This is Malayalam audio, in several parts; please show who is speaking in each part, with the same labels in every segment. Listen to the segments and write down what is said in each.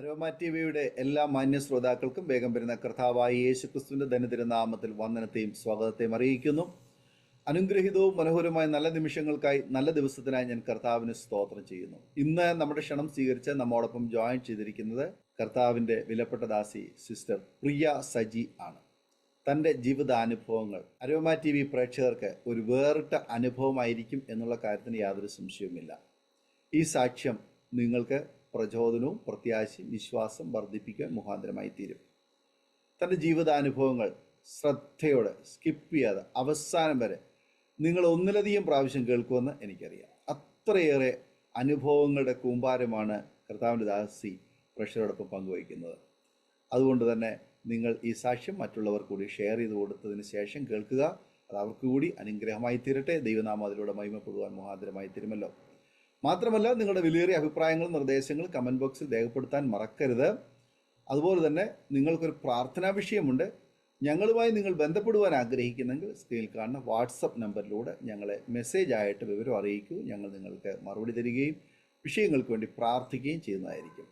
Speaker 1: അരോമ ടിവിയുടെ എല്ലാ മാന്യ ശ്രോതാക്കൾക്കും വേഗം വരുന്ന കർത്താവായ യേശു ക്രിസ്തുവിന്റെ ധനതിരുനാമത്തിൽ വന്ദനത്തെയും സ്വാഗതത്തെയും അറിയിക്കുന്നു. അനുഗ്രഹീതവും മനോഹരമായ നല്ല നിമിഷങ്ങൾക്കായി, നല്ല ദിവസത്തിനായി ഞാൻ കർത്താവിന് സ്തോത്രം ചെയ്യുന്നു. ഇന്ന് നമ്മുടെ ക്ഷണം സ്വീകരിച്ച് നമ്മോടൊപ്പം ജോയിൻ ചെയ്തിരിക്കുന്നത് കർത്താവിൻ്റെ വിലപ്പെട്ട ദാസി സിസ്റ്റർ പ്രിയ സജി ആണ്. തൻ്റെ ജീവിതാനുഭവങ്ങൾ അരോമ ടി വി പ്രേക്ഷകർക്ക് ഒരു വേറിട്ട അനുഭവമായിരിക്കും എന്നുള്ള കാര്യത്തിന് യാതൊരു സംശയവുമില്ല. ഈ സാക്ഷ്യം നിങ്ങൾക്ക് പ്രചോദനവും പ്രത്യാശയും വിശ്വാസം വർദ്ധിപ്പിക്കാൻ മുഖാന്തരമായി തീരും. തൻ്റെ ജീവിതാനുഭവങ്ങൾ ശ്രദ്ധയോടെ സ്കിപ്പ് ചെയ്യാതെ അവസാനം വരെ നിങ്ങൾ ഒന്നിലധികം പ്രാവശ്യം കേൾക്കുമെന്ന് എനിക്കറിയാം. അത്രയേറെ അനുഭവങ്ങളുടെ കൂമ്പാരമാണ് കർത്താവിൻ്റെ ദാസി പ്രേക്ഷകരോടൊപ്പം പങ്കുവയ്ക്കുന്നത്. അതുകൊണ്ട് തന്നെ നിങ്ങൾ ഈ സാക്ഷ്യം മറ്റുള്ളവർ കൂടി ഷെയർ ചെയ്ത് കൊടുത്തതിന് ശേഷം കേൾക്കുക. അത് അവർക്ക് കൂടി അനുഗ്രഹമായി തീരട്ടെ. ദൈവനാമം അതിലൂടെ മഹിമപ്പെടുവാൻ മുഖാന്തരമായി തീരുമല്ലോ. മാത്രമല്ല, നിങ്ങളുടെ വിലയേറിയ അഭിപ്രായങ്ങളും നിർദ്ദേശങ്ങളും കമൻറ്റ് ബോക്സിൽ രേഖപ്പെടുത്താൻ മറക്കരുത്. അതുപോലെ തന്നെ നിങ്ങൾക്കൊരു പ്രാർത്ഥനാ വിഷയമുണ്ട്, ഞങ്ങളുമായി നിങ്ങൾ ബന്ധപ്പെടുവാൻ ആഗ്രഹിക്കുന്നെങ്കിൽ സ്ക്രീനിൽ കാണുന്ന വാട്സപ്പ് നമ്പറിലൂടെ ഞങ്ങളെ മെസ്സേജ് ആയിട്ട് വിവരം അറിയിക്കൂ. ഞങ്ങൾ നിങ്ങൾക്ക് മറുപടി തരികയും വിഷയങ്ങൾക്ക് വേണ്ടി പ്രാർത്ഥിക്കുകയും ചെയ്യുന്നതായിരിക്കും.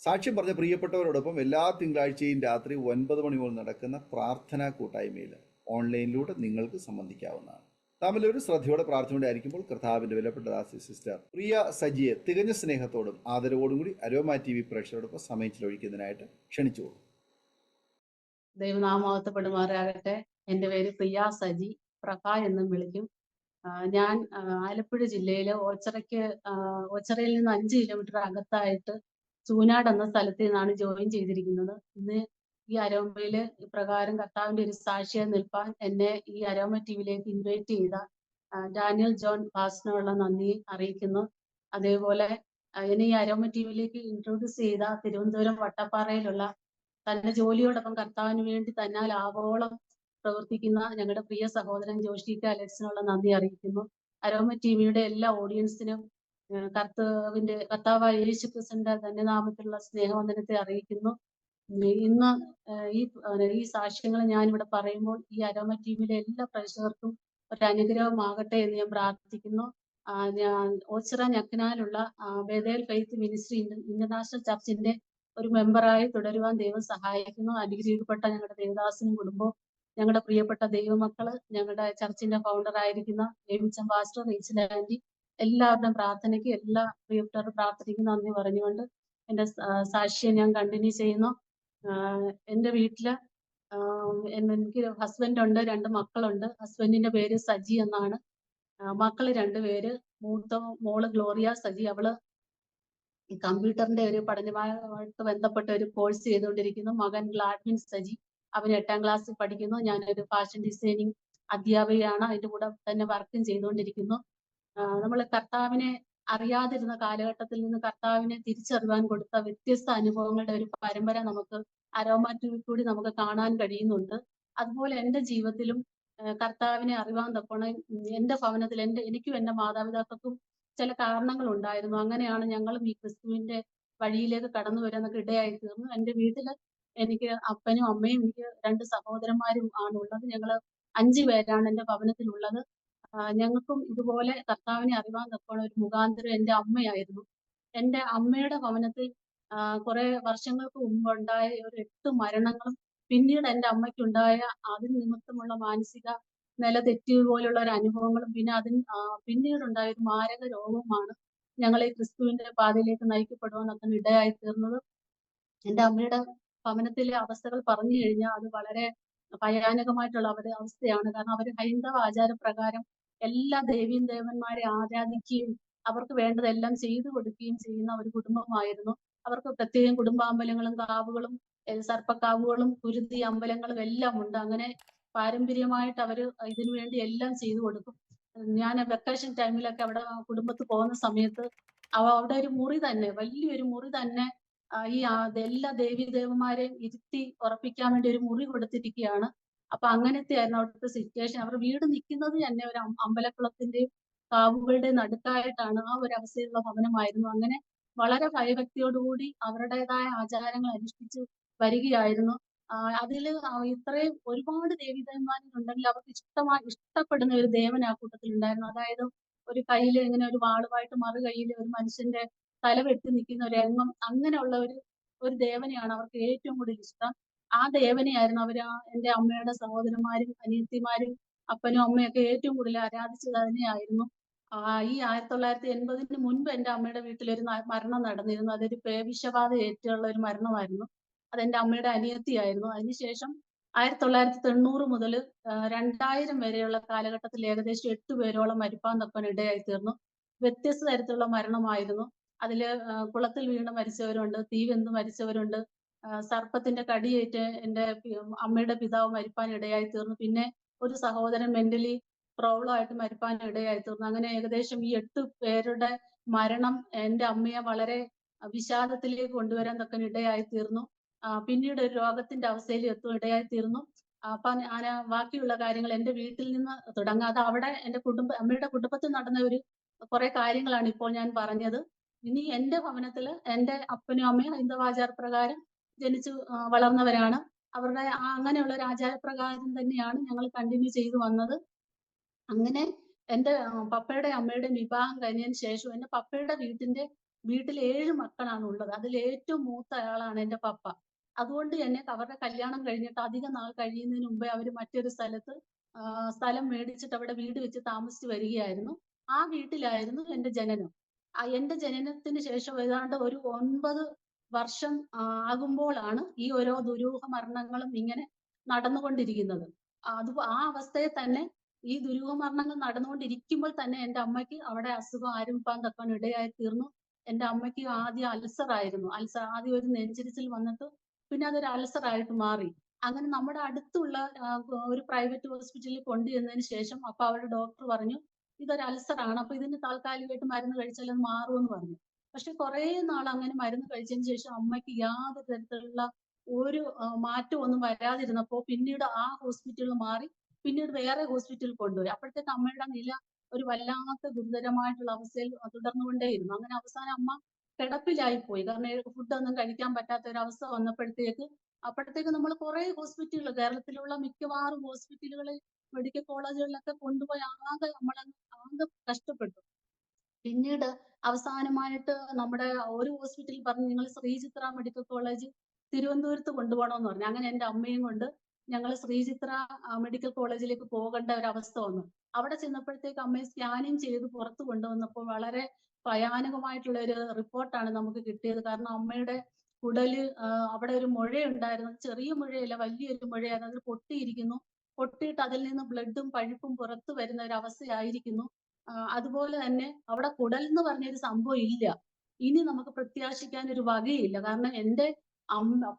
Speaker 1: സാക്ഷ്യം പറഞ്ഞ പ്രിയപ്പെട്ടവരോടൊപ്പം എല്ലാ തിങ്കളാഴ്ചയും രാത്രി 9 മണി മുതൽ നടക്കുന്ന പ്രാർത്ഥനാ കൂട്ടായ്മയിൽ ഓൺലൈനിലൂടെ നിങ്ങൾക്ക് സംബന്ധിക്കാവുന്നതാണ്. തമ്മിലൊരു ശ്രദ്ധയോടെ പ്രാർത്ഥനയോടെ ആയിരിക്കുമ്പോൾ കർത്താവിൻ്റെ വിലപ്പെട്ട ദാസി സിസ്റ്റർ പ്രിയ സജിയെ തികഞ്ഞ സ്നേഹത്തോടും ആദരവോടും കൂടി അരോമ ടി വി പ്രേക്ഷകരോടൊപ്പം സമയം ചിലവഴിക്കുന്നതിനായിട്ട് ക്ഷണിച്ചു.
Speaker 2: ദൈവനാമത്തെ എൻ്റെ പേര് പ്രിയ സജി, പ്രഭ എന്നും വിളിക്കും. ഞാൻ ആലപ്പുഴ ജില്ലയിലെ ഓച്ചറയിൽ നിന്ന് 5 കിലോമീറ്റർ അകത്തായിട്ട് ചൂനാട് എന്ന സ്ഥലത്ത് നിന്നാണ് ജോയിൻ ചെയ്തിരിക്കുന്നത്. ഇന്ന് ഈ അരോമയിൽ ഇപ്രകാരം കർത്താവിന്റെ ഒരു സാക്ഷിയായി നിൽപ്പാൻ എന്നെ ഈ അരോമ ടിവിയിലേക്ക് ഇൻവൈറ്റ് ചെയ്ത ഡാനിയൽ ജോൺ പാസ്റ്ററിനുള്ള നന്ദി അറിയിക്കുന്നു. അതേപോലെ എന്നെ ഈ അരോമ ടിവിയിലേക്ക് ഇൻട്രൊഡ്യൂസ് ചെയ്ത തിരുവനന്തപുരം വട്ടപ്പാറയിലുള്ള തന്റെ ജോലിയോടൊപ്പം കർത്താവിന് വേണ്ടി തന്നാൽ ആവോളം പ്രവർത്തിക്കുന്ന ഞങ്ങളുടെ പ്രിയ സഹോദരൻ ജോഷി അലക്സിനുള്ള നന്ദി അറിയിക്കുന്നു. അരോമ ടിവിയുടെ എല്ലാ ഓഡിയൻസിനും കർത്താവായ യേശു ക്രിസ്തുവിന്റെ ധന്യനാമത്തിലുള്ള സ്നേഹവന്ദനത്തെ അറിയിക്കുന്നു. ഇന്ന് ഈ സാക്ഷ്യങ്ങൾ ഞാനിവിടെ പറയുമ്പോൾ ഈ അരോമ ടിവിയിലെ എല്ലാ പ്രേക്ഷകർക്കും ഒരു അനുഗ്രഹമാകട്ടെ എന്ന് ഞാൻ പ്രാർത്ഥിക്കുന്നു. ഞാൻ ഓച്ചിറ ഞക്കനാലുള്ള ബേതേൽ ഫെയ്ത്ത് മിനിസ്ട്രി ഇന്റർനാഷണൽ ചർച്ചിന്റെ ഒരു മെമ്പറായി തുടരുവാൻ ദൈവം സഹായിക്കുന്നു. അനുഗ്രഹിക്കപ്പെട്ട ഞങ്ങളുടെ ദേവദാസനും കുടുംബവും, ഞങ്ങളുടെ പ്രിയപ്പെട്ട ദൈവമക്കള്, ഞങ്ങളുടെ ചർച്ചിന്റെ ഫൗണ്ടർ ആയിരിക്കുന്ന എമിച്ചൻ പാസ്റ്റർ, റീച്ചൽ ആന്റി, എല്ലാവരുടെയും പ്രാർത്ഥനയ്ക്ക് എല്ലാ പ്രിയപ്പെട്ടവരുടെ പ്രാർത്ഥനയ്ക്ക് നന്ദി പറഞ്ഞുകൊണ്ട് എൻ്റെ സാക്ഷ്യം ഞാൻ കണ്ടിന്യൂ ചെയ്യുന്നു. എൻ്റെ വീട്ടില് എനിക്ക് ഹസ്ബൻഡ് ഉണ്ട്, 2 മക്കളുണ്ട്. ഹസ്ബൻഡിന്റെ പേര് സജി എന്നാണ്. മക്കള് 2 പേര്. മൂത്ത മോള് ഗ്ലോറിയ സജി, അവള് ഈ കമ്പ്യൂട്ടറിന്റെ ഒരു പഠനവുമായിട്ട് ബന്ധപ്പെട്ട ഒരു കോഴ്സ് ചെയ്തുകൊണ്ടിരിക്കുന്നു. മകൻ ഗ്ലാഡ്വിൻ സജി, അവൻ 8ാം ക്ലാസ്സിൽ പഠിക്കുന്നു. ഞാനൊരു ഫാഷൻ ഡിസൈനിങ് അധ്യാപികയാണ്, അതിന്റെ കൂടെ തന്നെ വർക്കും ചെയ്തുകൊണ്ടിരിക്കുന്നു. നമ്മൾ കർത്താവിനെ അറിയാതിരുന്ന കാലഘട്ടത്തിൽ നിന്ന് കർത്താവിനെ തിരിച്ചറിയാൻ കൊടുത്ത വ്യത്യസ്ത അനുഭവങ്ങളുടെ ഒരു പരമ്പര നമുക്ക് അരോമ ടിവിയിൽ കൂടി നമുക്ക് കാണാൻ കഴിയുന്നുണ്ട്. അതുപോലെ എൻ്റെ ജീവിതത്തിലും കർത്താവിനെ അറിയാൻ തക്കോണം എൻ്റെ ഭവനത്തിൽ എനിക്കും എൻ്റെ മാതാപിതാക്കൾക്കും ചില കാരണങ്ങൾ ഉണ്ടായിരുന്നു. അങ്ങനെയാണ് ഞങ്ങളും ഈ ക്രിസ്തുവിന്റെ വഴിയിലേക്ക് കടന്നു വരാനൊക്കെ ഇടയായി തീർന്നു. എൻ്റെ വീട്ടില് എനിക്ക് അപ്പനും അമ്മയും എനിക്ക് 2 സഹോദരന്മാരും ആണ് ഉള്ളത്. ഞങ്ങള് 5 പേരാണ് എൻ്റെ ഭവനത്തിലുള്ളത്. ഞങ്ങൾക്കും ഇതുപോലെ കർത്താവിനെ അറിയാൻ തക്കോണം ഒരു മുഖാന്തരം എൻ്റെ അമ്മയായിരുന്നു. എൻ്റെ അമ്മയുടെ ഭവനത്തിൽ കുറെ വർഷങ്ങൾക്ക് മുമ്പ് ഉണ്ടായ ഒരു 8 മരണങ്ങളും പിന്നീട് എൻ്റെ അമ്മയ്ക്കുണ്ടായ അതിന് നിമിത്തമുള്ള മാനസിക നില തെറ്റിയതുപോലുള്ള ഒരു അനുഭവങ്ങളും പിന്നെ പിന്നീടുണ്ടായ ഒരു മാരക രോഗവുമാണ് ഞങ്ങളെ ക്രിസ്തുവിന്റെ പാതയിലേക്ക് നയിക്കപ്പെടുവാനൊക്കെ ഇടയായി തീർന്നത്. എൻ്റെ അമ്മയുടെ ഭവനത്തിലെ അവസ്ഥകൾ പറഞ്ഞു കഴിഞ്ഞാൽ അത് വളരെ ഭയാനകമായിട്ടുള്ള അവസ്ഥയാണ്. കാരണം അവർ ഹൈന്ദവ ആചാരപ്രകാരം എല്ലാ ദേവീദേവന്മാരെ ആരാധിക്കുകയും അവർക്ക് വേണ്ടതെല്ലാം ചെയ്തു കൊടുക്കുകയും ചെയ്യുന്ന ഒരു കുടുംബമായിരുന്നു. അവർക്ക് പ്രത്യേകം കുടുംബാമ്പലങ്ങളും കാവുകളും സർപ്പക്കാവുകളും കുരുതി അമ്പലങ്ങളും എല്ലാം ഉണ്ട്. അങ്ങനെ പാരമ്പര്യമായിട്ട് അവർ ഇതിനു വേണ്ടി എല്ലാം ചെയ്തു കൊടുക്കും. ഞാൻ വെക്കേഷൻ ടൈമിലൊക്കെ അവിടെ കുടുംബത്തിൽ പോകുന്ന സമയത്ത് അവിടെ ഒരു മുറി തന്നെ, വലിയൊരു മുറി തന്നെ എല്ലാ ദേവീദേവന്മാരെയും ഇരുത്തി ഉറപ്പിക്കാൻ വേണ്ടി ഒരു മുറി കൊടുത്തിരിക്കുകയാണ്. അപ്പൊ അങ്ങനത്തെ ആയിരുന്നു അവിടുത്തെ സിറ്റുവേഷൻ. അവർ വീട് നിൽക്കുന്നത് തന്നെ ഒരു അമ്പലക്കുളത്തിന്റെയും കാവുകളുടെ നടുക്കായിട്ടാണ്. ആ ഒരു അവസ്ഥയിലുള്ള ഭവനമായിരുന്നു. അങ്ങനെ വളരെ ഭയഭക്തിയോടുകൂടി അവരുടേതായ ആചാരങ്ങൾ അനുഷ്ഠിച്ച് വരികയായിരുന്നു. അതില് ഇത്രയും ഒരുപാട് ദേവീദേവന്മാരുണ്ടെങ്കിൽ അവർക്ക് ഇഷ്ടപ്പെടുന്ന ഒരു ദേവൻ ആ കൂട്ടത്തിൽ ഉണ്ടായിരുന്നു. അതായത് ഒരു കയ്യിൽ ഇങ്ങനെ ഒരു വാളുമായിട്ട് മറു കയ്യിൽ ഒരു മനുഷ്യന്റെ തല വെട്ടി നിൽക്കുന്ന ഒരു രംഗം, അങ്ങനെയുള്ള ഒരു ഒരു ദേവനെയാണ് അവർക്ക് ഏറ്റവും കൂടുതൽ ഇഷ്ടം. ആ ദേവനെയായിരുന്നു എന്റെ അമ്മയുടെ സഹോദരന്മാരും അനിയത്തിമാരും അപ്പനും അമ്മയൊക്കെ ഏറ്റവും കൂടുതൽ ആരാധിച്ചത് അതിനെയായിരുന്നു. ഈ 1980 മുൻപ് എന്റെ അമ്മയുടെ വീട്ടിലൊരു മരണം നടന്നിരുന്നു. അതൊരു പേവിഷബാധ ഏറ്റുള്ള ഒരു മരണമായിരുന്നു. അതെന്റെ അമ്മയുടെ അനിയത്തിയായിരുന്നു. അതിനുശേഷം 1990 മുതൽ 2000 വരെയുള്ള കാലഘട്ടത്തിൽ ഏകദേശം 8 പേരോളം മരിപ്പാൻ തക്കവണ്ണം ഇടയായി തീർന്നു. വ്യത്യസ്ത തരത്തിലുള്ള മരണമായിരുന്നു. അതില് കുളത്തിൽ വീണ് മരിച്ചവരുണ്ട്, തീ വെന്ത് മരിച്ചവരുണ്ട്, സർപ്പത്തിന്റെ കടിയേറ്റ് എന്റെ അമ്മയുടെ പിതാവ് മരിപ്പാൻ ഇടയായി തീർന്നു. പിന്നെ ഒരു സഹോദരൻ മെന്റലി പ്രോബ്ലം ആയിട്ട് മരിപ്പാൻ ഇടയായി തീർന്നു. അങ്ങനെ ഏകദേശം ഈ 8 പേരുടെ മരണം എന്റെ അമ്മയെ വളരെ വിഷാദത്തിലേക്ക് കൊണ്ടുവരാൻ തക്കവണ്ണം ഇടയായി തീർന്നു. പിന്നീട് ഒരു രോഗത്തിന്റെ അവസ്ഥയിൽ ഇടയായി തീർന്നു. അപ്പൊ ഞാൻ ബാക്കിയുള്ള കാര്യങ്ങൾ എന്റെ വീട്ടിൽ നിന്ന് തുടങ്ങാതെ അവിടെ അമ്മയുടെ കുടുംബത്തിൽ നടന്ന കുറെ കാര്യങ്ങളാണ് ഇപ്പോൾ ഞാൻ പറഞ്ഞത്. ഇനി എന്റെ ഭവനത്തില് എന്റെ അപ്പനും അമ്മയും ഹൈന്ദവാചാരപ്രകാരം ജനിച്ചു വളർന്നവരാണ്. അവരുടെ അങ്ങനെയുള്ള ഒരു ആചാരപ്രകാരം തന്നെയാണ് ഞങ്ങൾ കണ്ടിന്യൂ ചെയ്തു വന്നത്. അങ്ങനെ എന്റെ പപ്പയുടെ അമ്മയുടെയും വിവാഹം കഴിഞ്ഞതിന് ശേഷം എന്റെ പപ്പയുടെ വീട്ടിൽ 7 മക്കളാണ് ഉള്ളത്. അതിൽ ഏറ്റവും മൂത്ത ആളാണ് എന്റെ പപ്പ. അതുകൊണ്ട് തന്നെ അവരുടെ കല്യാണം കഴിഞ്ഞിട്ട് അധികം നാൾ കഴിയുന്നതിന് മുമ്പേ അവര് മറ്റൊരു സ്ഥലത്ത് സ്ഥലം മേടിച്ചിട്ട് അവിടെ വീട് വെച്ച് താമസിച്ച് വരികയായിരുന്നു. ആ വീട്ടിലായിരുന്നു എന്റെ ജനനം. എന്റെ ജനനത്തിന് ശേഷം ഏതാണ്ട് ഒരു 9 വർഷം ആകുമ്പോഴാണ് ഈ ഓരോ ദുരൂഹ മരണങ്ങളും ഇങ്ങനെ നടന്നുകൊണ്ടിരിക്കുന്നത്. ആ അവസ്ഥയിൽ തന്നെ ഈ ദുരൂഹ മരണങ്ങൾ നടന്നുകൊണ്ടിരിക്കുമ്പോൾ തന്നെ എന്റെ അമ്മയ്ക്ക് അവിടെ അസുഖം ആരംഭിക്കാൻ തക്കവണ്ണം ഇടയായി തീർന്നു. എന്റെ അമ്മയ്ക്ക് ആദ്യം അൾസർ ആയിരുന്നു. ആദ്യം ഒരു നെഞ്ചിരിച്ചിൽ വന്നിട്ട് പിന്നെ അതൊരു അൾസർ ആയിട്ട് മാറി. അങ്ങനെ നമ്മുടെ അടുത്തുള്ള ഒരു പ്രൈവറ്റ് ഹോസ്പിറ്റലിൽ കൊണ്ടുചെന്നതിന് ശേഷം അപ്പൊ അവിടെ ഡോക്ടർ പറഞ്ഞു ഇതൊരു അൾസർ ആണ്. അപ്പൊ ഇതിന് താൽക്കാലികമായിട്ട് മരുന്ന് കഴിച്ചാൽ അത് മാറുമെന്ന് പറഞ്ഞു. പക്ഷെ കുറെ നാൾ അങ്ങനെ മരുന്ന് കഴിച്ചതിന് ശേഷം അമ്മയ്ക്ക് യാതൊരു തരത്തിലുള്ള ഒരു മാറ്റം ഒന്നും വരാതിരുന്നപ്പോ പിന്നീട് ആ ഹോസ്പിറ്റലിൽ മാറി പിന്നീട് വേറെ ഹോസ്പിറ്റലിൽ കൊണ്ടുപോയി. അപ്പോഴത്തേക്ക് അമ്മയുടെ നില ഒരു വല്ലാത്ത ഗുരുതരമായിട്ടുള്ള അവസ്ഥയിൽ തുടർന്നുകൊണ്ടേയിരുന്നു. അങ്ങനെ അവസാനം അമ്മ കിടപ്പിലായി പോയി. കാരണം ഫുഡൊന്നും കഴിക്കാൻ പറ്റാത്ത ഒരു അവസ്ഥ അപ്പോഴത്തേക്ക് നമ്മൾ കുറെ ഹോസ്പിറ്റലുകൾ കേരളത്തിലുള്ള മിക്കവാറും ഹോസ്പിറ്റലുകളിൽ മെഡിക്കൽ കോളേജുകളിലൊക്കെ കൊണ്ടുപോയി ആകെ കഷ്ടപ്പെട്ടു. പിന്നീട് അവസാനമായിട്ട് നമ്മുടെ ഒരു ഹോസ്പിറ്റലിൽ പറഞ്ഞു നിങ്ങൾ ശ്രീചിത്ര മെഡിക്കൽ കോളേജ് തിരുവനന്തപുരത്ത് കൊണ്ടുപോകണമെന്ന് പറഞ്ഞു. അങ്ങനെ എന്റെ അമ്മയും കൊണ്ട് ഞങ്ങൾ ശ്രീചിത്ര മെഡിക്കൽ കോളേജിലേക്ക് പോകേണ്ട ഒരു അവസ്ഥ വന്നു. അവിടെ ചെന്നപ്പോഴത്തേക്ക് അമ്മയെ സ്കാനിങ് ചെയ്ത് പുറത്ത് കൊണ്ടുവന്നപ്പോൾ വളരെ ഭയാനകമായിട്ടുള്ള ഒരു റിപ്പോർട്ടാണ് നമുക്ക് കിട്ടിയത്. കാരണം അമ്മയുടെ കുടല് അവിടെ ഒരു മുഴയുണ്ടായിരുന്നു. ചെറിയ മുഴയല്ല, വലിയൊരു മുഴയായിരുന്നു. അത് പൊട്ടിയിരിക്കുന്നു. പൊട്ടിയിട്ട് അതിൽ നിന്ന് ബ്ലഡും പഴുപ്പും പുറത്തു വരുന്ന ഒരു അവസ്ഥയായിരിക്കുന്നു. അതുപോലെ തന്നെ അവിടെ കുടൽ എന്ന് പറഞ്ഞൊരു സംഭവം ഇല്ല. ഇനി നമുക്ക് പ്രത്യാശിക്കാൻ ഒരു വകയില്ല. കാരണം എന്റെ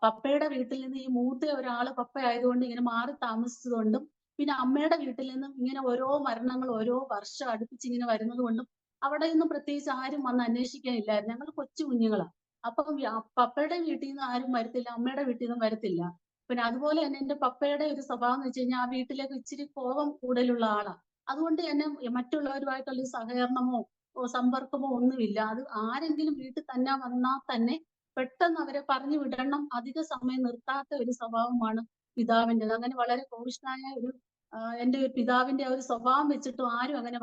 Speaker 2: പപ്പയുടെ വീട്ടിൽ നിന്ന് ഈ മൂത്ത ഒരാള് പപ്പ ആയതുകൊണ്ട് ഇങ്ങനെ മാറി താമസിച്ചതുകൊണ്ടും പിന്നെ അമ്മയുടെ വീട്ടിൽ നിന്നും ഇങ്ങനെ ഓരോ മരണങ്ങൾ ഓരോ വർഷം അടുപ്പിച്ച് ഇങ്ങനെ വരുന്നത് കൊണ്ടും അവിടെ നിന്നും പ്രത്യേകിച്ച് ആരും വന്ന് അന്വേഷിക്കാനില്ലായിരുന്നു. ഞങ്ങൾ കൊച്ചു കുഞ്ഞുങ്ങളാ. അപ്പം പപ്പയുടെ വീട്ടിൽ നിന്ന് ആരും വരത്തില്ല, അമ്മയുടെ വീട്ടിൽ നിന്നും വരത്തില്ല. പിന്നെ അതുപോലെ തന്നെ എന്റെ പപ്പയുടെ ഒരു സ്വഭാവം എന്ന് വെച്ച് കഴിഞ്ഞാൽ ആ വീട്ടിലേക്ക് ഇച്ചിരി കോപം കൂടുതലുള്ള ആളാ. അതുകൊണ്ട് തന്നെ മറ്റുള്ളവരുമായിട്ടുള്ള സഹകരണമോ സമ്പർക്കമോ ഒന്നുമില്ല. അത് ആരെങ്കിലും വീട്ടിൽ തന്നെ വന്നാൽ തന്നെ പെട്ടെന്ന് അവരെ പറഞ്ഞു വിടണം. അധിക സമയം നിർത്താത്ത ഒരു സ്വഭാവമാണ് പിതാവിൻ്റെത്. അങ്ങനെ വളരെ കോപിഷ്ഠനായ എന്റെ പിതാവിന്റെ ആ ഒരു സ്വഭാവം വെച്ചിട്ടും ആരും അങ്ങനെ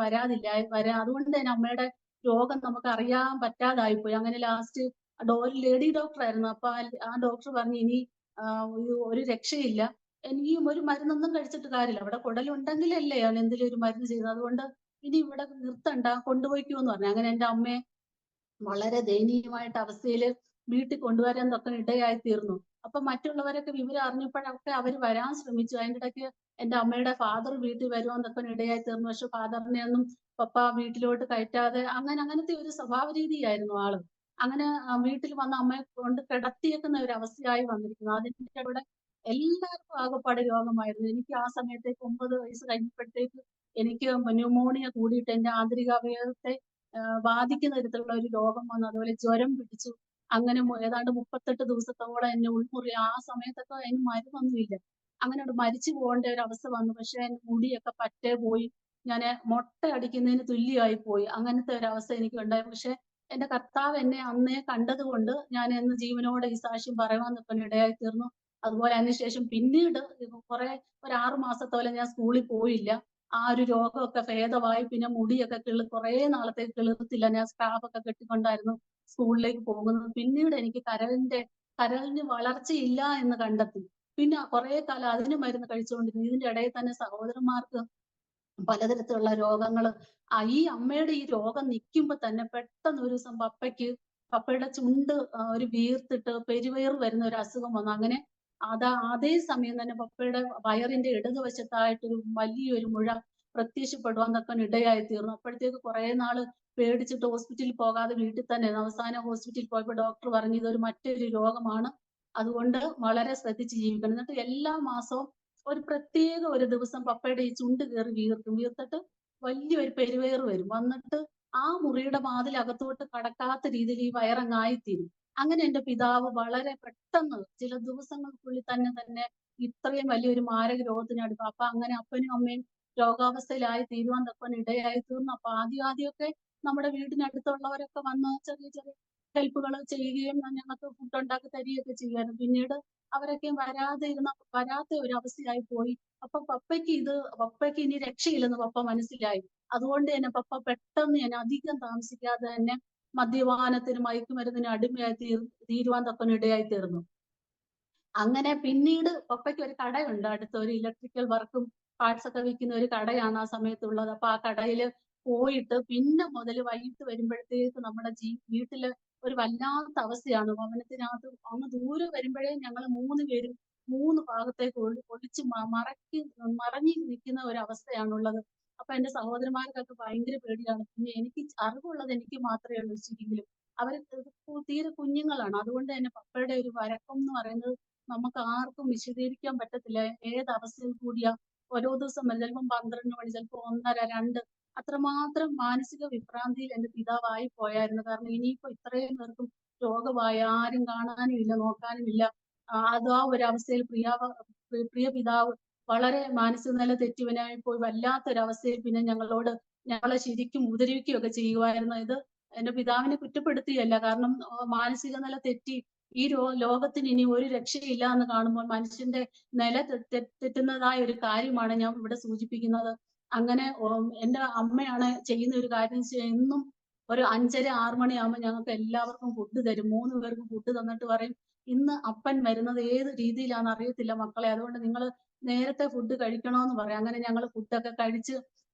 Speaker 2: അതുകൊണ്ട് തന്നെ അമ്മയുടെ രോഗം നമുക്ക് അറിയാൻ പറ്റാതായിപ്പോയി. അങ്ങനെ ലാസ്റ്റ് ഒരു ലേഡി ഡോക്ടർ ആയിരുന്നു. അപ്പൊ ആ ഡോക്ടർ പറഞ്ഞു ഇനി ഒരു രക്ഷയില്ല, ഇനിയും ഒരു മരുന്നൊന്നും കഴിച്ചിട്ട് കാര്യമില്ല, അവിടെ കുടലുണ്ടെങ്കിലല്ലേ അവൻ എന്തെങ്കിലും ഒരു മരുന്ന് ചെയ്തത്, അതുകൊണ്ട് ഇനി ഇവിടെ നിർത്തണ്ട, കൊണ്ടുപോയിക്കോന്ന് പറഞ്ഞു. അങ്ങനെ എന്റെ അമ്മയെ വളരെ ദയനീയമായിട്ട് അവസ്ഥയിൽ വീട്ടിൽ കൊണ്ടുവരാൻ തൊക്കെ ഇടയായി തീർന്നു. അപ്പൊ മറ്റുള്ളവരൊക്കെ വിവരം അറിഞ്ഞപ്പോഴൊക്കെ അവർ വരാൻ ശ്രമിച്ചു. അതിൻ്റെ ഇടയ്ക്ക് എന്റെ അമ്മയുടെ ഫാദർ വീട്ടിൽ വരുവാന്നൊക്കെ ഇടയായി തീർന്നു. പക്ഷെ ഫാദറിനെ ഒന്നും പപ്പ വീട്ടിലോട്ട് കയറ്റാതെ അങ്ങനത്തെ ഒരു സ്വഭാവ രീതിയായിരുന്നു ആള്. അങ്ങനെ വീട്ടിൽ വന്ന അമ്മയെ കൊണ്ട് കിടത്തിയേക്കുന്ന ഒരു അവസ്ഥയായി വന്നിരിക്കുന്നു. അതിന്റെ കൂടെ എല്ലാവർക്കും ആകെപ്പാടെ രോഗമായിരുന്നു. എനിക്ക് ആ സമയത്തേക്ക് 9 വയസ്സ് കഴിഞ്ഞപ്പോഴത്തേക്ക് എനിക്ക് ന്യൂമോണിയ കൂടിയിട്ട് എന്റെ ആന്തരികാവയവത്തെ ബാധിക്കുന്ന തരത്തിലുള്ള ഒരു രോഗം വന്നു. അതുപോലെ ജ്വരം പിടിച്ചു. അങ്ങനെ ഏതാണ്ട് 38 ദിവസത്തോളം എന്നെ ഉൾമുറി. ആ സമയത്തൊക്കെ അതിന് മരുന്നൊന്നുമില്ല. അങ്ങനെ മരിച്ചു പോകേണ്ട ഒരു അവസ്ഥ വന്നു. പക്ഷെ എന്റെ മുടിയൊക്കെ പറ്റേ പോയി. ഞാൻ മൊട്ട അടിക്കുന്നതിന് തുല്യമായി പോയി. അങ്ങനത്തെ ഒരു അവസ്ഥ എനിക്ക് ഉണ്ടായി. പക്ഷെ എന്റെ കർത്താവ് എന്നെ അന്നേ കണ്ടത് കൊണ്ട് ഞാൻ എന്ന് ജീവനോടെ ഈ സാക്ഷ്യം പറയുവാൻ നിൽക്കാൻ ഇടയായി തീർന്നു. അതുപോലെ അതിനുശേഷം പിന്നീട് ഒരു 6 മാസത്തോളം ഞാൻ സ്കൂളിൽ പോയില്ല. ആ ഒരു രോഗമൊക്കെ ഭേദമായി. പിന്നെ മുടിയൊക്കെ കുറെ നാളത്തേക്ക് കിളിർത്തില്ല. ഞാൻ സ്കാർഫ് ഒക്കെ കെട്ടിക്കൊണ്ടായിരുന്നു സ്കൂളിലേക്ക് പോകുന്നത്. പിന്നീട് എനിക്ക് കരളിന്റെ കരളിന് വളർച്ചയില്ല എന്ന് കണ്ടെത്തി. പിന്നെ കുറെ കാലം അതിന് മരുന്ന് കഴിച്ചുകൊണ്ടിരുന്നു. ഇതിന്റെ ഇടയിൽ തന്നെ സഹോദരന്മാർക്ക് പലതരത്തിലുള്ള രോഗങ്ങള്. ഈ അമ്മയുടെ ഈ രോഗം നിൽക്കുമ്പോ തന്നെ പെട്ടെന്ന് ഒരു ദിവസം പപ്പയുടെ ചുണ്ട് ഒരു വീർത്തിട്ട് പെരുവയറ് വരുന്ന ഒരു അസുഖം വന്നു. അങ്ങനെ അതേ സമയം തന്നെ പപ്പയുടെ വയറിന്റെ ഇടതുവശത്തായിട്ടൊരു വലിയൊരു മുഴ പ്രത്യക്ഷപ്പെടുവാൻ തക്കന് ഇടയായി തീർന്നു. അപ്പോഴത്തേക്ക് കുറെ നാള് പേടിച്ചിട്ട് ഹോസ്പിറ്റലിൽ പോകാതെ വീട്ടിൽ തന്നെ അവസാനം ഹോസ്പിറ്റലിൽ പോയപ്പോൾ ഡോക്ടർ പറഞ്ഞു ഇതൊരു മറ്റൊരു രോഗമാണ്. അതുകൊണ്ട് വളരെ ശ്രദ്ധിച്ച് ജീവിക്കണം. എന്നിട്ട് എല്ലാ മാസവും ഒരു പ്രത്യേക ഒരു ദിവസം പപ്പയുടെ ഈ ചുണ്ട് കയറി വീർക്കും. വീർത്തിട്ട് വലിയൊരു പെരുവയറ് വരും. വന്നിട്ട് ആ മുറിയുടെ വാതിൽ അകത്തോട്ട് കടക്കാത്ത രീതിയിൽ ഈ വയറങ്ങായിത്തീരും. അങ്ങനെ എന്റെ പിതാവ് വളരെ പെട്ടെന്ന് ചില ദിവസങ്ങൾക്കുള്ളിൽ തന്നെ ഇത്രയും വലിയൊരു മാരക രോഗത്തിന് അടുക്കും. അപ്പൊ അങ്ങനെ അപ്പനും അമ്മയും രോഗാവസ്ഥയിലായി തീരുവാൻ തക്കവണ്ണം ഇടയായി തീർന്നു. അപ്പൊ ആദ്യമൊക്കെ നമ്മുടെ വീടിനടുത്തുള്ളവരൊക്കെ വന്ന് ചെറിയ ചെറിയ ഹെൽപ്പുകൾ ചെയ്യുകയും ഞങ്ങൾക്ക് ഫുഡ് ഉണ്ടാക്കി തരികയൊക്കെ ചെയ്യുമായിരുന്നു. പിന്നീട് അവരൊക്കെ വരാത്ത ഒരു അവസ്ഥയായി പോയി. അപ്പൊ പപ്പയ്ക്ക് ഇനി രക്ഷയില്ലെന്ന് പപ്പ മനസ്സിലായി. അതുകൊണ്ട് തന്നെ പപ്പ പെട്ടെന്ന് തന്നെ അധികം താമസിക്കാതെ തന്നെ മദ്യപാനത്തിനും മയക്കുമരുന്നിനും അടിമയായി തീരുവാൻ തക്കവണ്ണം ഇടയായി തീർന്നു. അങ്ങനെ പിന്നീട് പപ്പയ്ക്ക് ഒരു കടയുണ്ട്. അടുത്ത് ഒരു ഇലക്ട്രിക്കൽ വർക്കും പാർട്സ് ഒക്കെ വിൽക്കുന്ന ഒരു കടയാണ് ആ സമയത്തുള്ളത്. അപ്പൊ ആ കടയില് പോയിട്ട് പിന്നെ മുതൽ വൈകിട്ട് വരുമ്പോഴത്തേക്ക് നമ്മുടെ വീട്ടില് ഒരു വല്ലാത്ത അവസ്ഥയാണ്. ഭവനത്തിനകത്ത് അങ്ങ് ദൂരെ വരുമ്പോഴേ ഞങ്ങൾ 3 പേരും 3 ഭാഗത്തേക്ക് ഒളിച്ച് മറഞ്ഞു നിൽക്കുന്ന ഒരു അവസ്ഥയാണുള്ളത്. അപ്പൊ എന്റെ സഹോദരന്മാർക്കൊക്കെ ഭയങ്കര പേടിയാണ്. പിന്നെ എനിക്ക് അറിവുള്ളത് എനിക്ക് മാത്രമേ ഉള്ളൂ ശരിയെങ്കിലും. അവര് തീരെ കുഞ്ഞുങ്ങളാണ്. അതുകൊണ്ട് തന്നെ പപ്പയുടെ ഒരു വരക്കം എന്ന് പറയുന്നത് നമുക്ക് ആർക്കും വിശദീകരിക്കാൻ പറ്റത്തില്ല. ഏത് അവസ്ഥയിൽ കൂടിയാ ഓരോ ദിവസം ചിലപ്പം 12 മണി, ചിലപ്പോ 1:30, 2 അത്രമാത്രം മാനസിക വിഭ്രാന്തിയിൽ എന്റെ പിതാവായി പോയായിരുന്നു. കാരണം ഇനിയിപ്പോ ഇത്രയും പേർക്കും രോഗമായ ആരും കാണാനും ഇല്ല, നോക്കാനും ഇല്ല. അതാ ഒരു അവസ്ഥയിൽ പ്രിയ പിതാവ് വളരെ മാനസിക നില തെറ്റിയവനായി പോയി വല്ലാത്തൊരവസ്ഥയിൽ പിന്നെ ഞങ്ങളെ ശരിക്കും ഉപദ്രവിക്കുകയൊക്കെ ചെയ്യുമായിരുന്നു. ഇത് എന്റെ പിതാവിനെ കുറ്റപ്പെടുത്തുകയല്ല. കാരണം മാനസിക നില തെറ്റി ഈ ലോകത്തിന് ഇനി ഒരു രക്ഷയില്ല എന്ന് കാണുമ്പോൾ മനുഷ്യന്റെ നില തെറ്റുന്നതായ ഒരു കാര്യമാണ് ഞാൻ ഇവിടെ സൂചിപ്പിക്കുന്നത്. അങ്ങനെ എന്റെ അമ്മയാണ് ചെയ്യുന്ന ഒരു കാര്യം എന്നും ഒരു 5:30, 6 മണിയാകുമ്പോൾ ഞങ്ങൾക്ക് എല്ലാവർക്കും ഫുഡ് തരും. 3 പേർക്കും ഫുഡ് തന്നിട്ട് പറയും ഇന്ന് അപ്പൻ വരുന്നത് ഏത് രീതിയിലാണെന്ന് അറിയത്തില്ല മക്കളെ, അതുകൊണ്ട് നിങ്ങൾ നേരത്തെ ഫുഡ് കഴിക്കണമെന്ന് പറയും. അങ്ങനെ ഞങ്ങൾ ഫുഡൊക്കെ കഴിച്ച്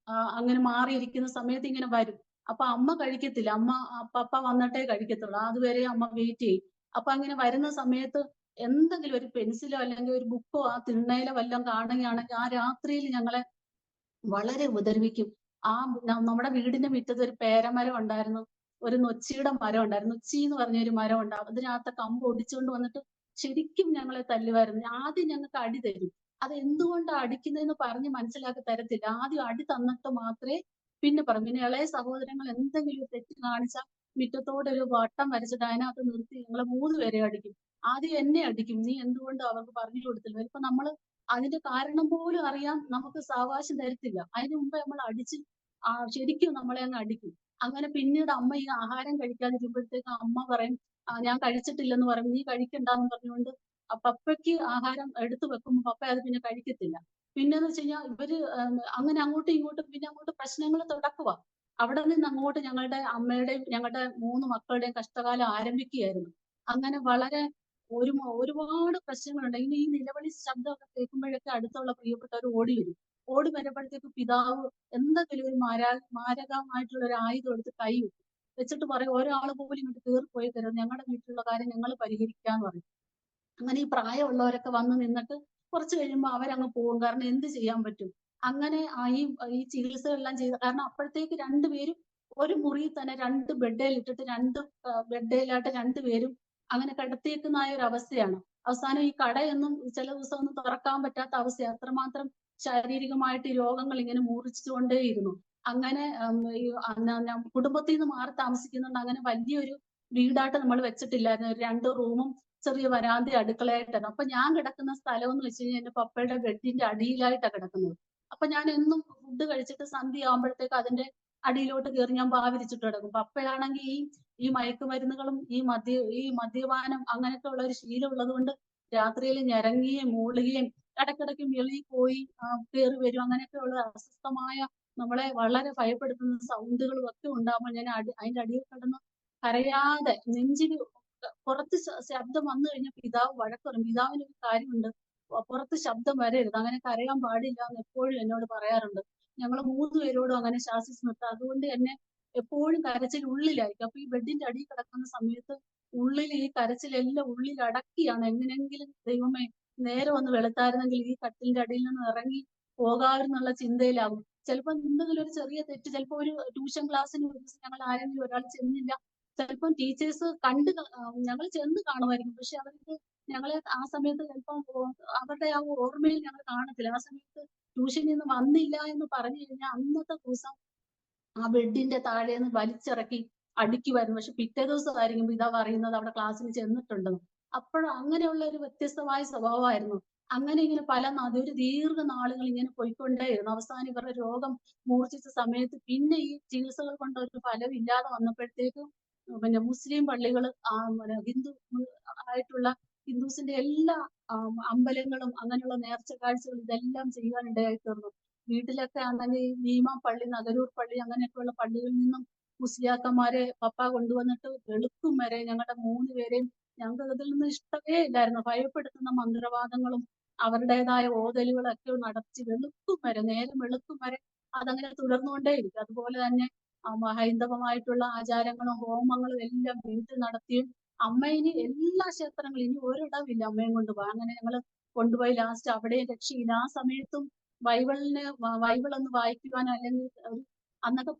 Speaker 2: അങ്ങനെ മാറിയിരിക്കുന്ന സമയത്ത് ഇങ്ങനെ വരും. അപ്പൊ അമ്മ കഴിക്കത്തില്ല. പപ്പ വന്നിട്ടേ കഴിക്കത്തുള്ളൂ. അതുവരെ അമ്മ വെയിറ്റ് ചെയ്യും. അപ്പൊ അങ്ങനെ വരുന്ന സമയത്ത് എന്തെങ്കിലും ഒരു പെൻസിലോ അല്ലെങ്കിൽ ഒരു ബുക്കോ ആ തിണ്ണയിലോ വല്ലതും കാണുകയാണെങ്കിൽ ആ രാത്രിയിൽ ഞങ്ങളെ വളരെ ഉപദ്രവിക്കും. നമ്മുടെ വീടിന്റെ മുറ്റത്ത് ഒരു പേരമരം ഉണ്ടായിരുന്നു. ഒരു നൊച്ചിയുടെ മരം ഉണ്ടായിരുന്നു. നൊച്ചി എന്ന് പറഞ്ഞ ഒരു മരം ഉണ്ടാവും. അതിനകത്തെ കമ്പ് ഒടിച്ചുകൊണ്ട് വന്നിട്ട് ശരിക്കും ഞങ്ങളെ തല്ലുമായിരുന്നു. ആദ്യം ഞങ്ങൾക്ക് അടി തരും. അത് എന്തുകൊണ്ടാ അടിക്കുന്നതെന്ന് പറഞ്ഞ് മനസ്സിലാക്കി തരത്തില്ല. ആദ്യം അടി തന്നിട്ട് മാത്രമേ പിന്നെ പറയും. പിന്നെ ഇളയ സഹോദരങ്ങൾ എന്തെങ്കിലും ഒരു തെറ്റ് കാണിച്ചാൽ മുറ്റത്തോടെ ഒരു വട്ടം വരച്ചിട്ട് അതിനകത്ത് നിർത്തി ഞങ്ങളെ 3 പേരെ അടിക്കും. ആദ്യം എന്നെ അടിക്കും. നീ എന്തുകൊണ്ട് അവർക്ക് പറഞ്ഞു കൊടുത്തില്ല. ഇപ്പൊ നമ്മള് അതിന്റെ കാരണം പോലും അറിയാൻ നമുക്ക് സാവകാശം തരത്തില്ല. അതിന് മുമ്പേ നമ്മൾ അടിച്ച് ശരിക്കും നമ്മളെ അങ്ങ് അടിക്കും. അങ്ങനെ പിന്നീട് അമ്മ ഈ ആഹാരം കഴിക്കാതിരിക്കുമ്പോഴത്തേക്ക് അമ്മ പറയും ഞാൻ കഴിച്ചിട്ടില്ലെന്ന് പറയും. നീ കഴിക്കണ്ടാന്ന് പറഞ്ഞുകൊണ്ട് പപ്പയ്ക്ക് ആഹാരം എടുത്തു വെക്കുമ്പോൾ പപ്പ അത് പിന്നെ കഴിക്കത്തില്ല. പിന്നെന്ന് വെച്ച് കഴിഞ്ഞാൽ ഇവര് അങ്ങനെ അങ്ങോട്ടും ഇങ്ങോട്ടും പിന്നെ അങ്ങോട്ട് പ്രശ്നങ്ങൾ തുടക്കുവാ. അവിടെ നിന്ന് അങ്ങോട്ട് ഞങ്ങളുടെ അമ്മയുടെയും ഞങ്ങളുടെ 3 മക്കളുടെയും കഷ്ടകാലം ആരംഭിക്കുകയായിരുന്നു. അങ്ങനെ വളരെ ഒരുപാട് പ്രശ്നങ്ങളുണ്ട്. ഇനി ഈ നിലവിളി ശബ്ദമൊക്കെ കേൾക്കുമ്പോഴൊക്കെ അടുത്തുള്ള പ്രിയപ്പെട്ടവർ ഓടി വരും. ഓടി വരുമ്പോഴത്തേക്ക് പിതാവ് എന്തെങ്കിലും ഒരു മാരകമായിട്ടുള്ള ഒരു ആയുധം എടുത്ത് കൈ വെച്ചിട്ട് പറയും ഒരാൾ പോലും ഇങ്ങോട്ട് കയറി പോയേക്കരുത്, ഞങ്ങളുടെ വീട്ടിലുള്ള കാര്യം ഞങ്ങൾ പരിഹരിക്കാന്ന് പറയും. അങ്ങനെ ഈ പ്രായമുള്ളവരൊക്കെ വന്ന് നിന്നിട്ട് കുറച്ച് കഴിയുമ്പോൾ അവരങ്ങ് പോകും. കാരണം എന്ത് ചെയ്യാൻ പറ്റും. അങ്ങനെ ഈ ചികിത്സകളെല്ലാം ചെയ്ത് കാരണം അപ്പോഴത്തേക്ക് 2 പേരും ഒരു മുറിയിൽ തന്നെ 2 ബെഡേൽ ഇട്ടിട്ട് 2 ബെഡേലായിട്ട് 2 പേരും അങ്ങനെ കിടത്തിയേക്കുന്ന ഒരു അവസ്ഥയാണ്. അവസാനം ഈ കടയൊന്നും ചില ദിവസം ഒന്നും തുറക്കാൻ പറ്റാത്ത അവസ്ഥയാണ്. അത്രമാത്രം ശാരീരികമായിട്ട് ഈ രോഗങ്ങൾ ഇങ്ങനെ മൂർച്ഛിച്ചുകൊണ്ടേയിരുന്നു. അങ്ങനെ കുടുംബത്തിൽ നിന്ന് മാറി താമസിക്കുന്നുണ്ട്. അങ്ങനെ വലിയൊരു വീടായിട്ട് നമ്മൾ വെച്ചിട്ടില്ലായിരുന്നു. 2 റൂമും ചെറിയ വരാന്ത അടുക്കളയായിട്ടാണ്. അപ്പൊ ഞാൻ കിടക്കുന്ന സ്ഥലം എന്ന് വെച്ച് കഴിഞ്ഞാൽ എന്റെ പപ്പയുടെ ബെഡിന്റെ അടിയിലായിട്ടാണ് കിടക്കുന്നത്. അപ്പൊ ഞാൻ എന്നും ഫുഡ് കഴിച്ചിട്ട് സന്ധ്യ ആകുമ്പോഴത്തേക്ക് അതിന്റെ അടിയിലോട്ട് കയറി ഞാൻ വിരിച്ചിട്ട് കിടക്കും. പപ്പയാണെങ്കിൽ ഈ മയക്കുമരുന്നുകളും ഈ മദ്യപാനം അങ്ങനെയൊക്കെ ഉള്ള ഒരു ശീലം ഉള്ളത് കൊണ്ട് രാത്രിയിൽ ഞരങ്ങുകയും മൂളുകയും ഇടയ്ക്കിടയ്ക്ക് വെളിയിൽ പോയി കയറി വരും. അങ്ങനെയൊക്കെ ഉള്ള അസ്വസ്ഥമായ നമ്മളെ വളരെ ഭയപ്പെടുത്തുന്ന സൗണ്ടുകളും ഒക്കെ ഉണ്ടാകുമ്പോൾ ഞാൻ അതിന്റെ അടിയിൽ കിടന്ന് കരയാതെ നെഞ്ചിൽ പുറത്ത് ശബ്ദം വന്നു കഴിഞ്ഞാൽ പിതാവ് വഴക്ക് പറയും. പിതാവിന് ഒരു കാര്യമുണ്ട്, പുറത്ത് ശബ്ദം വരരുത്, അങ്ങനെ കരയാൻ പാടില്ല എന്ന് എപ്പോഴും എന്നോട് പറയാറുണ്ട്. ഞങ്ങൾ 3 പേരോടും അങ്ങനെ ശാസിച്ച് നിർത്തുക. അതുകൊണ്ട് തന്നെ എപ്പോഴും കരച്ചിൽ ഉള്ളിലായിരിക്കും. അപ്പൊ ഈ ബെഡിന്റെ അടിയിൽ കിടക്കുന്ന സമയത്ത് ഉള്ളിൽ ഈ കരച്ചിലെല്ലാം ഉള്ളിൽ അടക്കിയാണ് എങ്ങനെയെങ്കിലും ദൈവമേ നേരെ ഒന്ന് വെളുത്തായിരുന്നെങ്കിൽ ഈ കട്ടിലിന്റെ അടിയിൽ നിന്ന് ഇറങ്ങി പോകാമെന്നുള്ള ചിന്തയിലാകും. ചിലപ്പോൾ എന്തെങ്കിലും ഒരു ചെറിയ തെറ്റ്, ചിലപ്പോൾ ഒരു ട്യൂഷൻ ക്ലാസ്സിന് ഒരു ദിവസം ഞങ്ങൾ ആരെങ്കിലും ഒരാൾ ചെന്നില്ല, ചിലപ്പം ടീച്ചേഴ്സ് ഞങ്ങൾ ചെന്ന് കാണുമായിരിക്കും, പക്ഷെ അവർക്ക് ഞങ്ങളെ ആ സമയത്ത് ചിലപ്പം അവരുടെ ആ ഓർമ്മയിൽ ഞങ്ങൾ കാണത്തില്ല. ആ സമയത്ത് ട്യൂഷനിൽ നിന്ന് വന്നില്ല എന്ന് പറഞ്ഞു കഴിഞ്ഞാൽ അന്നത്തെ ദിവസം ആ ബെഡിന്റെ താഴേന്ന് വലിച്ചിറക്കി അടിക്കുമായിരുന്നു. പക്ഷെ പിറ്റേ ദിവസമായിരിക്കും പിതാവ് അറിയുന്നത് അവിടെ ക്ലാസ്സിൽ ചെന്നിട്ടുണ്ടെന്ന്. അങ്ങനെയുള്ള ഒരു വ്യത്യസ്തമായ സ്വഭാവമായിരുന്നു. അങ്ങനെ ഇങ്ങനെ ഒരു ദീർഘനാളുകൾ ഇങ്ങനെ പോയിക്കൊണ്ടേയിരുന്നു. അവസാനം ഇവരുടെ രോഗം മൂർച്ഛിച്ച സമയത്ത് പിന്നെ ഈ ചികിത്സകൾ കൊണ്ട് ഒരു ഫലമില്ലാതെ വന്നപ്പോഴത്തേക്കും പിന്നെ മുസ്ലിം പള്ളികൾ ഹിന്ദു ആയിട്ടുള്ള ഹിന്ദുസിന്റെ എല്ലാ അമ്പലങ്ങളും അങ്ങനെയുള്ള നേർച്ച കാഴ്ചകൾ ഇതെല്ലാം ചെയ്യാനിടയായി തീർന്നു. വീട്ടിലൊക്കെ ആണെങ്കിൽ ഭീമാ പള്ളി, നഗരൂർ പള്ളി അങ്ങനെയൊക്കെയുള്ള പള്ളികളിൽ നിന്നും മുസ്ലിയാക്കന്മാരെ പപ്പ കൊണ്ടുവന്നിട്ട് വെളുക്കും വരെ ഞങ്ങളുടെ 3 പേരെയും, ഞങ്ങൾക്ക് അതിൽ നിന്ന് ഇഷ്ടമേ ഇല്ലായിരുന്നു. ഭയപ്പെടുത്തുന്ന മന്ത്രവാദങ്ങളും അവരുടേതായ ഓതലുകളൊക്കെ നടത്തി വെളുക്കും വരെ, നേരം വെളുക്കും വരെ അതങ്ങനെ തുടർന്നുകൊണ്ടേയിരിക്കും. അതുപോലെ തന്നെ ഹൈന്ദവമായിട്ടുള്ള ആചാരങ്ങളും ഹോമങ്ങളും എല്ലാം വീട്ടിൽ നടത്തിയും അമ്മ ഇനി എല്ലാ ക്ഷേത്രങ്ങളും ഇനി ഒരിടമില്ല അമ്മയും കൊണ്ടുപോകാൻ. അങ്ങനെ ഞങ്ങൾ കൊണ്ടുപോയി ലാസ്റ്റ് അവിടെയും രക്ഷയില്ല. ആ സമയത്തും ബൈബിൾ ഒന്ന് വായിക്കുവാനോ അല്ലെങ്കിൽ അന്നൊക്കെ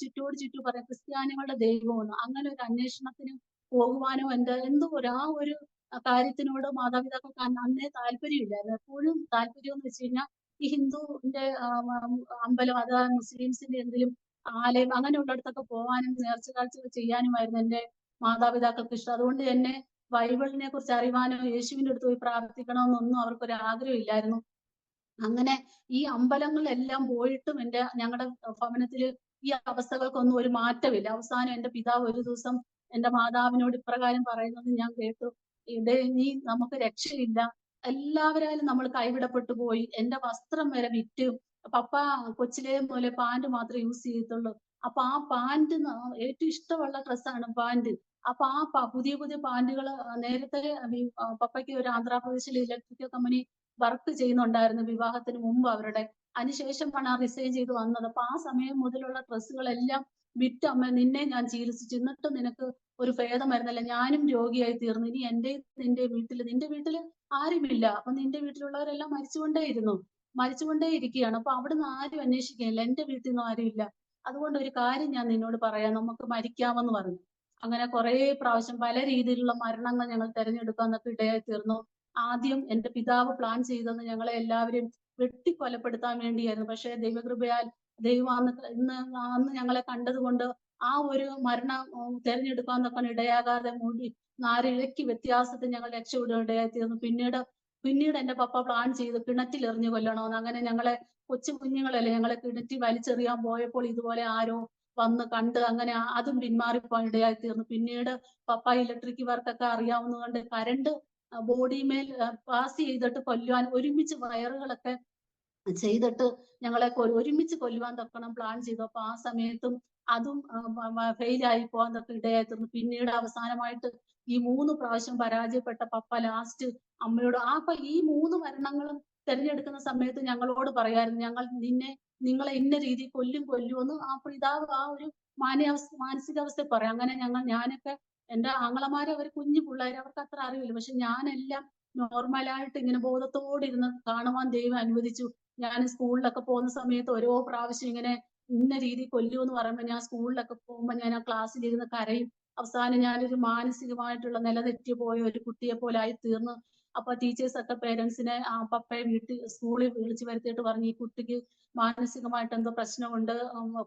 Speaker 2: ചുറ്റോട് ചുറ്റും പറയാം ക്രിസ്ത്യാനികളുടെ ദൈവമെന്ന്, അങ്ങനെ ഒരു അന്വേഷണത്തിന് പോകുവാനോ എന്തോ ആ ഒരു കാര്യത്തിനോട് മാതാപിതാക്കൾക്ക് അന്നേ താല്പര്യമില്ലായിരുന്നു. എപ്പോഴും താല്പര്യം എന്ന് വെച്ച് കഴിഞ്ഞാൽ ഈ ഹിന്ദുവിന്റെ അമ്പലം, അതായത് മുസ്ലിംസിന്റെ എന്തെങ്കിലും ആലയം അങ്ങനെയുള്ളിടത്തൊക്കെ പോകാനും നേർച്ച കാഴ്ചകൾ ചെയ്യാനുമായിരുന്നു എന്റെ മാതാപിതാക്കൾക്ക് ഇഷ്ടം. അതുകൊണ്ട് തന്നെ ബൈബിളിനെ കുറിച്ച് അറിയുവാനോ യേശുവിന്റെ അടുത്ത് പോയി പ്രാർത്ഥിക്കണമെന്നൊന്നും അവർക്കൊരു ആഗ്രഹമില്ലായിരുന്നു. അങ്ങനെ ഈ അമ്പലങ്ങളിലെല്ലാം പോയിട്ടും ഞങ്ങളുടെ ഭവനത്തില് ഈ അവസ്ഥകൾക്കൊന്നും ഒരു മാറ്റമില്ല. അവസാനം എന്റെ പിതാവ് ഒരു ദിവസം എന്റെ മാതാവിനോട് ഇപ്രകാരം പറയുന്നത് ഞാൻ കേട്ടു. നീ നമുക്ക് രക്ഷയില്ല, എല്ലാവരാലും നമ്മൾ കൈവിടപ്പെട്ടു പോയി, എന്റെ വസ്ത്രം വരെ വിറ്റ്, പപ്പ കൊച്ചിലെ മുതലേ പാന്റ് മാത്രമേ യൂസ് ചെയ്യത്തുള്ളൂ. അപ്പൊ ആ പാന്റ് ഏറ്റവും ഇഷ്ടമുള്ള ഡ്രസ്സാണ് പാന്റ്. അപ്പൊ പുതിയ പുതിയ പാന്റുകൾ നേരത്തെ പപ്പയ്ക്ക് ഒരു ആന്ധ്രാപ്രദേശിൽ ഇലക്ട്രിക്കൽ കമ്പനി വർക്ക് ചെയ്യുന്നുണ്ടായിരുന്നു വിവാഹത്തിന് മുമ്പ് അവരുടെ. അതിനുശേഷമാണ് ആ റിസൈൻ ചെയ്ത് വന്നത്. അപ്പൊ ആ സമയം മുതലുള്ള ഡ്രസ്സുകളെല്ലാം വിറ്റ് അമ്മ നിന്നെ ഞാൻ ചികിത്സിച്ചു, എന്നിട്ട് നിനക്ക് ഒരു ഭേദം വരുന്നില്ല, ഞാനും രോഗിയായി തീർന്നു. ഇനി നിന്റെ വീട്ടില് ആരുമില്ല, അപ്പൊ നിന്റെ വീട്ടിലുള്ളവരെല്ലാം മരിച്ചുകൊണ്ടേ ഇരിക്കുകയാണ്. അപ്പൊ അവിടുന്ന് ആരും അന്വേഷിക്കുന്നില്ല, എന്റെ വീട്ടിൽ നിന്നും ആരുമില്ല. അതുകൊണ്ട് ഒരു കാര്യം ഞാൻ നിന്നോട് പറയാം, നമുക്ക് മരിക്കാമെന്ന് പറഞ്ഞു. അങ്ങനെ കുറെ പ്രാവശ്യം പല രീതിയിലുള്ള മരണങ്ങൾ ഞങ്ങൾ തിരഞ്ഞെടുക്കാന്നൊക്കെ ഇടയായി തീർന്നു. ആദ്യം എന്റെ പിതാവ് പ്ലാൻ ചെയ്തത് ഞങ്ങളെ എല്ലാവരെയും വെട്ടിക്കൊലപ്പെടുത്താൻ വേണ്ടിയായിരുന്നു. പക്ഷെ ദൈവകൃപയാൽ ദൈവം അന്ന് ഞങ്ങളെ കണ്ടതുകൊണ്ട് ആ ഒരു മരണം തിരഞ്ഞെടുക്കാന്നൊക്കെ ഇടയാകാതെ മൂടി 4 ഇഴയ്ക്ക് വ്യത്യാസത്തിൽ ഞങ്ങൾ രക്ഷപ്പെടുക ഇടയായി തീർന്നു. പിന്നീട് എന്റെ പപ്പ പ്ലാൻ ചെയ്ത് കിണറ്റിൽ എറിഞ്ഞു കൊല്ലണമെന്ന്. അങ്ങനെ ഞങ്ങളെ കൊച്ചു കുഞ്ഞുങ്ങളല്ലേ, ഞങ്ങളെ കിണറ്റിൽ വലിച്ചെറിയാൻ പോയപ്പോൾ ഇതുപോലെ ആരോ വന്ന് കണ്ട് അങ്ങനെ അതും പിന്മാറിപ്പോകാൻ ഇടയായി തീർന്നു. പിന്നീട് പപ്പ ഇലക്ട്രിക് വർക്കൊക്കെ അറിയാവുന്നതുകൊണ്ട് കരണ്ട് ബോഡിമേൽ പാസ് ചെയ്തിട്ട് കൊല്ലുവാൻ ഒരുമിച്ച് വയറുകളൊക്കെ ചെയ്തിട്ട് ഞങ്ങളെ ഒരുമിച്ച് കൊല്ലുവാൻ തക്കണം പ്ലാൻ ചെയ്തു. അപ്പൊ ആ സമയത്തും അതും ഫെയിലായി പോകാൻ തൊക്കെ ഇടയായി തീർന്നു. പിന്നീട് അവസാനമായിട്ട് ഈ 3 പ്രാവശ്യം പരാജയപ്പെട്ട പപ്പ ലാസ്റ്റ് അമ്മയോട് അപ്പൊ ഈ 3 മരണങ്ങളും തിരഞ്ഞെടുക്കുന്ന സമയത്ത് ഞങ്ങളോട് പറയായിരുന്നു, നിങ്ങളെ ഇന്ന രീതി കൊല്ലുമെന്ന് ആ പിതാവ് ആ ഒരു മാനസികാവസ്ഥ പറയാം. അങ്ങനെ ഞാനൊക്കെ എന്റെ ആങ്ങളമാരെ അവർ കുഞ്ഞു പിള്ളേർ, അവർക്ക് അത്ര അറിയില്ല, പക്ഷെ ഞാനെല്ലാം നോർമലായിട്ട് ഇങ്ങനെ ബോധത്തോടെ ഇരുന്ന് കാണുവാൻ ദൈവം അനുവദിച്ചു. ഞാൻ സ്കൂളിലൊക്കെ പോകുന്ന സമയത്ത് ഓരോ പ്രാവശ്യം ഇങ്ങനെ ഇന്ന രീതി കൊല്ലുമെന്ന് പറയുമ്പോൾ ഞാൻ സ്കൂളിലൊക്കെ പോകുമ്പോൾ ഞാൻ ആ ക്ലാസ്സിൽ ഇരുന്ന് കരയും. അവസാനം ഞാനൊരു മാനസികമായിട്ടുള്ള നിലതെറ്റി പോയ ഒരു കുട്ടിയെ പോലെ ആയി തീർന്നു. അപ്പൊ ടീച്ചേഴ്സ് ഒക്കെ പേരൻസിനെ പപ്പയെ സ്കൂളിൽ വിളിച്ചു വരുത്തിയിട്ട് പറഞ്ഞു, ഈ കുട്ടിക്ക് മാനസികമായിട്ട് എന്തോ പ്രശ്നമുണ്ട്,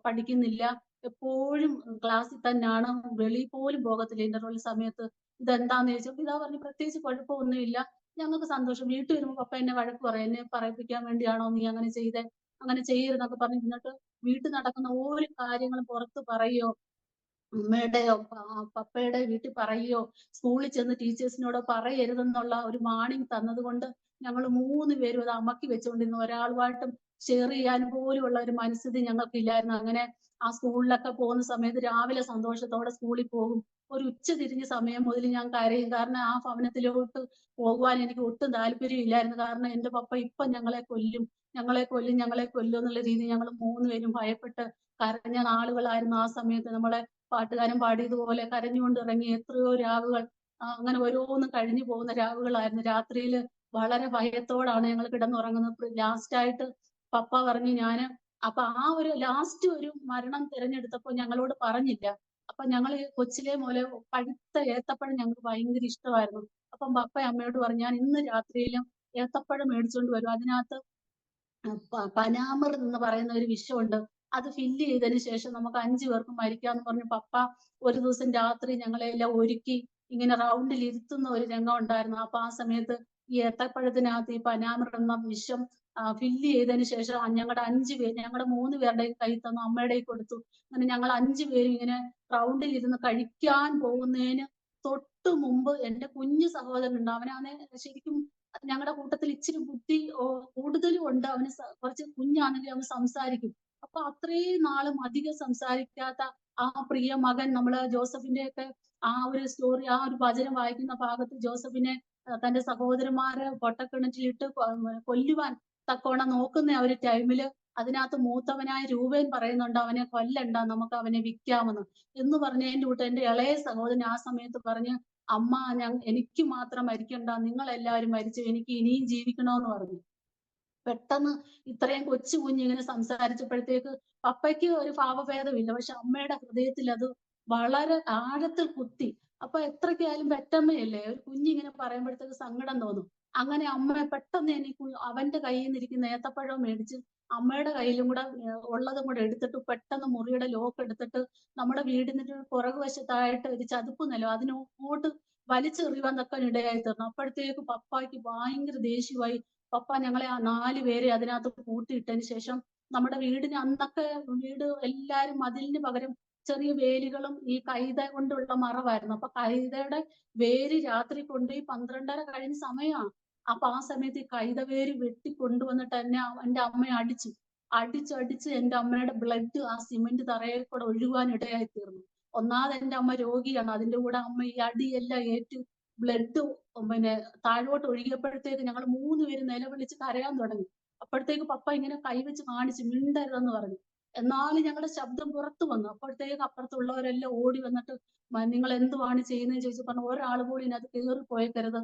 Speaker 2: പഠിക്കുന്നില്ല, എപ്പോഴും ക്ലാസ്സിൽ തന്നെയാണ്, വെളിയിൽ പോലും പോകത്തില്ല ഇന്റർവെൽ സമയത്ത്. ഇതെന്താന്ന് ചോദിച്ചപ്പോൾ ഇതാ പറഞ്ഞു, പ്രത്യേകിച്ച് കുഴപ്പമൊന്നുമില്ല, ഞങ്ങൾക്ക് സന്തോഷം, വീട്ടിൽ വരുമ്പോൾ പപ്പ എന്നെ വഴക്ക് പറയും, എന്നെ പറയിപ്പിക്കാൻ വേണ്ടിയാണോ നീ അങ്ങനെ ചെയ്തേ, അങ്ങനെ ചെയ്യരുതെന്നൊക്കെ പറഞ്ഞു. എന്നിട്ട് വീട്ടിൽ നടക്കുന്ന ഓരോ കാര്യങ്ങളും പുറത്ത് പറയോ, അമ്മയുടെയോ പപ്പയുടെ വീട്ടിൽ പറയോ, സ്കൂളിൽ ചെന്ന് ടീച്ചേഴ്സിനോടോ പറയരുതെന്നുള്ള ഒരു വാണിംഗ് തന്നത് കൊണ്ട് ഞങ്ങൾ 3 പേരും അത് അമക്കി വെച്ചുകൊണ്ടിരുന്നു. ഒരാളുമായിട്ടും ഷെയർ ചെയ്യാൻ പോലുമുള്ള ഒരു മനസ്ഥിതി ഞങ്ങൾക്കില്ലായിരുന്നു. അങ്ങനെ ആ സ്കൂളിലൊക്കെ പോകുന്ന സമയത്ത് രാവിലെ സന്തോഷത്തോടെ സ്കൂളിൽ പോകും, ഒരു ഉച്ച തിരിഞ്ഞ സമയം മുതൽ ഞാൻ കരയും. കാരണം ആ ഭവനത്തിലോട്ട് പോകുവാൻ എനിക്ക് ഒട്ടും താല്പര്യമില്ലായിരുന്നു. കാരണം എന്റെ പപ്പ ഇപ്പം ഞങ്ങളെ കൊല്ലും, ഞങ്ങളെ കൊല്ലും, ഞങ്ങളെ കൊല്ലും എന്നുള്ള രീതിയിൽ ഞങ്ങൾ 3 പേരും ഭയപ്പെട്ട് കരഞ്ഞ നാളുകളായിരുന്നു ആ സമയത്ത്. നമ്മളെ പാട്ടുകാരൻ പാടിയതുപോലെ കരഞ്ഞുകൊണ്ട് ഇറങ്ങിയ എത്രയോ രാവുകൾ, അങ്ങനെ ഓരോന്നും കഴിഞ്ഞു പോകുന്ന രാവുകളായിരുന്നു. രാത്രിയില് വളരെ ഭയത്തോടാണ് ഞങ്ങൾ കിടന്നുറങ്ങുന്നത്. ലാസ്റ്റായിട്ട് പപ്പ പറഞ്ഞു അപ്പൊ ആ ഒരു ലാസ്റ്റ് ഒരു മരണം തിരഞ്ഞെടുത്തപ്പോ ഞങ്ങളോട് പറഞ്ഞില്ല. അപ്പൊ ഞങ്ങള് കൊച്ചിലെ മുതലേ പഴുത്ത ഏത്തപ്പഴം ഞങ്ങൾക്ക് ഭയങ്കര ഇഷ്ടമായിരുന്നു. അപ്പം പപ്പ അമ്മയോട് പറഞ്ഞു, ഞാൻ ഇന്ന് രാത്രിയിലും ഏത്തപ്പഴം മേടിച്ചോണ്ട് വരും. അതിനകത്ത് പനാമർ എന്ന് പറയുന്ന ഒരു വിഷമുണ്ട്. അത് ഫില്ല് ചെയ്തതിന് ശേഷം നമുക്ക് 5 പേർക്കും മരിക്കാന്ന് പറഞ്ഞ് പപ്പ ഒരു ദിവസം രാത്രി ഞങ്ങളെല്ലാം ഒരുക്കി ഇങ്ങനെ റൗണ്ടിൽ ഇരുത്തുന്ന ഒരു രംഗം ഉണ്ടായിരുന്നു. അപ്പൊ ആ സമയത്ത് ഈ ഏത്തപ്പഴത്തിനകത്ത് ഈ പനാമർ എന്ന വിഷം ഫില്ല് ചെയ്തതിന് ശേഷം ഞങ്ങളുടെ 5 പേര്, ഞങ്ങളുടെ 3 പേരുടെയും കയ്യിൽ തന്നു, അമ്മയുടെ കൊടുത്തു. അങ്ങനെ ഞങ്ങൾ 5 പേരും ഇങ്ങനെ റൗണ്ടിൽ ഇരുന്ന് കഴിക്കാൻ പോകുന്നതിന് തൊട്ട് മുമ്പ് എന്റെ കുഞ്ഞു സഹോദരൻ ഉണ്ട്. അവനാണെ ശരിക്കും ഞങ്ങളുടെ കൂട്ടത്തിൽ ഇച്ചിരി ബുദ്ധി കൂടുതലും ഉണ്ട്. അവന് കുറച്ച് കുഞ്ഞാണെങ്കിലും അവൻ സംസാരിക്കും. അപ്പൊ അത്രയും നാളും അധികം സംസാരിക്കാത്ത ആ പ്രിയ മകൻ, നമ്മള് ജോസഫിന്റെ ഒക്കെ ആ ഒരു സ്റ്റോറി, ആ ഒരു വചനം വായിക്കുന്ന ഭാഗത്ത് ജോസഫിനെ തന്റെ സഹോദരന്മാരെ പൊട്ടക്കിണറ്റിലിട്ട് കൊല്ലുവാൻ തക്കോണം നോക്കുന്ന ആ ഒരു ടൈമില് അതിനകത്ത് മൂത്തവനായ രൂപേൻ പറയുന്നുണ്ട്, അവനെ കൊല്ലണ്ട, നമുക്ക് അവനെ വിൽക്കാമെന്ന് എന്ന് പറഞ്ഞതിന്റെ കൂട്ട് എന്റെ ഇളയ സഹോദരൻ ആ സമയത്ത് പറഞ്ഞ്, അമ്മ എനിക്ക് മാത്രം മരിക്കണ്ട, നിങ്ങൾ എല്ലാവരും മരിച്ചു, എനിക്ക് ഇനിയും ജീവിക്കണമെന്ന് പറഞ്ഞു. പെട്ടെന്ന് ഇത്രയും കൊച്ചു കുഞ്ഞിങ്ങനെ സംസാരിച്ചപ്പോഴത്തേക്ക് പപ്പയ്ക്ക് ഒരു ഭാവഭേദമില്ല. പക്ഷെ അമ്മയുടെ ഹൃദയത്തിൽ അത് വളരെ ആഴത്തിൽ കുത്തി. അപ്പൊ എത്രയ്ക്കായാലും പെറ്റമ്മയല്ലേ, ഒരു കുഞ്ഞിങ്ങനെ പറയുമ്പോഴത്തേക്ക് സങ്കടം തോന്നും. അങ്ങനെ അമ്മ പെട്ടെന്ന് എനിക്ക് അവന്റെ കയ്യിൽ നിന്നിരിക്കുന്ന ഏത്തപ്പഴം മേടിച്ച് അമ്മയുടെ കയ്യിലും കൂടെ ഉള്ളതും കൂടെ എടുത്തിട്ട് പെട്ടെന്ന് മുറിയുടെ ലോക്ക് എടുത്തിട്ട് നമ്മുടെ വീടിന്റെ പുറകു വശത്തായിട്ട് ഒരു ചതുപ്പ് നിലം, അതിനോട്ട് വലിച്ചെറിയുവാൻ തക്ക ഇടയായി തീർന്നു. അപ്പോഴത്തേക്ക് പപ്പായ്ക്ക് ഭയങ്കര ദേഷ്യമായി. പപ്പ ഞങ്ങളെ ആ 4 പേരെ അതിനകത്ത് കൂട്ടിയിട്ടതിന് ശേഷം നമ്മുടെ വീടിന് അന്നൊക്കെ വീട് എല്ലാരും മതിലിന് പകരം ചെറിയ വേലികളും ഈ കൈത കൊണ്ടുള്ള മറവായിരുന്നു. അപ്പൊ കൈതയുടെ വേര് രാത്രി കൊണ്ടുപോയി 12:30 കഴിഞ്ഞ സമയമാണ്. അപ്പൊ ആ സമയത്ത് ഈ കൈത വേര് വെട്ടി കൊണ്ടുവന്നിട്ട് എന്റെ അമ്മയെ അടിച്ചടിച്ച് എന്റെ അമ്മയുടെ ബ്ലഡ് ആ സിമന്റ് തറയിൽ കൂടെ ഒഴുകുവാൻ ഇടയായി തീർന്നു. ഒന്നാമത് എന്റെ അമ്മ രോഗിയാണ്, അതിന്റെ കൂടെ അമ്മ ഈ അടിയെല്ലാം ഏറ്റ് ബ്ലഡ് പിന്നെ താഴോട്ട് ഒഴുകിയപ്പോഴത്തേക്ക് ഞങ്ങൾ 3 പേര് നിലവിളിച്ച് കരയാൻ തുടങ്ങി. അപ്പോഴത്തേക്ക് പപ്പ ഇങ്ങനെ കൈവച്ച് കാണിച്ച് മിണ്ടരുതെന്ന് പറഞ്ഞു. എന്നാലും ഞങ്ങളുടെ ശബ്ദം പുറത്തു വന്നു. അപ്പോഴത്തേക്ക് അപ്പുറത്തുള്ളവരെല്ലാം ഓടി വന്നിട്ട് നിങ്ങൾ എന്തുവാണ് ചെയ്യുന്നതെന്ന് ചോദിച്ചു. പറഞ്ഞു, ഒരാൾ കൂടി ഇതിനകത്ത് കയറി പോയേക്കരുത്,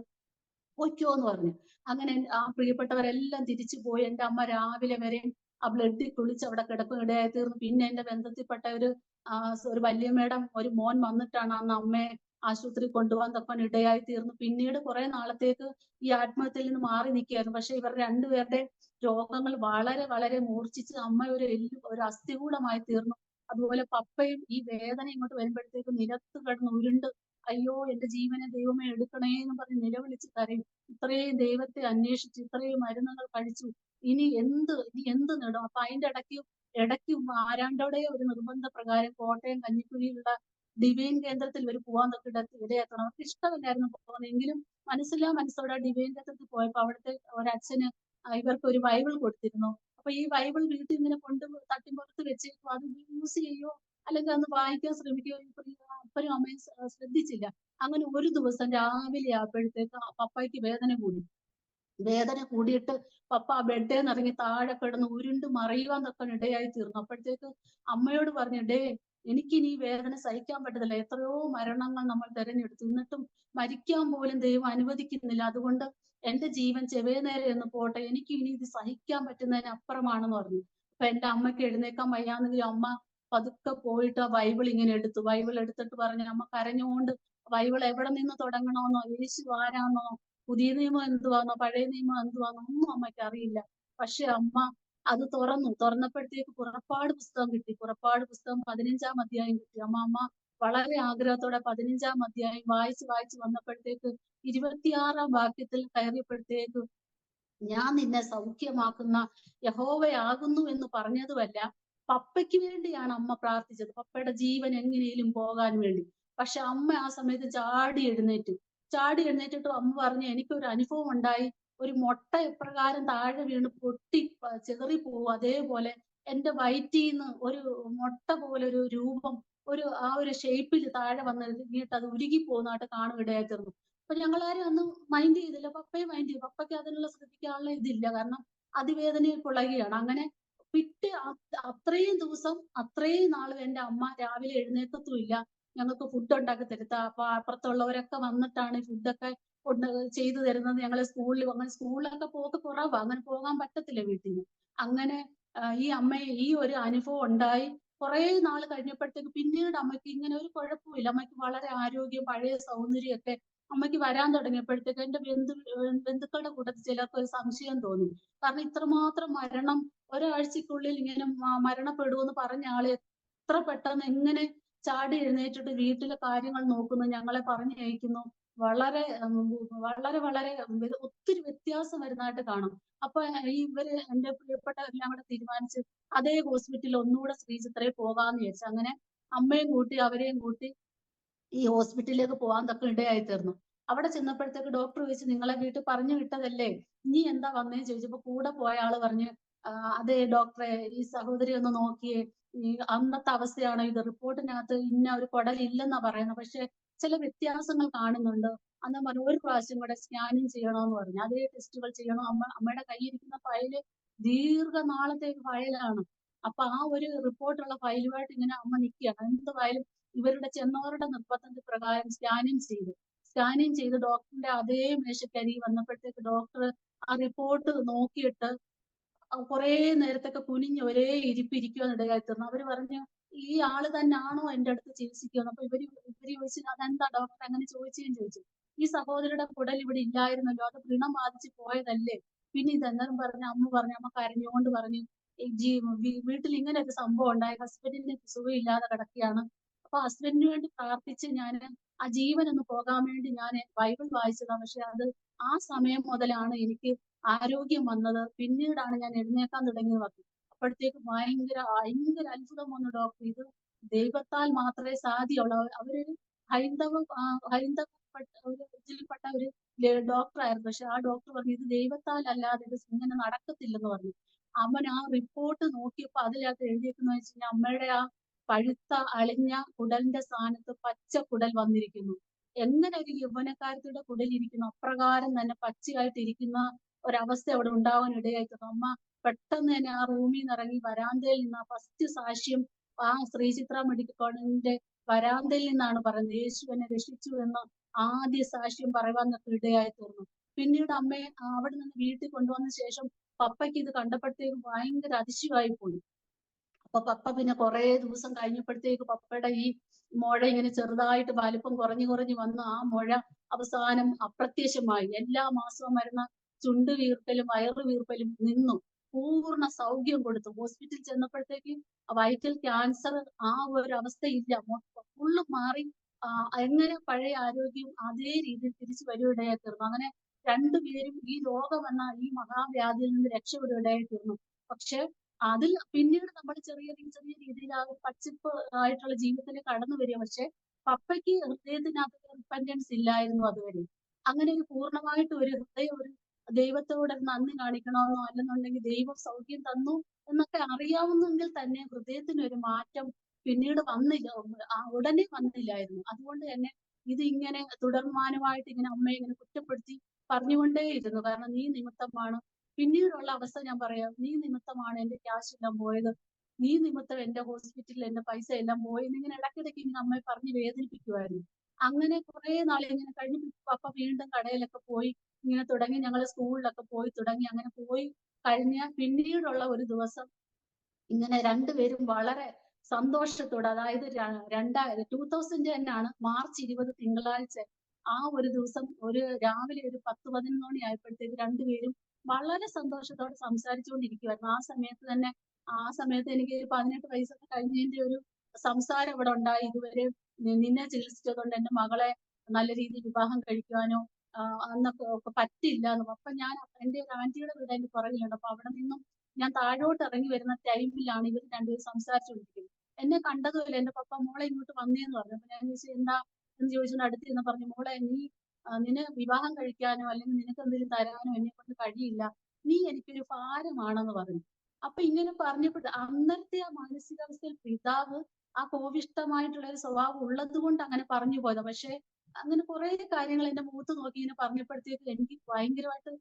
Speaker 2: പൊയ്ക്കോ എന്ന് പറഞ്ഞു. അങ്ങനെ ആ പ്രിയപ്പെട്ടവരെല്ലാം തിരിച്ചു പോയി. എന്റെ അമ്മ രാവിലെ വരെയും ആ ബ്ലഡിൽ കുളിച്ച് അവിടെ കിടക്കും ഇടയായി തീർന്നു. പിന്നെ എന്റെ ബന്ധത്തിൽപ്പെട്ട ഒരു വല്യമ്മയുടെ ഒരു മോൻ വന്നിട്ടാണ് അന്ന് അമ്മയെ ആശുപത്രി കൊണ്ടുപോകാൻ തക്കവണ്ണം ഇടയായി തീർന്നു. പിന്നീട് കുറെ നാളത്തേക്ക് ഈ ആത്മഹത്യയിൽ നിന്ന് മാറി നിൽക്കുകയായിരുന്നു. പക്ഷെ ഇവർ രണ്ടുപേരുടെ രോഗങ്ങൾ വളരെ വളരെ മൂർച്ഛിച്ച് അമ്മ ഒരു അസ്ഥികൂടമായി തീർന്നു. അതുപോലെ പപ്പയും ഈ വേദന ഇങ്ങോട്ട് വരുമ്പോഴത്തേക്ക് നിലത്ത് കിടന്ന് ഉരുണ്ട്, അയ്യോ എന്റെ ജീവനെ ദൈവമേ എടുക്കണേ എന്ന് പറഞ്ഞ് നിലവിളിച്ച് കരയും. ഇത്രയും ദൈവത്തെ അന്വേഷിച്ച് ഇത്രയും മരുന്നുകൾ കഴിച്ചു, ഇനി എന്ത് നേടും. അപ്പൊ അതിന്റെ ഇടയ്ക്ക് ആരാണ്ടോടെ ഒരു നിർബന്ധ പ്രകാരം കോട്ടയം കഞ്ഞിക്കുഴിയിലുള്ള ഡിവൈൻ കേന്ദ്രത്തിൽ ഇവർ പോകാൻ ഇടയാക്കണം. അവർക്ക് ഇഷ്ടമല്ലായിരുന്നു പോകുന്നത്, എങ്കിലും മനസ്സോടെ ഡിവൈൻ കേന്ദ്രത്തിൽ പോയപ്പോ അവിടുത്തെ ഒരച്ഛന് ഇവർക്ക് ഒരു ബൈബിൾ കൊടുത്തിരുന്നു. അപ്പൊ ഈ ബൈബിൾ വീട്ടിൽ ഇങ്ങനെ തട്ടിമ്പുറത്ത് വെച്ചേക്കും, അത് യൂസ് ചെയ്യോ അല്ലെങ്കിൽ അന്ന് വായിക്കാൻ ശ്രമിക്കുകയോ അപ്പനും അമ്മയും ശ്രദ്ധിച്ചില്ല. അങ്ങനെ ഒരു ദിവസം രാവിലെ ആയപ്പോഴത്തേക്ക് പപ്പായ്ക്ക് വേദന കൂടിയിട്ട് പപ്പ ആ ബെഡിൽ നിന്ന് ഇറങ്ങി താഴെ കിടന്ന് ഉരുണ്ട് മറിയുവാൻ തക്ക ഇടയായി തീർന്നു. അപ്പോഴത്തേക്ക് അമ്മയോട് പറഞ്ഞു, എനിക്കിനി ഈ വേദന സഹിക്കാൻ പറ്റത്തില്ല, എത്രയോ മരണങ്ങൾ നമ്മൾ തിരഞ്ഞെടുത്തു, എന്നിട്ടും മരിക്കാൻ പോലും ദൈവം അനുവദിക്കുന്നില്ല, അതുകൊണ്ട് എന്റെ ജീവൻ നേരെ എന്ന് പോട്ടെ, എനിക്ക് ഇനി ഇത് സഹിക്കാൻ പറ്റുന്നതിന് അപ്പുറമാണെന്ന് പറഞ്ഞു. അപ്പൊ എന്റെ അമ്മയ്ക്ക് എഴുന്നേക്കാൻ വയ്യാന്നെങ്കിൽ അമ്മ പതുക്കെ പോയിട്ട് ആ ബൈബിൾ ഇങ്ങനെ ബൈബിൾ എടുത്തിട്ട് പറഞ്ഞു, അമ്മ കരഞ്ഞുകൊണ്ട് ബൈബിൾ എവിടെ നിന്ന് തുടങ്ങണമെന്നോ, യേശു ആരാന്നോ, പുതിയ നിയമം എന്തുവാന്നോ പഴയ നിയമം എന്തുവാന്നോ ഒന്നും അമ്മയ്ക്ക് അറിയില്ല. പക്ഷെ അമ്മ അത് തുറന്നപ്പോഴത്തേക്ക് പുറപ്പാട് പുസ്തകം കിട്ടി. പുറപ്പാട് പുസ്തകം 15-ാം അധ്യായം കിട്ടി. അമ്മ വളരെ ആഗ്രഹത്തോടെ 15-ാം അധ്യായം വായിച്ച് വന്നപ്പോഴത്തേക്ക് 26-ാം വാക്യത്തിൽ കയറിയപ്പോഴത്തേക്ക്, ഞാൻ നിന്നെ സൗഖ്യമാക്കുന്ന യഹോവയാകുന്നു എന്ന് പറഞ്ഞതുമല്ല, പപ്പയ്ക്ക് വേണ്ടിയാണ് അമ്മ പ്രാർത്ഥിച്ചത്, പപ്പയുടെ ജീവൻ എങ്ങനെയും പോകാൻ വേണ്ടി. പക്ഷെ അമ്മ ആ സമയത്ത് ചാടി എഴുന്നേറ്റിട്ട് അമ്മ പറഞ്ഞു, എനിക്കൊരു അനുഭവം ഉണ്ടായി, ഒരു മുട്ട എപ്രകാരം താഴെ വീണ് പൊട്ടി ചിതറി പോവും, അതേപോലെ എന്റെ വയറ്റിൽ നിന്ന് ഒരു മുട്ട പോലെ ഒരു രൂപം ആ ഒരു ഷേപ്പിൽ താഴെ വന്നിട്ട് അത് ഉരുകി പോകുന്നതായിട്ട് കാണുകയിടയായി തീർന്നു. അപ്പൊ ഞങ്ങളാരും അന്ന് മൈൻഡ് ചെയ്തില്ല. പപ്പയെ മൈൻഡ് ചെയ്തു. പപ്പയ്ക്ക് അതിനുള്ള ശ്രദ്ധിക്കാനുള്ള ഇതില്ല. കാരണം അതിവേദനയിൽ പുളയുകയാണ്. അങ്ങനെ അത്രയും ദിവസം അത്രയും നാളും എന്റെ അമ്മ രാവിലെ എഴുന്നേൽക്കത്തുമില്ല. ഞങ്ങൾക്ക് ഫുഡ് ഉണ്ടാക്കി തരുത്ത. അപ്പൊ അപ്പുറത്തുള്ളവരൊക്കെ വന്നിട്ടാണ് ഈ ഫുഡൊക്കെ ചെയ്തു തരുന്നത്. ഞങ്ങളെ അങ്ങനെ സ്കൂളിലൊക്കെ പോക്ക് കുറവാ. അങ്ങനെ പോകാൻ പറ്റത്തില്ല വീട്ടിൽ നിന്ന്. അങ്ങനെ ഈ അമ്മയെ ഈ ഒരു അനുഭവം ഉണ്ടായി കുറേ നാൾ കഴിഞ്ഞപ്പോഴത്തേക്ക് പിന്നീട് അമ്മയ്ക്ക് ഇങ്ങനെ ഒരു കുഴപ്പമില്ല. അമ്മയ്ക്ക് വളരെ ആരോഗ്യം, പഴയ സൗന്ദര്യമൊക്കെ അമ്മയ്ക്ക് വരാൻ തുടങ്ങിയപ്പോഴത്തേക്ക് എന്റെ ബന്ധുക്കളുടെ കൂട്ടത്തിൽ ചിലർക്ക് ഒരു സംശയം തോന്നി. കാരണം ഇത്രമാത്രം മരണം ഒരാഴ്ചക്കുള്ളിൽ ഇങ്ങനെ മരണപ്പെടുമെന്ന് പറഞ്ഞ ആള് എത്ര പെട്ടെന്ന് എങ്ങനെ ചാടി എഴുന്നേറ്റിട്ട് വീട്ടിലെ കാര്യങ്ങൾ നോക്കുന്നു, ഞങ്ങളെ പറഞ്ഞയക്കുന്നു. വളരെ വളരെ വളരെ ഒത്തിരി വ്യത്യാസം വരുന്നതായിട്ട് കാണും. അപ്പൊ ഇവര് എന്റെ പ്രിയപ്പെട്ടവരെല്ലാം കൂടെ തീരുമാനിച്ച് അതേ ഹോസ്പിറ്റലിൽ ഒന്നുകൂടെ ശ്രീചിത്രയിൽ പോകാന്ന് വിചാരിച്ചു. അങ്ങനെ അമ്മയും കൂട്ടി അവരെയും കൂട്ടി ഈ ഹോസ്പിറ്റലിലേക്ക് പോകാൻ തക്ക ഇടയായി തീർന്നു. അവിടെ ചെന്നപ്പോഴത്തേക്ക് ഡോക്ടർ ചോദിച്ചു, നിങ്ങളെ വീട്ടിൽ പറഞ്ഞു വിട്ടതല്ലേ, ഇനി എന്താ വന്നേന്ന് ചോദിച്ചപ്പോ കൂടെ പോയ ആള് പറഞ്ഞു, അതെ ഡോക്ടറെ, ഈ സഹോദരി ഒന്ന് നോക്കിയേ, ഈ അന്നത്തെ അവസ്ഥയാണ് ഇത്, റിപ്പോർട്ടിനകത്ത് ഇന്ന ഒരു കുടലില്ലെന്നാ പറയുന്നത്, പക്ഷെ ചില വ്യത്യാസങ്ങൾ കാണുന്നുണ്ട്. അന്ന് പറഞ്ഞു ഒരു പ്രാവശ്യം കൂടെ സ്കാനിങ് ചെയ്യണമെന്ന് പറഞ്ഞു. അതേ ടെസ്റ്റുകൾ ചെയ്യണം. അമ്മയുടെ കയ്യിരിക്കുന്ന ഫയല് ദീർഘനാളത്തെ ഒരു ഫയലാണ്. അപ്പൊ ആ ഒരു റിപ്പോർട്ടുള്ള ഫയലുമായിട്ട് ഇങ്ങനെ അമ്മ നിൽക്കുകയാണ്. എന്തുവായാലും ഇവരുടെ ചെന്നവരുടെ നിർബന്ധ പ്രകാരം സ്കാനിങ് ചെയ്ത് ഡോക്ടറിന്റെ അതേ മേശക്കരികിൽ വന്നപ്പോഴത്തേക്ക് ഡോക്ടർ ആ റിപ്പോർട്ട് നോക്കിയിട്ട് കുറേ നേരത്തൊക്കെ കുനിഞ്ഞ് ഒരേ ഇരിപ്പിരിക്കുവാൻ ഇടയായി തീർന്നു. അവര് പറഞ്ഞു, ഈ ആള് തന്നെയാണോ എന്റെ അടുത്ത് ചികിത്സിക്കുന്നത്? അപ്പൊ ഇവര് ചോദിച്ചു, അതെന്താ ഡോക്ടർ അങ്ങനെ ചോദിച്ചു. ഈ സഹോദരിയുടെ കുടൽ ഇവിടെ ഇല്ലായിരുന്നല്ലോ, അത് വ്രണം ബാധിച്ച് പോയതല്ലേ, പിന്നെ ഇതെന്താ പറഞ്ഞു. അമ്മ കരഞ്ഞുകൊണ്ട് പറഞ്ഞു, വീട്ടിൽ ഇങ്ങനെ ഒരു സംഭവം ഉണ്ടായി, ഹസ്ബൻഡിന് സുഖമില്ലാതെ കിടക്കുകയാണ്. അപ്പൊ ഹസ്ബൻഡിന് വേണ്ടി പ്രാർത്ഥിച്ച് ഞാൻ ആ ജീവൻ ഒന്ന് പോകാൻ വേണ്ടി ഞാൻ ബൈബിൾ വായിച്ചതാണ്. പക്ഷെ അത് ആ സമയം മുതലാണ് എനിക്ക് ആരോഗ്യം വന്നത്. പിന്നീടാണ് ഞാൻ എഴുന്നേൽക്കാൻ തുടങ്ങിയത് പറഞ്ഞു. അപ്പോഴത്തേക്ക് ഭയങ്കര ഭയങ്കര അത്ഭുതം വന്നു ഡോക്ടർ. ഇത് ദൈവത്താൽ മാത്രമേ സാധ്യമുള്ളൂ. അവരൊരു ഹൈന്ദവപ്പെട്ട ഒരു ഇതിൽപ്പെട്ട ഒരു ഡോക്ടർ ആയിരുന്നു. പക്ഷെ ആ ഡോക്ടർ പറഞ്ഞു, ഇത് ദൈവത്താൽ അല്ലാതെ ഇത് ഇങ്ങനെ നടക്കത്തില്ലെന്ന് പറഞ്ഞു. അവൻ ആ റിപ്പോർട്ട് നോക്കിയപ്പോ അതിനകത്ത് എഴുതിയേക്കുന്ന വെച്ച് കഴിഞ്ഞാൽ അമ്മയുടെ ആ പഴുത്ത അളിഞ്ഞ കുടലിന്റെ സ്ഥാനത്ത് പച്ച കുടൽ വന്നിരിക്കുന്നു. എങ്ങനെ ഒരു യൗവനക്കാരത്തിയുടെ കുടലിരിക്കുന്നു അപ്രകാരം തന്നെ പച്ചയായിട്ട് ഇരിക്കുന്ന ഒരവസ്ഥ അവിടെ ഉണ്ടാവാൻ ഇടയായിത്തീർന്നു. അമ്മ പെട്ടെന്ന് തന്നെ ആ റൂമിൽ നിന്ന് ഇറങ്ങി വരാന്തയിൽ നിന്ന് ആ ഫസ്റ്റ് സാക്ഷ്യം ആ ശ്രീചിത്ര മെഡിക്കൽ കോളേജിന്റെ വരാന്തയിൽ നിന്നാണ് പറയുന്നത്. യേശു എന്നെ രക്ഷിച്ചു എന്ന ആദ്യ സാക്ഷ്യം പറയുവാൻ ഇടയായി തീർന്നു. പിന്നീട് അമ്മയെ അവിടെ നിന്ന് വീട്ടിൽ കൊണ്ടുവന്ന ശേഷം പപ്പയ്ക്ക് ഇത് കണ്ടപ്പോഴത്തേക്കും ഭയങ്കര അതിശയമായി പോയി. അപ്പൊ പപ്പ പിന്നെ കുറെ ദിവസം കഴിഞ്ഞപ്പോഴത്തേക്ക് പപ്പയുടെ ഈ മുഴ ഇങ്ങനെ ചെറുതായിട്ട് വലിപ്പം കുറഞ്ഞു വന്ന് ആ മുഴ അവസാനം അപ്രത്യക്ഷമായി. എല്ലാ മാസവും വരുന്ന ചുണ്ട് വീർപ്പലും വയറു വീർപ്പലും നിന്നു. പൂർണ്ണ സൗഖ്യം കൊടുത്തു. ഹോസ്പിറ്റലിൽ ചെന്നപ്പോഴത്തേക്ക് വയറ്റിൽ ക്യാൻസർ ആ ഒരു അവസ്ഥയില്ല, ഫുള്ള് മാറി. എങ്ങനെ പഴയ ആരോഗ്യം അതേ രീതിയിൽ തിരിച്ചു വരുവിടയായി തീർന്നു. അങ്ങനെ രണ്ടുപേരും ഈ രോഗം എന്ന ഈ മഹാവ്യാധിയിൽ നിന്ന് രക്ഷപ്പെടുകയായി തീർന്നു. പക്ഷെ അതിൽ പിന്നീട് നമ്മൾ ചെറിയ രീതിയിൽ ആ ഒരു പച്ചിപ്പ് ആയിട്ടുള്ള ജീവിതത്തിൽ കടന്നു വരിക. പക്ഷെ പപ്പയ്ക്ക് ഹൃദയത്തിനകത്ത് റിപ്പന്റൻസ് ഇല്ലായിരുന്നു അതുവരെ. അങ്ങനെ ഒരു പൂർണ്ണമായിട്ട് ഒരു ഹൃദയം ഒരു ദൈവത്തോട് നന്ദി കാണിക്കണമെന്നോ അല്ലെന്നുണ്ടെങ്കിൽ ദൈവം സൗഖ്യം തന്നു എന്നൊക്കെ അറിയാവുന്നെങ്കിൽ തന്നെ ഹൃദയത്തിന് ഒരു മാറ്റം പിന്നീട് വന്നില്ല, ഉടനെ വന്നില്ലായിരുന്നു. അതുകൊണ്ട് തന്നെ ഇത് ഇങ്ങനെ തുടർമാനമായിട്ട് ഇങ്ങനെ അമ്മയെ ഇങ്ങനെ കുറ്റപ്പെടുത്തി പറഞ്ഞുകൊണ്ടേയിരുന്നു. കാരണം നീ നിമിത്തമാണ്. പിന്നീടുള്ള അവസ്ഥ ഞാൻ പറയാം, നീ നിമിത്തമാണ് എന്റെ ക്യാഷ് എല്ലാം പോയത്, നീ നിമിത്തം എന്റെ ഹോസ്പിറ്റലിൽ എന്റെ പൈസ എല്ലാം പോയി, ഇങ്ങനെ ഇടയ്ക്കിടയ്ക്ക് ഇങ്ങനെ അമ്മയെ പറഞ്ഞ് വേദനിപ്പിക്കുമായിരുന്നു. അങ്ങനെ കുറെ നാൾ ഇങ്ങനെ കഴിഞ്ഞ് പപ്പ വീണ്ടും കടയിലൊക്കെ പോയി ഇങ്ങനെ തുടങ്ങി, ഞങ്ങൾ സ്കൂളിലൊക്കെ പോയി തുടങ്ങി. അങ്ങനെ പോയി കഴിഞ്ഞ പിന്നീടുള്ള ഒരു ദിവസം ഇങ്ങനെ രണ്ടുപേരും വളരെ സന്തോഷത്തോടെ, അതായത് 2000 തന്നെയാണ് മാർച്ച് 20 തിങ്കളാഴ്ച ആ ഒരു ദിവസം ഒരു രാവിലെ ഒരു 10-11 മണി ആയപ്പോഴത്തേക്ക് രണ്ടുപേരും വളരെ സന്തോഷത്തോടെ സംസാരിച്ചുകൊണ്ടിരിക്കുവായിരുന്നു. ആ സമയത്ത് എനിക്ക് 18 വയസ്സൊക്കെ കഴിഞ്ഞതിന്റെ ഒരു സംസാരം ഇവിടെ ഉണ്ടായി. ഇതുവരെ നിന്നെ ചികിത്സിച്ചതുകൊണ്ട് എന്റെ മകളെ നല്ല രീതിയിൽ വിവാഹം കഴിക്കുവാനോ അന്നൊക്കെ പറ്റില്ല എന്ന്. അപ്പൊ ഞാൻ എന്റെ ഒരു ആന്റിയുടെ വീട് അതിന്റെ പുറകിലുണ്ട്. അപ്പൊ അവിടെ നിന്നും ഞാൻ താഴോട്ട് ഇറങ്ങി വരുന്ന ടൈമിലാണ് ഇവർ രണ്ടുപേരും സംസാരിച്ചുകൊണ്ടിരിക്കുന്നത്. എന്നെ കണ്ടതുമില്ല. എന്റെ പപ്പ മോളെ ഇങ്ങോട്ട് വന്നേന്ന് പറഞ്ഞു. അപ്പൊ ഞാൻ ചോദിച്ചു എന്താ എന്ന് ചോദിച്ചുകൊണ്ട് അടുത്തിരുന്ന് പറഞ്ഞു, മോളെ നിന്നെ വിവാഹം കഴിക്കാനോ അല്ലെങ്കിൽ നിനക്ക് എന്തെങ്കിലും തരാനോ എന്നെ കൊണ്ട് കഴിയില്ല, നീ എനിക്കൊരു ഭാരമാണെന്ന് പറഞ്ഞു. അപ്പൊ ഇങ്ങനെ പറഞ്ഞപ്പോൾ അന്നത്തെ ആ മാനസികാവസ്ഥയിൽ പിതാവ് ആ കോപിഷ്ഠമായിട്ടുള്ള ഒരു സ്വഭാവം ഉള്ളത് കൊണ്ട് അങ്ങനെ പറഞ്ഞു പോയതാ. പക്ഷെ അങ്ങനെ കുറെ കാര്യങ്ങൾ എന്റെ മുഖത്ത് നോക്കി ഇങ്ങനെ പറഞ്ഞപ്പോഴത്തേക്ക് എനിക്ക് ഭയങ്കരമായിട്ട്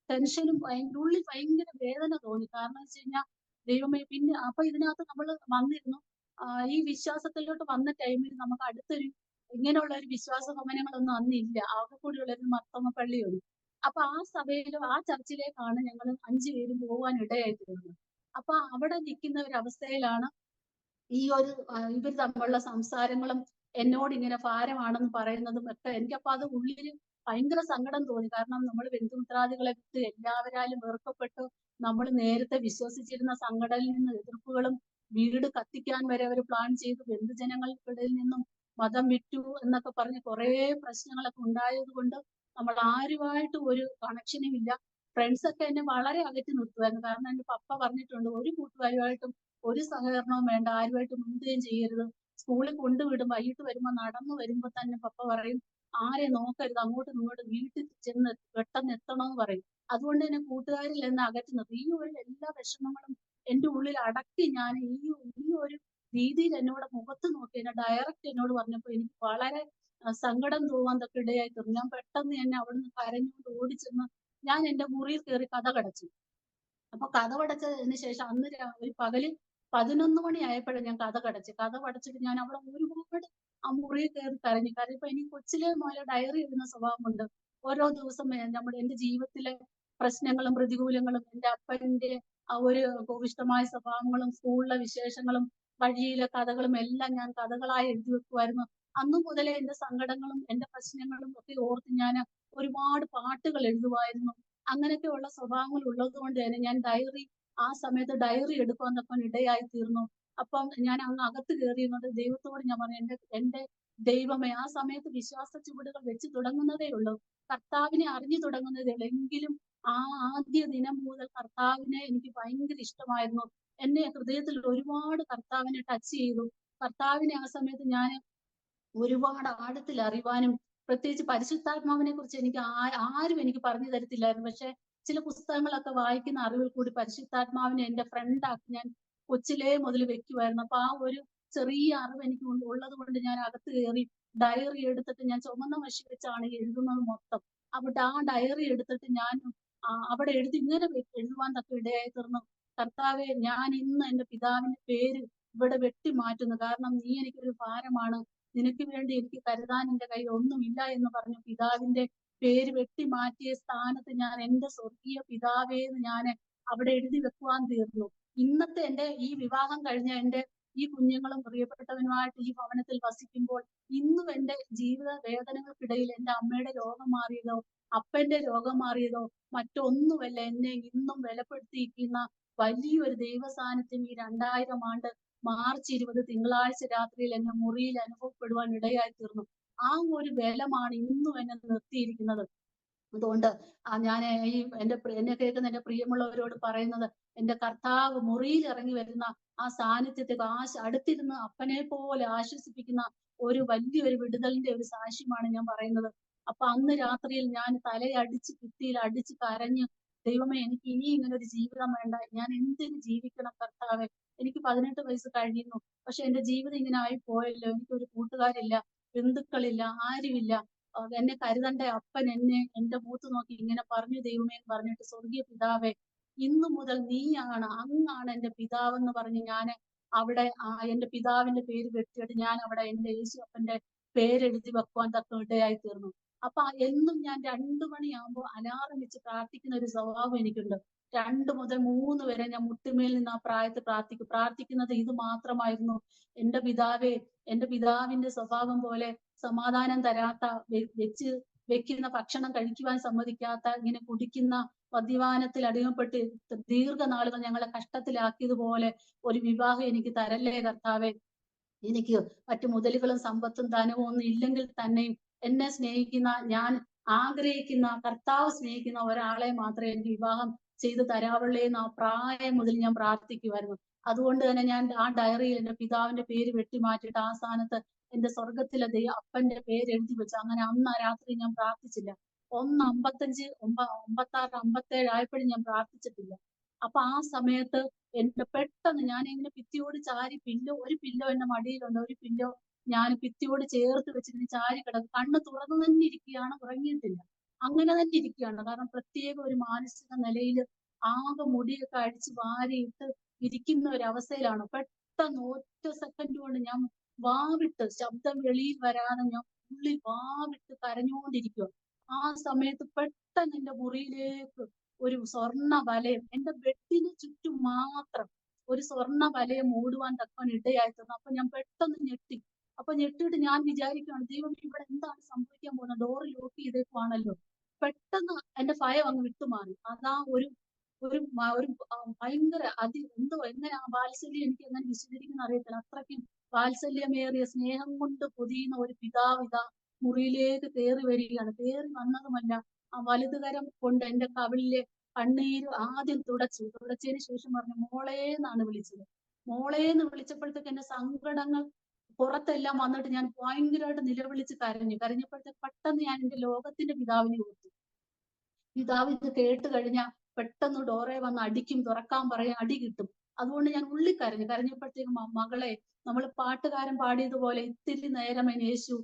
Speaker 2: ടെൻഷനും ഉള്ളിൽ ഭയങ്കര വേദന തോന്നി. കാരണം വെച്ച് കഴിഞ്ഞാൽ ദൈവമേ, പിന്നെ അപ്പൊ ഇതിനകത്ത് നമ്മൾ വന്നിരുന്നു. ഈ വിശ്വാസത്തിലോട്ട് വന്ന ടൈമിൽ നമുക്ക് അടുത്തൊരു ഇങ്ങനെയുള്ള ഒരു വിശ്വാസ ഭവനങ്ങളൊന്നും അന്നില്ല. ആകെ കൂടിയുള്ള ഒരു മർത്തോമ പള്ളിയുള്ളൂ. അപ്പൊ ആ സഭയിലും ആ ചർച്ചിലേക്കാണ് ഞങ്ങൾ 5 പേരും പോകാൻ ഇടയായി തീർന്നത്. അപ്പൊ അവിടെ നിൽക്കുന്ന ഒരു അവസ്ഥയിലാണ് ഈ ഒരു ഇവർ തമ്മിലുള്ള സംസാരങ്ങളും എന്നോട് ഇങ്ങനെ ഭാരമാണെന്ന് പറയുന്നതും ഒക്കെ എനിക്കപ്പോ അത് ഉള്ളില് ഭയങ്കര സങ്കടം തോന്നി. കാരണം നമ്മൾ ബന്ധുമിത്രാദികളെ വിട്ട് എല്ലാവരാലും വെറുക്കപ്പെട്ടു. നമ്മൾ നേരത്തെ വിശ്വസിച്ചിരുന്ന സംഘടനയിൽ നിന്ന് എതിർപ്പുകളും വീട് കത്തിക്കാൻ വരെ അവർ പ്ലാൻ ചെയ്തു. ബന്ധുജനങ്ങൾക്കിടയിൽ നിന്നും മതം വിറ്റു എന്നൊക്കെ പറഞ്ഞ് കുറെ പ്രശ്നങ്ങളൊക്കെ ഉണ്ടായത് കൊണ്ട് നമ്മൾ ആരുമായിട്ട് ഒരു കണക്ഷനും ഇല്ല. ഫ്രണ്ട്സ് ഒക്കെ എന്നെ വളരെ അകറ്റി നിർത്തുമായിരുന്നു. കാരണം എന്റെ പപ്പ പറഞ്ഞിട്ടുണ്ട്, ഒരു കൂട്ടുകാരുമായിട്ടും ഒരു സഹകരണവും വേണ്ട, ആരുമായിട്ട് മിണ്ടുകയും ചെയ്യരുത്. സ്കൂളിൽ കൊണ്ടുവിടും, വൈകിട്ട് വരുമ്പോ നടന്നു വരുമ്പോ തന്നെ പപ്പ പറയും ആരെ നോക്കരുത്, അങ്ങോട്ടും ഇങ്ങോട്ടും വീട്ടിൽ ചെന്ന് പെട്ടെന്ന് എത്തണമെന്ന് പറയും. അതുകൊണ്ട് തന്നെ കൂട്ടുകാരിൽ നിന്ന് അകറ്റി നിർത്തി. ഈ ഒരു എല്ലാ വിഷമങ്ങളും എന്റെ ഉള്ളിൽ അടക്കി ഞാൻ ഈ ഒരു രീതിയിൽ എന്നോട് മുഖത്ത് നോക്കി എന്നെ ഡയറക്റ്റ് എന്നോട് പറഞ്ഞപ്പോ എനിക്ക് വളരെ സങ്കടം തോന്നാൻ തൊക്കെ ഇടയായി തീർന്നു. ഞാൻ പെട്ടെന്ന് തന്നെ അവിടുന്ന് കരഞ്ഞുകൊണ്ട് ഓടിച്ചെന്ന് ഞാൻ എന്റെ മുറിയിൽ കയറി കതകടച്ചു. അപ്പൊ കതകടച്ചതിന് ശേഷം അന്ന് ഒരു പകല് 11 മണി ആയപ്പോഴാണ് ഞാൻ കതകടച്ചു. കതകടച്ചിട്ട് ഞാൻ അവിടെ ഒരുപാട് ആ മുറിയിൽ കയറി കരഞ്ഞു. കരഞ്ഞപ്പോ എനിക്ക് കൊച്ചിലെ മുതലേ ഡയറി എഴുതുന്ന സ്വഭാവമുണ്ട്. ഓരോ ദിവസം നമ്മുടെ എന്റെ ജീവിതത്തിലെ പ്രശ്നങ്ങളും പ്രതികൂലങ്ങളും എന്റെ അപ്പന്റെ ആ ഒരു കോപിഷ്ഠമായ സ്വഭാവങ്ങളും സ്കൂളിലെ വിശേഷങ്ങളും വഴിയിലെ കഥകളും എല്ലാം ഞാൻ കഥകളായി എഴുതി വെക്കുമായിരുന്നു. അന്നു മുതലേ എന്റെ സങ്കടങ്ങളും എന്റെ പ്രശ്നങ്ങളും ഒക്കെ ഓർത്ത് ഞാൻ ഒരുപാട് പാട്ടുകൾ എഴുതുമായിരുന്നു. അങ്ങനെയൊക്കെയുള്ള സ്വഭാവങ്ങൾ ഉള്ളത് കൊണ്ട് തന്നെ ഞാൻ ആ സമയത്ത് ഡയറി എടുക്കാന്നൊക്കെ ഇടയായി തീർന്നു. അപ്പം ഞാൻ അങ്ങ് അകത്ത് കയറിയിരുന്നത് ദൈവത്തോട് ഞാൻ പറഞ്ഞു, എന്റെ ദൈവമേ, ആ സമയത്ത് വിശ്വാസ ചുവടുകൾ വെച്ച് തുടങ്ങുന്നതേ ഉള്ളൂ, കർത്താവിനെ അറിഞ്ഞു തുടങ്ങുന്നതേ ഉള്ളൂ. എങ്കിലും ആ ആദ്യ ദിനം മുതൽ കർത്താവിനെ എനിക്ക് ഭയങ്കര ഇഷ്ടമായിരുന്നു. എന്നെ ഹൃദയത്തിൽ ഒരുപാട് കർത്താവിനെ ടച്ച് ചെയ്തു. കർത്താവിനെ ആ സമയത്ത് ഞാൻ ഒരുപാട് ആഴത്തിൽ അറിയുവാനും, പ്രത്യേകിച്ച് പരിശുദ്ധാത്മാവിനെ കുറിച്ച് എനിക്ക് ആരും എനിക്ക് പറഞ്ഞു തരത്തില്ലായിരുന്നു. പക്ഷെ ചില പുസ്തകങ്ങളൊക്കെ വായിക്കുന്ന അറിവിൽ കൂടി പരിശുദ്ധാത്മാവിനെ എന്റെ ഫ്രണ്ടാക്കി ഞാൻ കൊച്ചിലേ മുതൽ വെക്കുമായിരുന്നു. അപ്പൊ ആ ഒരു ചെറിയ അറിവ് എനിക്ക് ഉള്ളത് കൊണ്ട് ഞാൻ അകത്ത് കയറി ഡയറി എടുത്തിട്ട് ഞാൻ ചുമന്ന മഷി വെച്ചാണ് എഴുതുന്നത് മൊത്തം. അവിടെ ആ ഡയറി എടുത്തിട്ട് ഞാൻ അവിടെ ഇങ്ങനെ എഴുതുവാൻ തൊക്കെ ഇടയായി തീർന്നു. കർത്താവെ, ഞാൻ ഇന്ന് എന്റെ പിതാവിന്റെ പേര് ഇവിടെ വെട്ടി മാറ്റുന്നു. കാരണം നീ എനിക്കൊരു ഭാരമാണ്, നിനക്ക് വേണ്ടി എനിക്ക് കരുതാൻ എന്റെ കയ്യിൽ ഒന്നുമില്ല എന്ന് പറഞ്ഞു പിതാവിന്റെ പേര് വെട്ടി മാറ്റിയ സ്ഥാനത്ത് ഞാൻ എന്റെ സ്വർഗീയ പിതാവേന്ന് ഞാൻ അവിടെ എഴുതി വെക്കുവാൻ തീർന്നു. ഇന്നത്തെ എന്റെ ഈ വിവാഹം കഴിഞ്ഞ എന്റെ ഈ കുഞ്ഞുങ്ങളും പ്രിയപ്പെട്ടവനുമായിട്ട് ഈ ഭവനത്തിൽ വസിക്കുമ്പോൾ ഇന്നും എന്റെ ജീവിത വേദനകൾക്കിടയിൽ എന്റെ അമ്മയുടെ രോഗം മാറിയതോ അപ്പന്റെ രോഗം മാറിയതോ മറ്റൊന്നുമല്ല, എന്നെ ഇന്നും ബലപ്പെടുത്തിയിരിക്കുന്ന വലിയൊരു ദൈവ സാന്നിധ്യം ഈ 2000 ആണ്ട് മാർച്ച് 20 തിങ്കളാഴ്ച രാത്രിയിൽ എന്നെ മുറിയിൽ അനുഭവപ്പെടുവാൻ ഇടയായി തീർന്നു. ആ ഒരു ബലമാണ് ഇന്നും എന്നെ നിർത്തിയിരിക്കുന്നത്. അതുകൊണ്ട് ഞാൻ ഈ എന്നെ കേൾക്കുന്ന എന്റെ പ്രിയമുള്ളവരോട് പറയുന്നത്, എന്റെ കർത്താവ് മുറിയിൽ ഇറങ്ങി വരുന്ന ആ സാന്നിധ്യത്തെ അടുത്തിരുന്ന് അപ്പനെ പോലെ ആശ്വസിപ്പിക്കുന്ന ഒരു വലിയൊരു വിടുതലിന്റെ ഒരു സാക്ഷ്യമാണ് ഞാൻ പറയുന്നത്. അപ്പൊ അന്ന് രാത്രിയിൽ ഞാൻ തലയടിച്ച് ഭിത്തിയിൽ അടിച്ച് കരഞ്ഞ്, ദൈവമേ, എനിക്ക് ഇനി ഇങ്ങനെ ഒരു ജീവിതം വേണ്ട, ഞാൻ എന്തിന് ജീവിക്കണം കർത്താവെ, എനിക്ക് 18 വയസ്സ് കഴിയുന്നു, പക്ഷെ എന്റെ ജീവിതം ഇങ്ങനെ ആയി പോയല്ലോ, എനിക്കൊരു കൂട്ടുകാരില്ല, ബന്ധുക്കളില്ല, ആരുമില്ല, എന്നെ കരുതണ്ട അപ്പൻ എന്നെ എന്റെ മുഖത്ത് നോക്കി ഇങ്ങനെ പറഞ്ഞു ദൈവമേ എന്ന് പറഞ്ഞിട്ട്, സ്വർഗീയ പിതാവേ, ഇന്നു മുതൽ നീയാണ്, അങ്ങാണ് എന്റെ പിതാവെന്ന് പറഞ്ഞ് ഞാൻ അവിടെ എന്റെ പിതാവിന്റെ പേര് വെട്ടിയിട്ട് ഞാൻ അവിടെ എന്റെ യേശു അപ്പന്റെ പേരെഴുതി വെക്കുവാൻ തക്ക ഇടയായി തീർന്നു. അപ്പൊ എന്നും ഞാൻ 2 മണിയാകുമ്പോൾ അലാറം വെച്ച് പ്രാർത്ഥിക്കുന്ന ഒരു സ്വഭാവം എനിക്കുണ്ട്. 2 മുതൽ 3 വരെ ഞാൻ മുട്ടുമേൽ നിന്ന് ആ പ്രായത്തിൽ പ്രാർത്ഥിക്കുന്നത് ഇത് മാത്രമായിരുന്നു. എന്റെ പിതാവേ, എന്റെ പിതാവിന്റെ സ്വഭാവം പോലെ സമാധാനം തരാത്ത, വെക്കുന്ന ഭക്ഷണം കഴിക്കുവാൻ സമ്മതിക്കാത്ത, ഇങ്ങനെ കുടിക്കുന്ന, മദ്യപാനത്തിൽ അടിമപ്പെട്ട് ദീർഘനാളുകൾ ഞങ്ങളെ കഷ്ടത്തിലാക്കിയതുപോലെ ഒരു വിവാഹം എനിക്ക് തരല്ലേ കർത്താവേ. എനിക്ക് മറ്റു മുതലുകളും സമ്പത്തും ധനവും ഒന്നും ഇല്ലെങ്കിൽ തന്നെയും എന്നെ സ്നേഹിക്കുന്ന, ഞാൻ ആഗ്രഹിക്കുന്ന, കർത്താവ് സ്നേഹിക്കുന്ന ഒരാളെ മാത്രമേ എനിക്ക് വിവാഹം ചെയ്ത് തരാവുള്ളേ എന്ന് ആ പ്രായം മുതൽ ഞാൻ പ്രാർത്ഥിക്കുമായിരുന്നു. അതുകൊണ്ട് തന്നെ ഞാൻ ആ ഡയറിയിൽ എന്റെ പിതാവിന്റെ പേര് വെട്ടിമാറ്റിയിട്ട് ആ സ്ഥാനത്ത് എന്റെ സ്വർഗത്തിലെ അപ്പന്റെ പേര് എഴുതി വെച്ചു. അങ്ങനെ അന്ന് ആ രാത്രി ഞാൻ പ്രാർത്ഥിച്ചില്ല. 1:55, 56, 57 ആയപ്പോഴും ഞാൻ പ്രാർത്ഥിച്ചിട്ടില്ല. അപ്പൊ ആ സമയത്ത് എന്റെ പെട്ടെന്ന് ഞാൻ ഇങ്ങനെ ഭിത്തിയോട് ചാരി ഒരു പില്ലോ എന്റെ മടിയിലുണ്ട്, ഒരു പില്ലോ ഞാൻ ഭിത്തിയോട് ചേർത്ത് വെച്ചിട്ട് ചാരി കിടക്കും. കണ്ണ് തുറന്നു തന്നെ ഇരിക്കുകയാണ്, ഉറങ്ങിയിട്ടില്ല. അങ്ങനെ തന്നെ ഇരിക്കുകയാണ്. കാരണം പ്രത്യേക ഒരു മാനസിക നിലയിൽ ആകെ മുടിയൊക്കെ അടിച്ച് വാരിയിട്ട് ഇരിക്കുന്ന ഒരു അവസ്ഥയിലാണ്. പെട്ടെന്ന് ഒറ്റ സെക്കൻഡ് കൊണ്ട് ഞാൻ വാവിട്ട്, ശബ്ദം വെളിയിൽ വരാതെ ഞാൻ ഉള്ളിൽ വാവിട്ട് കരഞ്ഞുകൊണ്ടിരിക്കുക. ആ സമയത്ത് പെട്ടെന്ന് എന്റെ മുറിയിലേക്ക് ഒരു സ്വർണ്ണ വലയം, എന്റെ ബെഡിന് ചുറ്റും മാത്രം ഒരു സ്വർണ്ണ വലയം മൂടുവാൻ തക്കവണ്ണം ഇടയായി തീർന്നു. അപ്പൊ ഞാൻ പെട്ടെന്ന് ഞെട്ടി. അപ്പൊ ഞെട്ടിയിട്ട് ഞാൻ വിചാരിക്കുകയാണ്, ദൈവം ഇവിടെ എന്താണ് സംഭവിക്കാൻ പോകുന്നത്? ഡോറ് ലോക്ക് ചെയ്തേക്കുവാണല്ലോ. പെട്ടെന്ന് എന്റെ ഭയം അങ്ങ് വിട്ടുമാറി. അതാ ഒരു ഒരു ഭയങ്കര എന്തോ എങ്ങനെ ആ വാത്സല്യം എനിക്ക് എങ്ങനെ വിശദീകരിക്കുന്ന അറിയത്തില്ല. അത്രയ്ക്കും വാത്സല്യമേറിയ സ്നേഹം കൊണ്ട് പൊതിയുന്ന ഒരു പിതാവ് ഇതാ മുറിയിലേക്ക് കയറി വരികയാണ്. കയറി വന്നതുമല്ല, ആ വലതുകരം കൊണ്ട് എന്റെ കവിളിലെ കണ്ണീര് ആദ്യം തുടച്ചതിന് ശേഷം പറഞ്ഞു, മോളേ എന്നാണ് വിളിച്ചത്. മോളേ എന്ന് വിളിച്ചപ്പോഴത്തേക്ക് എന്റെ സങ്കടങ്ങൾ പുറത്തെല്ലാം വന്നിട്ട് ഞാൻ ഭയങ്കരമായിട്ട് നിലവിളിച്ച് കരഞ്ഞു. കരഞ്ഞപ്പോഴത്തേക്ക് പെട്ടെന്ന് ഞാൻ എന്റെ ലോകത്തിന്റെ പിതാവിനെ ഓർത്തു. പിതാവ് ഇത് കേട്ട് കഴിഞ്ഞാൽ പെട്ടെന്ന് ഡോറെ വന്ന് അടിക്കും, തുറക്കാൻ പറയും, അടി കിട്ടും. അതുകൊണ്ട് ഞാൻ ഉള്ളിൽ കരഞ്ഞു. കരഞ്ഞപ്പോഴത്തേക്കും മകളെ, നമ്മൾ പാട്ടുകാരൻ പാടിയതുപോലെ ഇത്തിരി നേരം യേശു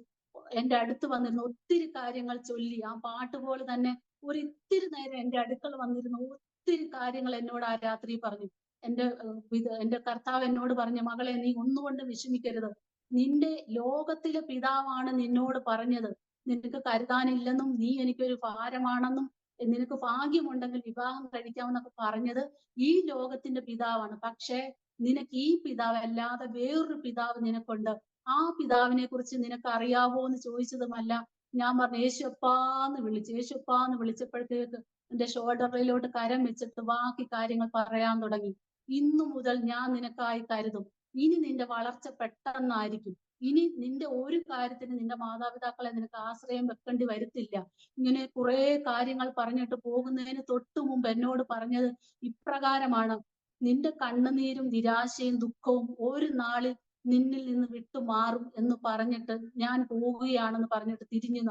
Speaker 2: എന്റെ അടുത്ത് വന്നിരുന്നു ഒത്തിരി കാര്യങ്ങൾ ചൊല്ലി. ആ പാട്ട് പോലെ തന്നെ ഒരു ഇത്തിരി നേരം എന്റെ അടുക്കൽ വന്നിരുന്നു ഒത്തിരി കാര്യങ്ങൾ എന്നോട് ആ രാത്രി പറഞ്ഞു. എന്റെ കർത്താവ് എന്നോട് പറഞ്ഞു, മകളെ നീ ഒന്നുകൊണ്ട് വിഷമിക്കരുത്. നിന്റെ ലോകത്തിലെ പിതാവാണ് നിന്നോട് പറഞ്ഞത്, നിനക്ക് കരുതാനില്ലെന്നും നീ എനിക്കൊരു ഭാരമാണെന്നും നിനക്ക് ഭാഗ്യമുണ്ടെങ്കിൽ വിവാഹം കഴിക്കാമെന്നൊക്കെ പറഞ്ഞത് ഈ ലോകത്തിന്റെ പിതാവാണ്. പക്ഷേ നിനക്ക് ഈ പിതാവ് അല്ലാതെ വേറൊരു പിതാവ് നിനക്കുണ്ട്. ആ പിതാവിനെ കുറിച്ച് നിനക്ക് അറിയാവോ എന്ന് ചോദിച്ചതുമല്ല, ഞാൻ പറഞ്ഞു യേശുപ്പാന്ന് വിളിച്ചു. യേശുപ്പാന്ന് വിളിച്ചപ്പോഴത്തേക്ക് എന്റെ ഷോൾഡറിലോട്ട് കരം വെച്ചിട്ട് ബാക്കി കാര്യങ്ങൾ പറയാൻ തുടങ്ങി. ഇന്നു മുതൽ ഞാൻ നിനക്കായി കരുതും. ഇനി നിന്റെ വളർച്ച പെട്ടെന്നായിരിക്കും. ഇനി നിന്റെ ഒരു കാര്യത്തിന് നിന്റെ മാതാപിതാക്കളെ നിനക്ക് ആശ്രയം വെക്കേണ്ടി വരത്തില്ല. ഇങ്ങനെ കുറെ കാര്യങ്ങൾ പറഞ്ഞിട്ട് പോകുന്നതിന് തൊട്ടു മുമ്പ് എന്നോട് പറഞ്ഞത് ഇപ്രകാരമാണ്, നിന്റെ കണ്ണുനീരും നിരാശയും ദുഃഖവും ഒരു നാളിൽ നിന്നിൽ നിന്ന് വിട്ടുമാറും എന്ന് പറഞ്ഞിട്ട് ഞാൻ പോവുകയാണെന്ന് പറഞ്ഞിട്ട് തിരിഞ്ഞു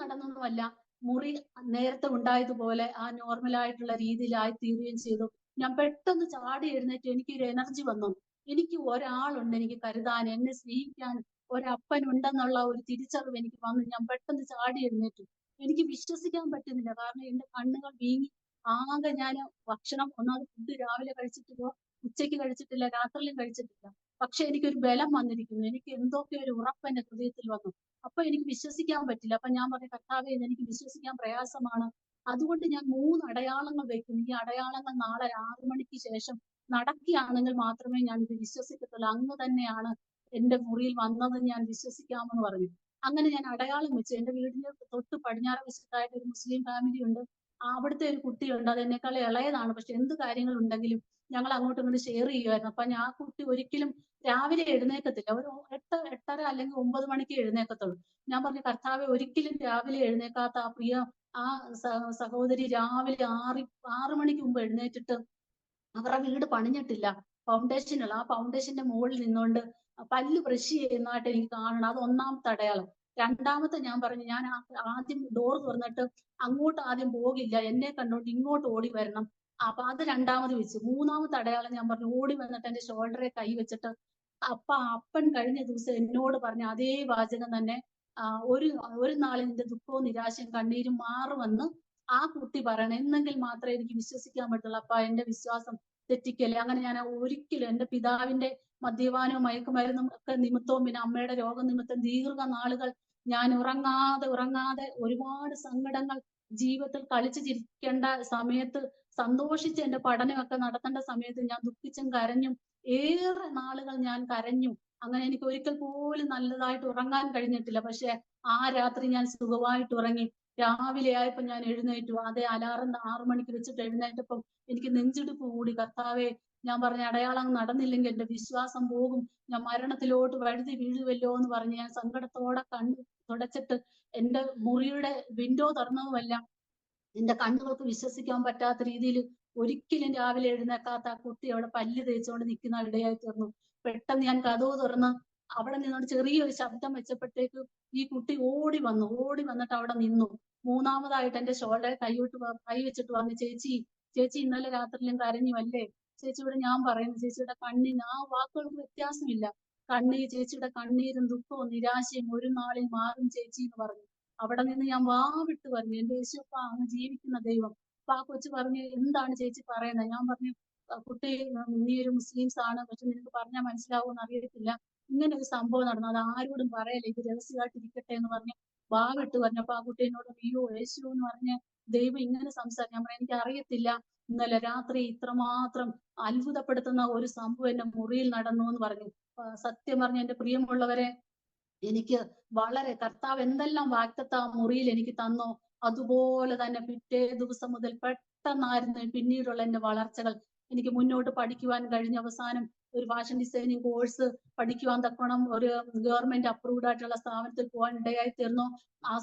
Speaker 2: നടന്നൊന്നുമല്ല, മുറി നേരത്തെ ഉണ്ടായതുപോലെ ആ നോർമലായിട്ടുള്ള രീതിയിലായി തീരുകയും ചെയ്തു. ഞാൻ പെട്ടെന്ന് ചാടി എഴുന്നേറ്റ്. എനിക്കൊരു എനർജി വന്നു. എനിക്ക് ഒരാളുണ്ട് എനിക്ക് കരുതാൻ, എന്നെ സ്നേഹിക്കാൻ ഒരപ്പൻ ഉണ്ടെന്നുള്ള ഒരു തിരിച്ചറിവ് എനിക്ക് വന്നു. ഞാൻ പെട്ടെന്ന് ചാടി എഴുന്നേറ്റു. എനിക്ക് വിശ്വസിക്കാൻ പറ്റുന്നില്ല. കാരണം എന്റെ കണ്ണുകൾ വീങ്ങി ആകെ. ഞാൻ ഭക്ഷണം ഒന്നാമത് ഫുഡ് രാവിലെ കഴിച്ചിട്ടില്ല, ഉച്ചയ്ക്ക് കഴിച്ചിട്ടില്ല, രാത്രിയിലും കഴിച്ചിട്ടില്ല. പക്ഷെ എനിക്കൊരു ബലം വന്നിരിക്കുന്നു. എനിക്ക് എന്തൊക്കെ ഒരു ഉറപ്പ് എന്റെ ഹൃദയത്തിൽ വന്നു. അപ്പൊ എനിക്ക് വിശ്വസിക്കാൻ പറ്റില്ല. അപ്പൊ ഞാൻ പറഞ്ഞു, കർത്താവേ എനിക്ക് വിശ്വസിക്കാൻ പ്രയാസമാണ്. അതുകൊണ്ട് ഞാൻ 3 അടയാളങ്ങൾ വെക്കുന്നു. ഈ അടയാളങ്ങൾ നാളെ 6 മണിക്ക് ശേഷം നടക്കുകയാണെങ്കിൽ മാത്രമേ ഞാൻ ഇത് വിശ്വസിക്കത്തുള്ളൂ. അങ്ങ് തന്നെയാണ് എന്റെ മുറിയിൽ വന്നത് ഞാൻ വിശ്വസിക്കാമെന്ന് പറഞ്ഞു. അങ്ങനെ ഞാൻ അടയാളം വെച്ചു. എന്റെ വീടിന്റെ തൊട്ട് പടിഞ്ഞാറ് വശത്തായിട്ട് ഒരു മുസ്ലിം ഫാമിലി ഉണ്ട്. അവിടുത്തെ ഒരു കുട്ടിയുണ്ട്. അത് എന്നെക്കാൾ ഇളയതാണ്. പക്ഷെ എന്ത് കാര്യങ്ങൾ ഉണ്ടെങ്കിലും ഞങ്ങൾ അങ്ങോട്ടും ഇങ്ങോട്ട് ഷെയർ ചെയ്യുമായിരുന്നു. അപ്പൊ ആ കുട്ടി ഒരിക്കലും രാവിലെ എഴുന്നേക്കത്തില്ല. ഒരു 8, 8:30 അല്ലെങ്കിൽ 9 മണിക്ക് എഴുന്നേക്കത്തുള്ളൂ. ഞാൻ പറഞ്ഞു, കർത്താവെ ഒരിക്കലും രാവിലെ എഴുന്നേക്കാത്ത ആ പ്രിയ ആ സഹോദരി രാവിലെ 6 മണിക്ക് മുമ്പ് എഴുന്നേറ്റിട്ട് അവരുടെ വീട് പണിഞ്ഞിട്ടില്ല, ഫൗണ്ടേഷനുള്ള ആ ഫൗണ്ടേഷന്റെ മുകളിൽ നിന്നുകൊണ്ട് പല്ല് ബ്രഷ് ചെയ്യുന്നതായിട്ട് എനിക്ക് കാണണം. അത് ഒന്നാമത്തെ അടയാളം. രണ്ടാമത്തെ ഞാൻ പറഞ്ഞു, ഞാൻ ആദ്യം ഡോർ തുറന്നിട്ട് അങ്ങോട്ട് ആദ്യം പോകില്ല, എന്നെ കണ്ടോണ്ട് ഇങ്ങോട്ട് ഓടി വരണം. അപ്പൊ അത് രണ്ടാമത് വെച്ചു. മൂന്നാമത്തെ അടയാളം ഞാൻ പറഞ്ഞു, ഓടി വന്നിട്ട് എന്റെ ഷോൾഡറെ കൈ വെച്ചിട്ട് അപ്പൻ കഴിഞ്ഞ ദിവസം എന്നോട് പറഞ്ഞ അതേ വാചകം തന്നെ, ഒരു ഒരു നാളിൽ നിന്റെ ദുഃഖവും നിരാശയും കണ്ണീരും മാറുമെന്ന് ആ കുട്ടി പറയണം. എന്നെങ്കിൽ മാത്രമേ എനിക്ക് വിശ്വസിക്കാൻ പറ്റുള്ളൂ. അപ്പ എന്റെ വിശ്വാസം തെറ്റിക്കല്ലേ. അങ്ങനെ ഞാൻ ഒരിക്കലും എന്റെ പിതാവിന്റെ മദ്യപാനവും മയക്കുമരുന്നും ഒക്കെ നിമിത്തവും പിന്നെ അമ്മയുടെ രോഗനിമിത്തം ദീർഘനാളുകൾ ഞാൻ ഉറങ്ങാതെ ഒരുപാട് സങ്കടങ്ങൾ ജീവിതത്തിൽ കളിച്ചു ചിരിക്കേണ്ട സമയത്ത്, സന്തോഷിച്ച് എന്റെ പഠനമൊക്കെ നടത്തേണ്ട സമയത്ത് ഞാൻ ദുഃഖിച്ചും കരഞ്ഞും ഏറെ നാളുകൾ ഞാൻ കരഞ്ഞു. അങ്ങനെ എനിക്ക് ഒരിക്കൽ പോലും നല്ലതായിട്ട് ഉറങ്ങാൻ കഴിഞ്ഞിട്ടില്ല. പക്ഷെ ആ രാത്രി ഞാൻ സുഖമായിട്ട് ഉറങ്ങി. രാവിലെ ആയപ്പോ ഞാൻ എഴുന്നേറ്റു. അതേ അലാറം 6 മണിക്ക് വെച്ചിട്ട് എഴുന്നേറ്റപ്പം എനിക്ക് നെഞ്ചിടിപ്പ് കൂടി. കർത്താവേ, ഞാൻ പറഞ്ഞ അടയാളം നടന്നില്ലെങ്കിൽ എന്റെ വിശ്വാസം പോകും, ഞാൻ മരണത്തിലോട്ട് വഴുതി വീഴുവല്ലോ എന്ന് പറഞ്ഞ് ഞാൻ സങ്കടത്തോടെ കണ്ണ് തുടച്ചിട്ട് എന്റെ മുറിയുടെ വിൻഡോ തുറന്നതുമല്ല, എന്റെ കണ്ണുകൾക്ക് വിശ്വസിക്കാൻ പറ്റാത്ത രീതിയിൽ ഒരിക്കലും രാവിലെ എഴുന്നേക്കാത്ത ആ കുട്ടി അവിടെ പല്ല് തേച്ചുകൊണ്ട് നിൽക്കുന്ന ഇടയായി തീർന്നു. പെട്ടെന്ന് ഞാൻ കതവ് തുറന്ന് അവിടെ നിന്നോട് ചെറിയൊരു ശബ്ദം വെച്ചപ്പോഴത്തേക്ക് ഈ കുട്ടി ഓടി വന്നിട്ട് അവിടെ നിന്നു. മൂന്നാമതായിട്ട് എന്റെ ഷോൾഡറിൽ കൈ വെച്ചിട്ട് പറഞ്ഞു, ചേച്ചി ചേച്ചി ഇന്നലെ രാത്രിയിലും കരഞ്ഞു അല്ലേ? ചേച്ചിയോട് ഞാൻ പറയുന്നു, ചേച്ചിയുടെ കണ്ണീര് ആ വാക്കുകൾക്ക് വ്യത്യാസമില്ല. ചേച്ചിയുടെ കണ്ണീരും ദുഃഖവും നിരാശയും ഒരു നാളിൽ മാറും ചേച്ചി എന്ന് പറഞ്ഞു. അവിടെ നിന്ന് ഞാൻ വാവിട്ട് പറഞ്ഞു, എന്റെ യേശുപ്പ അങ്ങ് ജീവിക്കുന്ന ദൈവം. അപ്പൊ ആ കൊച്ചു പറഞ്ഞു, എന്താണ് ചേച്ചി പറയുന്നത്? ഞാൻ പറഞ്ഞു, കുട്ടി നീ ഒരു മുസ്ലിംസ് ആണ്, പക്ഷെ നിനക്ക് പറഞ്ഞാൽ മനസ്സിലാവുമെന്ന് അറിയത്തില്ല. ഇങ്ങനെ ഒരു സംഭവം നടന്നു, അത് ആരോടും പറയല്ല, ഇത് രഹസ്യമായിട്ട് ഇരിക്കട്ടെ എന്ന് പറഞ്ഞ് വാവിട്ട് പറഞ്ഞപ്പോ ആ കുട്ടി എന്നോട്, അയ്യോ യേശു എന്ന് പറഞ്ഞ ദൈവം ഇങ്ങനെ സംസാരിക്കും. ഞാൻ പറഞ്ഞു, എനിക്ക് അറിയത്തില്ല, ഇന്നലെ രാത്രി ഇത്രമാത്രം അത്ഭുതപ്പെടുത്തുന്ന ഒരു സംഭവം എന്റെ മുറിയിൽ നടന്നു എന്ന് പറഞ്ഞു. സത്യം പറഞ്ഞ എന്റെ പ്രിയമുള്ളവരെ, എനിക്ക് വളരെ കർത്താവ് എന്തെല്ലാം വാഗ്ദത്തം ആ മുറിയിൽ എനിക്ക് തന്നോ അതുപോലെ തന്നെ പിറ്റേ ദിവസം മുതൽ പെട്ടെന്നായിരുന്നു പിന്നീടുള്ള എന്റെ വളർച്ചകൾ. എനിക്ക് മുന്നോട്ട് പഠിക്കുവാൻ കഴിഞ്ഞ അവസാനം ഒരു ഫാഷൻ ഡിസൈനിങ് കോഴ്സ് പഠിക്കുവാൻ തക്കോണം ഒരു ഗവൺമെന്റ് അപ്രൂവ്ഡ് ആയിട്ടുള്ള സ്ഥാപനത്തിൽ പോകാൻ ഇടയായി തീർന്നു. ആ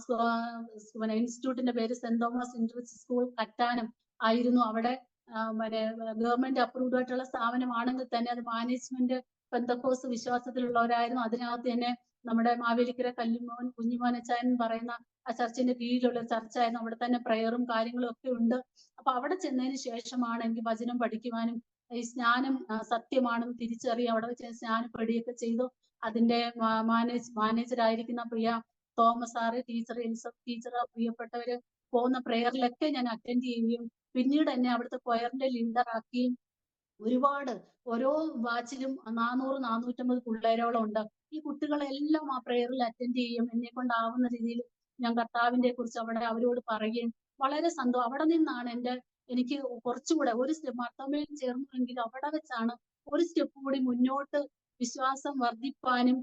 Speaker 2: ഇൻസ്റ്റിറ്റ്യൂട്ടിന്റെ പേര് saint Thomas interest school Kattanam ആയിരുന്നു. അവിടെ ഗവൺമെന്റ് അപ്രൂവ്ഡ് ആയിട്ടുള്ള സ്ഥാപനമാണെങ്കിൽ തന്നെ അത് മാനേജ്മെന്റ് പെന്തക്കോസ് വിശ്വാസത്തിലുള്ളവരായിരുന്നു. അതിനകത്ത് തന്നെ നമ്മുടെ മാവേലിക്കര കല്ലുമോൻ കുഞ്ഞുമോനച്ചായൻ പറയുന്ന ആ ചർച്ചിന്റെ കീഴിലുള്ള ചർച്ചായിരുന്നു. അവിടെ തന്നെ പ്രയറും കാര്യങ്ങളും ഒക്കെ ഉണ്ട്. അപ്പൊ അവിടെ ചെന്നതിന് ശേഷമാണ് എനിക്ക് വചനം പഠിക്കുവാനും ഈ സ്നാനം സത്യമാണെന്ന് തിരിച്ചറിയാം. അവിടെ വെച്ച് സ്നാനപ്പെടുകയൊക്കെ ചെയ്തു. അതിന്റെ മാനേജറായിരിക്കുന്ന പ്രിയ Thomas sir, teacher Elizabeth teacher, പ്രിയപ്പെട്ടവര് പോകുന്ന പ്രയറിലൊക്കെ ഞാൻ അറ്റൻഡ് ചെയ്യുകയും പിന്നീട് എന്നെ അവിടുത്തെ കൊയറിന്റെ ലീഡർ ആക്കിയും ഒരുപാട് ഓരോ ബാച്ചിലും 400-450 പിള്ളേരോളം ഉണ്ട്. ഈ കുട്ടികളെല്ലാം ആ പ്രയറിൽ അറ്റൻഡ് ചെയ്യും. എന്നെ കൊണ്ടാവുന്ന രീതിയിൽ ഞാൻ കർത്താവിനെ കുറിച്ച് അവിടെ അവരോട് പറയുകയും വളരെ സന്തോഷം. അവിടെ നിന്നാണ് എനിക്ക് കുറച്ചുകൂടെ ഒരു സ്റ്റെപ്പ് മർത്തമയിൽ ചേർന്നുവെങ്കിൽ അവിടെ വെച്ചാണ് ഒരു സ്റ്റെപ്പ് കൂടി മുന്നോട്ട് വിശ്വാസം വർദ്ധിപ്പാനും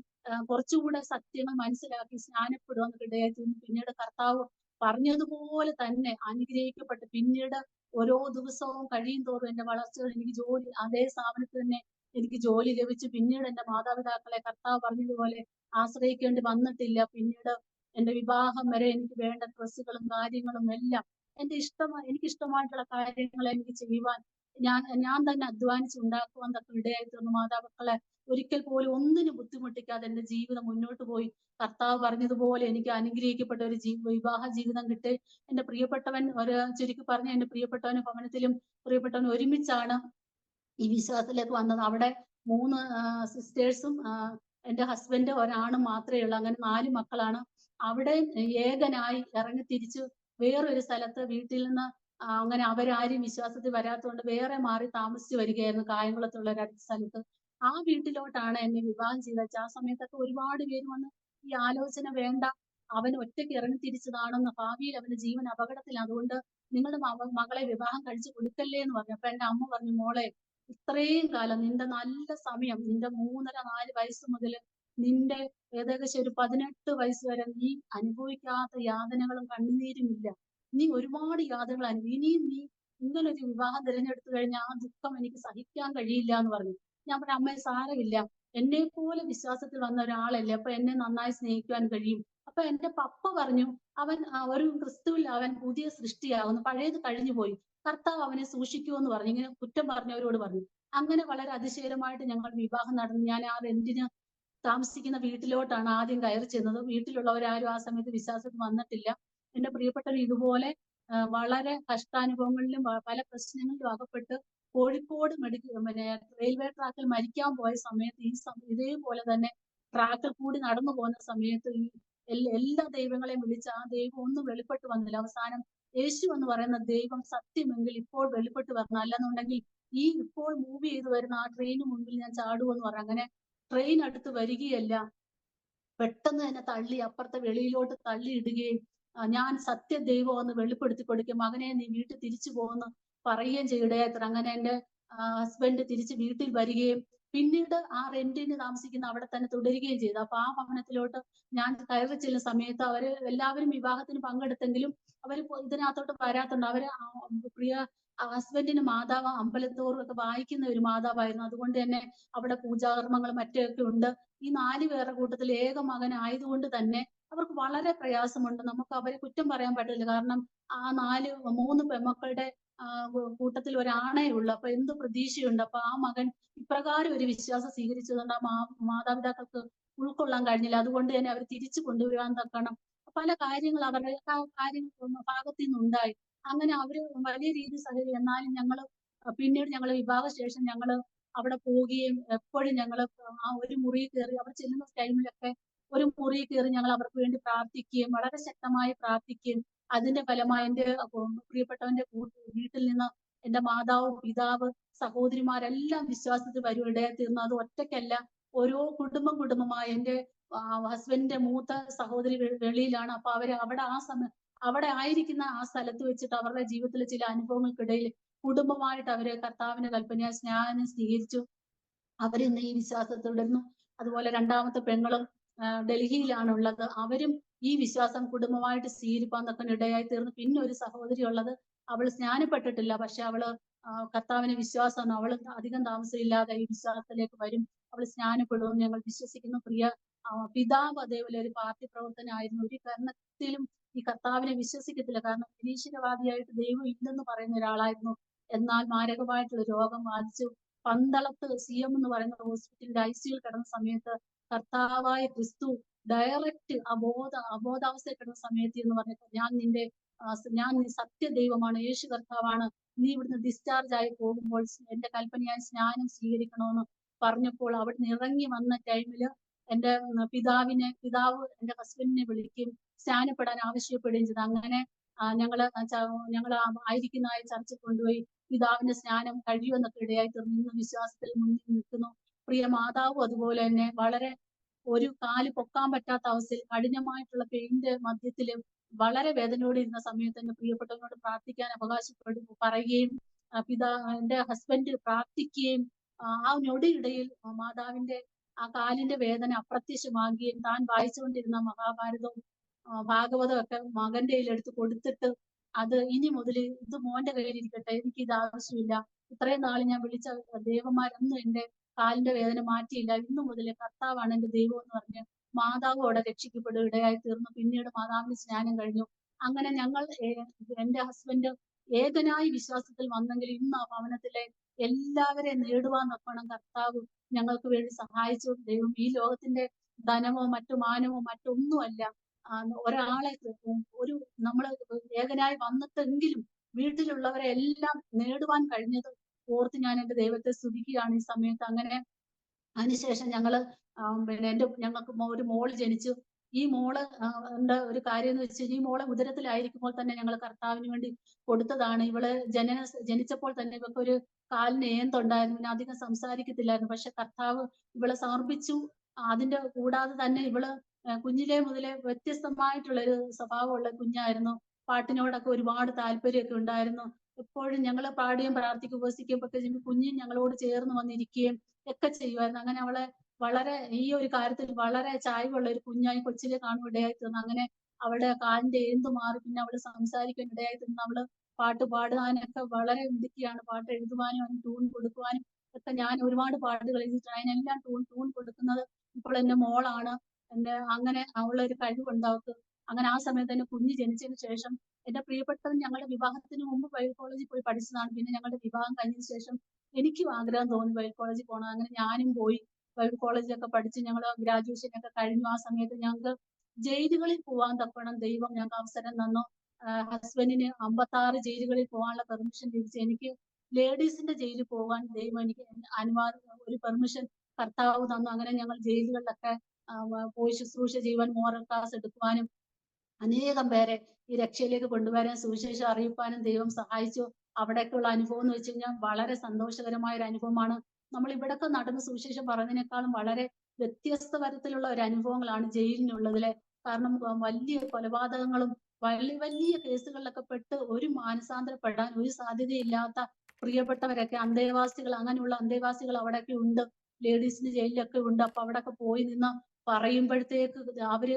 Speaker 2: കുറച്ചുകൂടെ സത്യങ്ങൾ മനസ്സിലാക്കി സ്നാനപ്പെടുവാനൊക്കെ ഇടയായി തീർന്നു. പിന്നീട് കർത്താവ് പറഞ്ഞതുപോലെ തന്നെ അനുഗ്രഹിക്കപ്പെട്ട് പിന്നീട് ഓരോ ദിവസവും കഴിയും തോറും എന്റെ വളർച്ചകൾ, എനിക്ക് ജോലി അതേ സ്ഥാപനത്തിൽ തന്നെ എനിക്ക് ജോലി ലഭിച്ചു. പിന്നീട് എന്റെ മാതാപിതാക്കളെ കർത്താവ് പറഞ്ഞതുപോലെ ആശ്രയിക്കേണ്ടി വന്നിട്ടില്ല. പിന്നീട് എന്റെ വിവാഹം വരെ എനിക്ക് വേണ്ട ഡ്രസ്സുകളും കാര്യങ്ങളും എല്ലാം എനിക്ക് ഇഷ്ടമായിട്ടുള്ള കാര്യങ്ങൾ എനിക്ക് ചെയ്യുവാൻ ഞാൻ തന്നെ അധ്വാനിച്ച് ഉണ്ടാക്കുവാൻ തക്ക ഇടയായി തീർന്നു. മാതാപിതാക്കളെ ഒരിക്കൽ പോലും ഒന്നിനും ബുദ്ധിമുട്ടിക്കാതെ എന്റെ ജീവിതം മുന്നോട്ട് പോയി. കർത്താവ് പറഞ്ഞതുപോലെ എനിക്ക് അനുഗ്രഹിക്കപ്പെട്ട ഒരു വിവാഹ ജീവിതം കിട്ടി. എന്റെ പ്രിയപ്പെട്ടവൻ ചുരുക്കി പറഞ്ഞ എന്റെ പ്രിയപ്പെട്ടവനും ഭവനത്തിലും പ്രിയപ്പെട്ടവനും ഒരുമിച്ചാണ് ഈ വിശ്വാസത്തിലേക്ക് വന്നത്. അവിടെ 3 സിസ്റ്റേഴ്സും എന്റെ ഹസ്ബൻഡ് ഒരാണും മാത്രമേ ഉള്ളൂ. അങ്ങനെ 4 മക്കളാണ്. അവിടെ ഏകനായി ഇറങ്ങി തിരിച്ചു വേറൊരു സ്ഥലത്ത് വീട്ടിൽ നിന്ന് അങ്ങനെ അവരാരും വിശ്വാസത്തിൽ വരാത്തതുകൊണ്ട് വേറെ മാറി താമസിച്ചു വരികയായിരുന്നു കായംകുളത്തുള്ള ഒരു അടുത്ത സ്ഥലത്ത്. ആ വീട്ടിലോട്ടാണ് എന്നെ വിവാഹം ചെയ്തത്. ആ സമയത്തൊക്കെ ഒരുപാട് പേര് വന്ന് ഈ ആലോചന വേണ്ട, അവൻ ഒറ്റയ്ക്ക് ഇറങ്ങി തിരിച്ചതാണെന്ന്, ഭാവിയിൽ അവന്റെ ജീവൻ അപകടത്തിലാണ്, അതുകൊണ്ട് നിങ്ങളുടെ മകളെ വിവാഹം കഴിച്ചു കൊടുക്കല്ലേ എന്ന് പറഞ്ഞു. അപ്പൊ എന്റെ അമ്മ പറഞ്ഞു, മോളെ ഇത്രയും കാലം നിന്റെ നല്ല സമയം, നിന്റെ 3-4 വയസ്സ് മുതൽ നിന്റെ ഏകദേശം ഒരു 18 വയസ്സ് വരെ നീ അനുഭവിക്കാത്ത യാതനകളും കണ്ണുനീരും ഇല്ല. നീ ഒരുപാട് യാതനകൾ ഇനിയും നീ ഇങ്ങനൊരു വിവാഹം തിരഞ്ഞെടുത്തു കഴിഞ്ഞാൽ ആ ദുഃഖം എനിക്ക് സഹിക്കാൻ കഴിയില്ല എന്ന് പറഞ്ഞു. ഞാൻ പറഞ്ഞു, അമ്മയെ സാരമില്ല, എന്നെ പോലെ വിശ്വാസത്തിൽ വന്ന ഒരാളല്ലേ, അപ്പൊ എന്നെ നന്നായി സ്നേഹിക്കുവാൻ കഴിയും. അപ്പൊ എന്റെ പപ്പ പറഞ്ഞു, അവൻ ഒരു ക്രിസ്തുവിൽ അവൻ പുതിയ സൃഷ്ടിയാകുന്നു, പഴയത് കഴിഞ്ഞു പോയി, കർത്താവ് അവനെ സൂക്ഷിക്കുമെന്ന് പറഞ്ഞു. ഇങ്ങനെ കുറ്റം പറഞ്ഞവരോട് പറഞ്ഞു. അങ്ങനെ വളരെ അതിശയകരമായിട്ട് ഞങ്ങൾ വിവാഹം നടന്നു. ഞാൻ ആ റെന്റിന് താമസിക്കുന്ന വീട്ടിലോട്ടാണ് ആദ്യം കയറി ചെന്നത്. വീട്ടിലുള്ളവരാരും ആ സമയത്ത് വിശ്വാസത്തിൽ വന്നിട്ടില്ല. എന്റെ പ്രിയപ്പെട്ടവർ ഇതുപോലെ വളരെ കഷ്ടാനുഭവങ്ങളിലും പല പ്രശ്നങ്ങളിലും അകപ്പെട്ട് കോഴിക്കോട് റെയിൽവേ ട്രാക്കിൽ മരിക്കാൻ പോയ സമയത്ത് ഇതേപോലെ തന്നെ ട്രാക്കിൽ കൂടി നടന്നു പോകുന്ന സമയത്ത് ഈ എല്ലാ ദൈവങ്ങളെയും വിളിച്ച് ആ ദൈവം ഒന്നും വെളിപ്പെട്ട് വന്നില്ല. അവസാനം യേശു എന്ന് പറയുന്ന ദൈവം സത്യമെങ്കിൽ ഇപ്പോൾ വെളിപ്പെട്ട് വരണം, അല്ലെന്നുണ്ടെങ്കിൽ ഈ ഇപ്പോൾ മൂവ് ചെയ്ത് വരുന്ന ആ ട്രെയിന് മുമ്പിൽ ഞാൻ ചാടുമെന്ന് പറഞ്ഞു. അങ്ങനെ ട്രെയിൻ അടുത്ത് വരികയല്ല, പെട്ടെന്ന് തന്നെ തള്ളി അപ്പുറത്തെ വെളിയിലോട്ട് തള്ളിയിടുകയും ഞാൻ സത്യദൈവം എന്ന് വെളിപ്പെടുത്തി കൊടുക്കും, മകനെ നീ വീട്ടിൽ തിരിച്ചു പോകുന്നു പറയുകയും ചെയ്യടയത്ര. അങ്ങനെ എന്റെ ഹസ്ബൻഡ് തിരിച്ച് വീട്ടിൽ വരികയും പിന്നീട് ആ റെന്റിന് താമസിക്കുന്ന അവിടെ തന്നെ തുടരുകയും ചെയ്തു. അപ്പൊ ആ ഭവനത്തിലോട്ട് ഞാൻ കയറി ചെല്ലുന്ന സമയത്ത് അവര് എല്ലാവരും വിവാഹത്തിന് പങ്കെടുത്തെങ്കിലും അവര് ഇതിനകത്തോട്ട് വരാത്തുണ്ട്. അവര് പ്രിയ ഹസ്ബൻഡിന് മാതാവ് അമ്പലത്തോറും ഒക്കെ വായിക്കുന്ന ഒരു മാതാവായിരുന്നു. അതുകൊണ്ട് തന്നെ അവിടെ പൂജാകർമ്മങ്ങളും മറ്റൊക്കെ ഉണ്ട്. ഈ 4 പേരുടെ കൂട്ടത്തിൽ ഏക മകനായതുകൊണ്ട് തന്നെ അവർക്ക് വളരെ പ്രയാസമുണ്ട്. നമുക്ക് അവരെ കുറ്റം പറയാൻ പറ്റില്ല. കാരണം ആ 3 പെൺമക്കളുടെ കൂട്ടത്തിൽ ഒരാണേ ഉള്ളൂ. അപ്പൊ എന്ത് പ്രതീക്ഷയുണ്ട്? അപ്പൊ ആ മകൻ ഇപ്രകാരം ഒരു വിശ്വാസം സ്വീകരിച്ചതുകൊണ്ട് ആ മാതാപിതാക്കൾക്ക് ഉൾക്കൊള്ളാൻ കഴിഞ്ഞില്ല. അതുകൊണ്ട് തന്നെ അവർ തിരിച്ചു കൊണ്ടുവരാൻ തക്കണം പല കാര്യങ്ങൾ അവരുടെ ഭാഗത്തു നിന്നുണ്ടായി. അങ്ങനെ അവര് വലിയ രീതിയിൽ സഹകരിക്കും. എന്നാലും പിന്നീട് വിവാഹശേഷം അവിടെ പോവുകയും എപ്പോഴും ആ ഒരു മുറിയിൽ കയറി അവർ ചെല്ലുന്ന ടൈമിലൊക്കെ ഒരു മുറിയിൽ കയറി ഞങ്ങൾ അവർക്ക് വേണ്ടി പ്രാർത്ഥിക്കുകയും വളരെ ശക്തമായി പ്രാർത്ഥിക്കുകയും അതിന്റെ ഫലമായി എന്റെ പ്രിയപ്പെട്ടവന്റെ വീട്ടിൽ നിന്ന് എന്റെ മാതാവ്, പിതാവ്, സഹോദരിമാരെല്ലാം വിശ്വാസത്തിൽ വരും ഇടയായി തീർന്നു. അത് ഒറ്റയ്ക്കല്ല, ഓരോ കുടുംബമായി എന്റെ ഹസ്ബൻഡിന്റെ മൂത്ത സഹോദരി വെളിയിലാണ്. അപ്പൊ അവര് അവിടെ ആയിരിക്കുന്ന ആ സ്ഥലത്ത് വെച്ചിട്ട് അവരുടെ ജീവിതത്തിലെ ചില അനുഭവങ്ങൾക്കിടയിൽ കുടുംബമായിട്ട് അവര് കർത്താവിന്റെ കൽപ്പനയാൽ സ്നാനം സ്വീകരിച്ചു. അവരിന്ന് ഈ വിശ്വാസത്തിൽ തുടരുന്നു. അതുപോലെ രണ്ടാമത്തെ പെങ്ങളും ഡൽഹിയിലാണ് ഉള്ളത്. അവരും ഈ വിശ്വാസം കുടുംബമായിട്ട് സ്വീകരിപ്പാൻ തക്കന് ഇടയായി തീർന്നു. പിന്നെ ഒരു സഹോദരി ഉള്ളത്, അവൾ സ്നാനപ്പെട്ടിട്ടില്ല, പക്ഷെ അവള് കർത്താവിന് വിശ്വാസമാണ്. അവള് അധികം താമസമില്ലാതെ ഈ വിശ്വാസത്തിലേക്ക് വരും, അവൾ സ്നാനപ്പെടുമെന്ന് ഞങ്ങൾ വിശ്വസിക്കുന്നു. പിതാവ് അതേപോലെ ഒരു പാർട്ടി പ്രവർത്തനമായിരുന്നു. ഒരു കാരണത്തിലും ഈ കർത്താവിനെ വിശ്വസിക്കത്തില്ല, കാരണം നിരീശ്വരവാദിയായിട്ട് ദൈവം ഇല്ലെന്ന് പറയുന്ന ഒരാളായിരുന്നു. എന്നാൽ മാരകമായിട്ടുള്ള രോഗം ബാധിച്ചു പന്തളത്ത് CM എന്ന് പറയുന്ന ഹോസ്പിറ്റലിന്റെ ICUയിൽ കിടന്ന സമയത്ത് കർത്താവായ ക്രിസ്തു ഡയറക്റ്റ് അബോധാവസ്ഥയിൽ കിടന്ന സമയത്ത് എന്ന് പറഞ്ഞിട്ട് ഞാൻ സത്യ ദൈവമാണ്, യേശു കർത്താവാണ്, നീ ഇവിടുന്ന് ഡിസ്ചാർജ് ആയി പോകുമ്പോൾ എന്റെ കൽപ്പനയായി സ്നാനം സ്വീകരിക്കണമെന്ന് പറഞ്ഞപ്പോൾ അവിടുന്ന് ഇറങ്ങി വന്ന ടൈമില് എന്റെ പിതാവ് എന്റെ ഹസ്ബൻഡിനെ വിളിക്കും, സ്നാനപ്പെടാൻ ആവശ്യപ്പെടുകയും ചെയ്തു. അങ്ങനെ ഞങ്ങൾ ആയിരിക്കുന്ന ചർച്ചിൽ കൊണ്ടുപോയി പിതാവിന്റെ സ്നാനം കഴിയുമെന്നൊക്കെ ഇടയായി തീർന്നു. ഇന്ന് വിശ്വാസത്തിൽ മുന്നിൽ നിൽക്കുന്നു. പ്രിയ മാതാവും അതുപോലെ തന്നെ വളരെ ഒരു കാല് പൊക്കാൻ പറ്റാത്ത അവസ്ഥയിൽ കഠിനമായിട്ടുള്ള പെയിന്റെ മധ്യത്തിലും വളരെ വേദനയോടെ ഇരുന്ന സമയത്ത് എന്റെ പ്രിയപ്പെട്ടവനോട് പ്രാർത്ഥിക്കാൻ പറയുകയും എന്റെ ഹസ്ബൻഡ് പ്രാർത്ഥിക്കുകയും ആ ഞൊടിയിടയിൽ മാതാവിന്റെ ആ കാലിന്റെ വേദന അപ്രത്യക്ഷമാകുകയും താൻ വായിച്ചുകൊണ്ടിരുന്ന മഹാഭാരതവും ഭാഗവതവും ഒക്കെ മകന്റെ കയ്യിലെടുത്ത് കൊടുത്തിട്ട് അത് ഇനി മുതൽ ഇത് മോന്റെ കയ്യിലിരിക്കട്ടെ, എനിക്ക് ഇത് ആവശ്യമില്ല, ഇത്രയും നാൾ ഞാൻ വിളിച്ച ദേവന്മാരൊന്നും എന്റെ കാലിന്റെ വേദന മാറ്റിയില്ല, ഇന്നു മുതൽ കർത്താവാണ് എന്റെ ദൈവം എന്ന് പറഞ്ഞ് മാതാവോടെ രക്ഷിക്കപ്പെടുക ഇടയായി തീർന്നു. പിന്നീട് മാതാവിന്റെ സ്നാനം കഴിഞ്ഞു. അങ്ങനെ എന്റെ ഹസ്ബൻഡ് ഏകനായി വിശ്വാസത്തിൽ വന്നെങ്കിൽ ഇന്ന് ആ ഭവനത്തിലെ എല്ലാവരെയും നേടുവാൻ തക്കവണ്ണം കർത്താവ് ഞങ്ങൾക്ക് വേണ്ടി സഹായിച്ചു. ദൈവം ഈ ലോകത്തിന്റെ ധനമോ മാനമോ മറ്റൊന്നുമല്ല, ഒരാളെ നമ്മൾ ഏകനായി വന്നിട്ടെങ്കിലും വീട്ടിലുള്ളവരെ എല്ലാം നേടുവാൻ കഴിഞ്ഞത് ഓർത്ത് ഞാൻ എന്റെ ദൈവത്തെ സ്തുതിക്കുകയാണ് ഈ സമയത്ത്. അങ്ങനെ അതിനുശേഷം ഞങ്ങൾക്ക് ഒരു മോള് ജനിച്ചു. ഈ മോള് ഒരു കാര്യം എന്ന് വെച്ചാൽ ഈ മോളെ ഉദരത്തിലായിരിക്കുമ്പോൾ തന്നെ ഞങ്ങൾ കർത്താവിന് വേണ്ടി കൊടുത്തതാണ്. ഇവള് ജനിച്ചപ്പോൾ തന്നെ ഇവൾക്ക് ഒരു കാലിന് ഏന്തുണ്ടായിരുന്നു, പിന്നെ അധികം സംസാരിക്കത്തില്ലായിരുന്നു. പക്ഷെ കർത്താവ് ഇവളെ സമർപ്പിച്ചു. അതിന്റെ കൂടാതെ തന്നെ ഇവള് കുഞ്ഞിലെ മുതലേ വ്യത്യസ്തമായിട്ടുള്ള ഒരു സ്വഭാവമുള്ള കുഞ്ഞായിരുന്നു. പാട്ടിനോടൊക്കെ ഒരുപാട് താല്പര്യമൊക്കെ ഉണ്ടായിരുന്നു. എപ്പോഴും ഞങ്ങൾ പാടുകയും പ്രാർത്ഥിക്കുകയും ഉപവസിക്കുകയും ഒക്കെ ചെയ്യുമ്പോൾ കുഞ്ഞും ഞങ്ങളോട് ചേർന്ന് വന്നിരിക്കുകയും ഒക്കെ ചെയ്യുമായിരുന്നു. അങ്ങനെ അവളെ വളരെ ഈ ഒരു കാര്യത്തിൽ വളരെ ചായ്വുള്ള ഒരു കുഞ്ഞായി കൊച്ചിലെ കാണുവാൻ ഇടയായി തീർന്നു. അങ്ങനെ അവളുടെ കാലിന്റെ ഏന്ത് മാറി പിന്നെ അവള് സംസാരിക്കാൻ ഇടയായി തീർന്നു. അവള് പാട്ട് പാടുവാനൊക്കെ വളരെ മിടുക്കിയാണ്. പാട്ട് എഴുതുവാനും അതിന് ട്യൂൺ കൊടുക്കുവാനും ഒക്കെ ഞാൻ ഒരുപാട് പാട്ടുകൾ എഴുതിയിട്ടുണ്ട്. അതിനെല്ലാം ട്യൂൺ കൊടുക്കുന്നത് ഇപ്പോൾ എന്റെ മോളാണ്. അങ്ങനെ അവളൊരു കഴിവുണ്ട് അവൾക്ക്. അങ്ങനെ ആ സമയത്ത് തന്നെ കുഞ്ഞ് ജനിച്ചതിന് ശേഷം എന്റെ പ്രിയപ്പെട്ടവൻ ഞങ്ങളുടെ വിവാഹത്തിന് മുമ്പ് ബൈബിൾ കോളേജിൽ പോയി പഠിച്ചതാണ്. പിന്നെ ഞങ്ങളുടെ വിവാഹം കഴിഞ്ഞതിന് ശേഷം എനിക്കും ആഗ്രഹം തോന്നി ബൈബിൾ കോളേജിൽ പോകണം. അങ്ങനെ ഞാനും പോയി ബൈബിൾ കോളേജിലൊക്കെ പഠിച്ച് ഞങ്ങൾ ഗ്രാജുവേഷൻ ഒക്കെ കഴിഞ്ഞു. ആ സമയത്ത് ഞങ്ങൾക്ക് ജയിലുകളിൽ പോവാൻ തക്കവണ്ണം ദൈവം ഞങ്ങൾക്ക് അവസരം തന്നു. ഹസ്ബൻഡിന് 56 ജയിലുകളിൽ പോകാനുള്ള പെർമിഷൻ ലഭിച്ചു. എനിക്ക് ലേഡീസിന്റെ ജയിലിൽ പോകാൻ ദൈവം എനിക്ക് ഒരു പെർമിഷൻ കർത്താവ് തന്നു. അങ്ങനെ ഞങ്ങൾ ജയിലുകളിലൊക്കെ പോയി ശുശ്രൂഷ ചെയ്യുവാൻ, മോറൽ ക്ലാസ് എടുക്കുവാനും അനേകം പേരെ ഈ രക്ഷയിലേക്ക് കൊണ്ടുവരാൻ, സുവിശേഷം അറിയിപ്പാനും ദൈവം സഹായിച്ചു. അവിടേക്കുള്ള അനുഭവം എന്ന് വെച്ച് കഴിഞ്ഞാൽ വളരെ സന്തോഷകരമായ ഒരു അനുഭവമാണ്. നമ്മൾ ഇവിടൊക്കെ നടന്ന് സുവിശേഷം പറയുന്നതിനേക്കാളും വളരെ വ്യത്യസ്ത തരത്തിലുള്ള ഒരു അനുഭവങ്ങളാണ് ജയിലിനുള്ളതിലെ. കാരണം വലിയ കൊലപാതകങ്ങളും വലിയ കേസുകളിലൊക്കെ പെട്ട് ഒരു മാനസാന്തരപ്പെടാൻ ഒരു സാധ്യതയില്ലാത്ത പ്രിയപ്പെട്ടവരൊക്കെ അങ്ങനെയുള്ള അന്തേവാസികൾ അവിടെയൊക്കെ ഉണ്ട്. ലേഡീസിന്റെ ജയിലിലൊക്കെ ഉണ്ട്. അപ്പൊ അവിടെയൊക്കെ പോയി നിന്ന് പറയുമ്പോഴത്തേക്ക് അവര്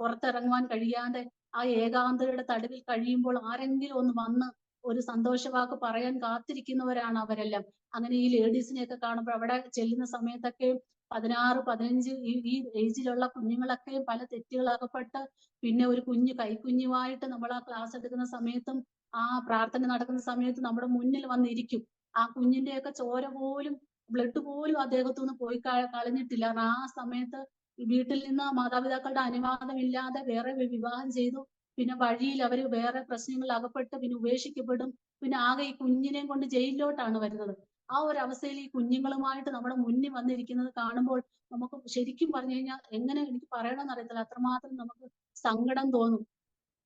Speaker 2: പുറത്തിറങ്ങുവാൻ കഴിയാതെ ആ ഏകാന്തതയുടെ തടവിൽ കഴിയുമ്പോൾ ആരെങ്കിലും ഒന്ന് വന്ന് ഒരു സന്തോഷവാക്ക് പറയാൻ കാത്തിരിക്കുന്നവരാണ് അവരെല്ലാം. അങ്ങനെ ഈ ലേഡീസിനെയൊക്കെ കാണുമ്പോൾ അവിടെ ചെല്ലുന്ന സമയത്തൊക്കെ 16, 15 ഈ ഏജിലുള്ള കുഞ്ഞുങ്ങളൊക്കെ പല തെറ്റുകളകപ്പെട്ട് പിന്നെ ഒരു കൈക്കുഞ്ഞുമായിട്ട് നമ്മൾ ആ ക്ലാസ് എടുക്കുന്ന സമയത്തും ആ പ്രാർത്ഥന നടക്കുന്ന സമയത്ത് നമ്മുടെ മുന്നിൽ വന്നിരിക്കും. ആ കുഞ്ഞിന്റെയൊക്കെ ചോര പോലും ബ്ലഡ് പോലും അദ്ദേഹത്തുനിന്ന് പോയി കളഞ്ഞിട്ടില്ല. ആ സമയത്ത് വീട്ടിൽ നിന്ന് മാതാപിതാക്കളുടെ അനുവാദമില്ലാതെ വേറെ വിവാഹം ചെയ്തു പിന്നെ വഴിയിൽ അവര് വേറെ പ്രശ്നങ്ങളിൽ അകപ്പെട്ട് പിന്നെ ഉപേക്ഷിക്കപ്പെടും. പിന്നെ ആകെ ഈ കുഞ്ഞിനെയും കൊണ്ട് ജയിലിലോട്ടാണ് വരുന്നത്. ആ ഒരു അവസ്ഥയിൽ ഈ കുഞ്ഞുങ്ങളുമായിട്ട് നമ്മുടെ മുന്നിൽ വന്നിരിക്കുന്നത് കാണുമ്പോൾ നമുക്ക് ശരിക്കും പറഞ്ഞു കഴിഞ്ഞാൽ എങ്ങനെ എനിക്ക് പറയണമെന്ന് അറിയത്തില്ല. അത്രമാത്രം നമുക്ക് സങ്കടം തോന്നും.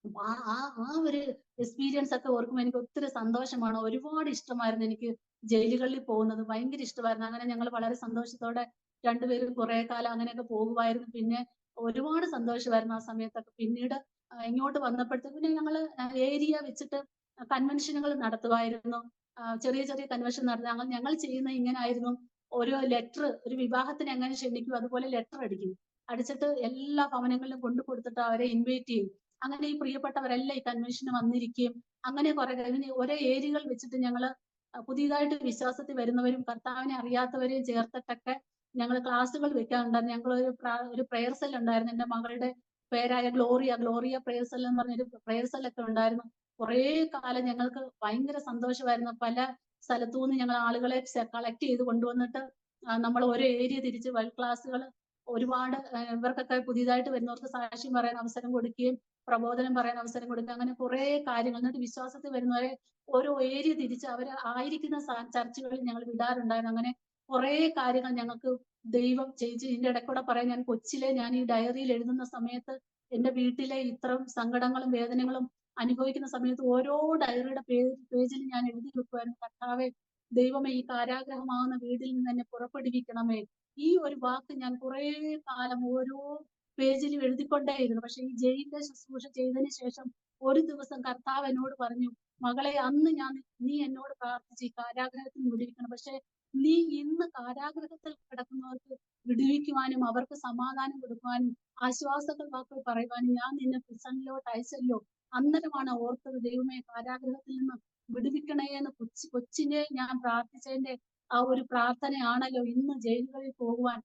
Speaker 2: ആ ആ ആ ഒരു എക്സ്പീരിയൻസ് ഒക്കെ ഓർക്കുമ്പോൾ എനിക്ക് ഒത്തിരി സന്തോഷമാണ്. ഒരുപാട് ഇഷ്ടമായിരുന്നു എനിക്ക് ജയിലുകളിൽ പോകുന്നത്. ഭയങ്കര ഇഷ്ടമായിരുന്നു. അങ്ങനെ ഞങ്ങൾ വളരെ സന്തോഷത്തോടെ രണ്ടുപേരും കുറെ കാലം അങ്ങനെയൊക്കെ പോകുമായിരുന്നു. പിന്നെ ഒരുപാട് സന്തോഷമായിരുന്നു ആ സമയത്തൊക്കെ. പിന്നീട് ഇങ്ങോട്ട് വന്നപ്പോഴത്തേക്ക് പിന്നെ ഞങ്ങള് ഏരിയ വെച്ചിട്ട് കൺവെൻഷനുകൾ നടത്തുമായിരുന്നു. ചെറിയ ചെറിയ കൺവെൻഷൻ നടത്തി ഞങ്ങൾ ചെയ്യുന്ന ഇങ്ങനായിരുന്നു. ഓരോ ലെറ്റർ ഒരു വിവാഹത്തിന് എങ്ങനെ ക്ഷണിക്കും അതുപോലെ ലെറ്റർ അടിക്കും. അടിച്ചിട്ട് എല്ലാ ഭവനങ്ങളിലും കൊണ്ടു കൊടുത്തിട്ട് അവരെ ഇൻവൈറ്റ് ചെയ്യും. അങ്ങനെ ഈ പ്രിയപ്പെട്ടവരെല്ലാം ഈ കൺവെൻഷന് വന്നിരിക്കുകയും അങ്ങനെ കുറെ കഴിഞ്ഞ് ഓരോ ഏരിയകൾ വെച്ചിട്ട് ഞങ്ങള് പുതിയതായിട്ട് വിശ്വാസത്തിൽ വരുന്നവരും കർത്താവിനെ അറിയാത്തവരെയും ചേർത്തിട്ടൊക്കെ ഞങ്ങൾ ക്ലാസ്സുകൾ വെക്കാറുണ്ടായിരുന്നു. ഞങ്ങൾ ഒരു പ്രെയർ സെൽ ഉണ്ടായിരുന്നു. എന്റെ മകളുടെ പേരായ ഗ്ലോറിയ പ്രെയർ സെൽ എന്ന് പറഞ്ഞൊരു പ്രെയർ സെൽ ഒക്കെ ഉണ്ടായിരുന്നു. കുറേ കാലം ഞങ്ങൾക്ക് ഭയങ്കര സന്തോഷമായിരുന്നു. പല സ്ഥലത്തുനിന്ന് ഞങ്ങൾ ആളുകളെ കളക്ട് ചെയ്ത് കൊണ്ടുവന്നിട്ട് നമ്മൾ ഓരോ ഏരിയ തിരിച്ച് ക്ലാസ്സുകൾ ഒരുപാട് ഇവർക്കൊക്കെ പുതിയതായിട്ട് വരുന്നവർക്ക് സാക്ഷ്യം പറയാൻ അവസരം കൊടുക്കുകയും പ്രബോധനം പറയാൻ അവസരം കൊടുക്കുക, അങ്ങനെ കുറെ കാര്യങ്ങൾ. എന്നിട്ട് വിശ്വാസത്തിൽ വരുന്നവരെ ഓരോ ഏരിയ തിരിച്ച് അവർ ആയിരിക്കുന്ന ചർച്ചുകളിൽ ഞങ്ങൾ വിടാറുണ്ടായിരുന്നു. അങ്ങനെ കുറെ കാര്യങ്ങൾ ഞങ്ങൾക്ക് ദൈവം ചെയ്യിച്ച്. ഇതിന്റെ ഇടയ്ക്കൂടെ പറയാൻ, ഞാൻ കൊച്ചിലെ ഞാൻ ഈ ഡയറിയിൽ എഴുതുന്ന സമയത്ത് എന്റെ വീട്ടിലെ ഇത്തരം സങ്കടങ്ങളും വേദനകളും അനുഭവിക്കുന്ന സമയത്ത് ഓരോ ഡയറിയുടെ പേജിൽ ഞാൻ എഴുതി വെക്കുമായിരുന്നു, കർത്താവേ ദൈവമേ ഈ കാരാഗ്രഹമാകുന്ന വീട്ടിൽ നിന്ന് എന്നെ പുറപ്പെടുവിക്കണമേ. ഈ ഒരു വാക്ക് ഞാൻ കുറെ കാലം ഓരോ പേജിലും എഴുതിക്കൊണ്ടേയിരുന്നു. പക്ഷെ ഈ ജയിലിലെ ശുശ്രൂഷ ചെയ്തതിന് ശേഷം ഒരു ദിവസം കർത്താവ് എന്നോട് പറഞ്ഞു, മകളെ അന്ന് നീ എന്നോട് പ്രാർത്ഥിച്ച് ഈ കാരാഗ്രഹത്തിൽ നിന്ന് വിടുവിക്കണം. പക്ഷെ നീ ഇന്ന് കാരാഗ്രഹത്തിൽ കിടക്കുന്നവർക്ക് വിടുവിക്കുവാനും അവർക്ക് സമാധാനം കൊടുക്കുവാനും ആശ്വാസങ്ങൾ വാക്കുകൾ പറയുവാനും ഞാൻ നിന്നെ പ്രിസണിലോട്ട് അയച്ചല്ലോ. അന്നേരമാണ് ഓർത്തത്, ദൈവമേ കാരാഗ്രഹത്തിൽ നിന്ന് വിടുവിക്കണേ എന്ന് കൊച്ചിനെ ഞാൻ പ്രാർത്ഥിച്ചതിന്റെ ആ ഒരു പ്രാർത്ഥനയാണല്ലോ ഇന്ന് ജയിലുകളിൽ പോകുവാൻ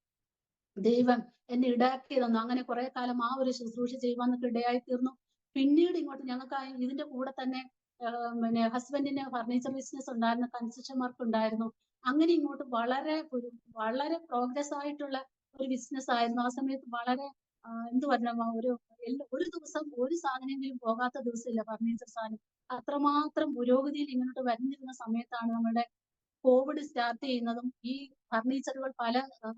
Speaker 2: ദൈവം എന്നെ ഇടയാക്കി തന്നു. അങ്ങനെ കുറെ കാലം ആ ഒരു ശുശ്രൂഷ ചെയ്യുവാനൊക്കെ ഇടയായി തീർന്നു. പിന്നീട് ഇങ്ങോട്ട് ഞങ്ങൾക്ക് ഇതിന്റെ കൂടെ തന്നെ പിന്നെ ഹസ്ബൻഡിന് ഫർണിച്ചർ ബിസിനസ് ഉണ്ടായിരുന്നു, കൺസ്ട്രക്ഷൻ വർക്ക് ഉണ്ടായിരുന്നു. അങ്ങനെ ഇങ്ങോട്ട് വളരെ പ്രോഗ്രസ് ആയിട്ടുള്ള ഒരു ബിസിനസ് ആയിരുന്നു. ആ സമയത്ത് വളരെ എന്ത് പറഞ്ഞ ഒരു ദിവസം ഒരു സാധനമെങ്കിലും പോകാത്ത ദിവസമില്ല ഫർണിച്ചർ സാധനം. അത്രമാത്രം പുരോഗതിയിൽ ഇങ്ങോട്ട് വരുന്നിരുന്ന സമയത്താണ് നമ്മുടെ കോവിഡ് സ്റ്റാർട്ട് ചെയ്യുന്നതും ഈ ഫർണിച്ചറുകൾ പല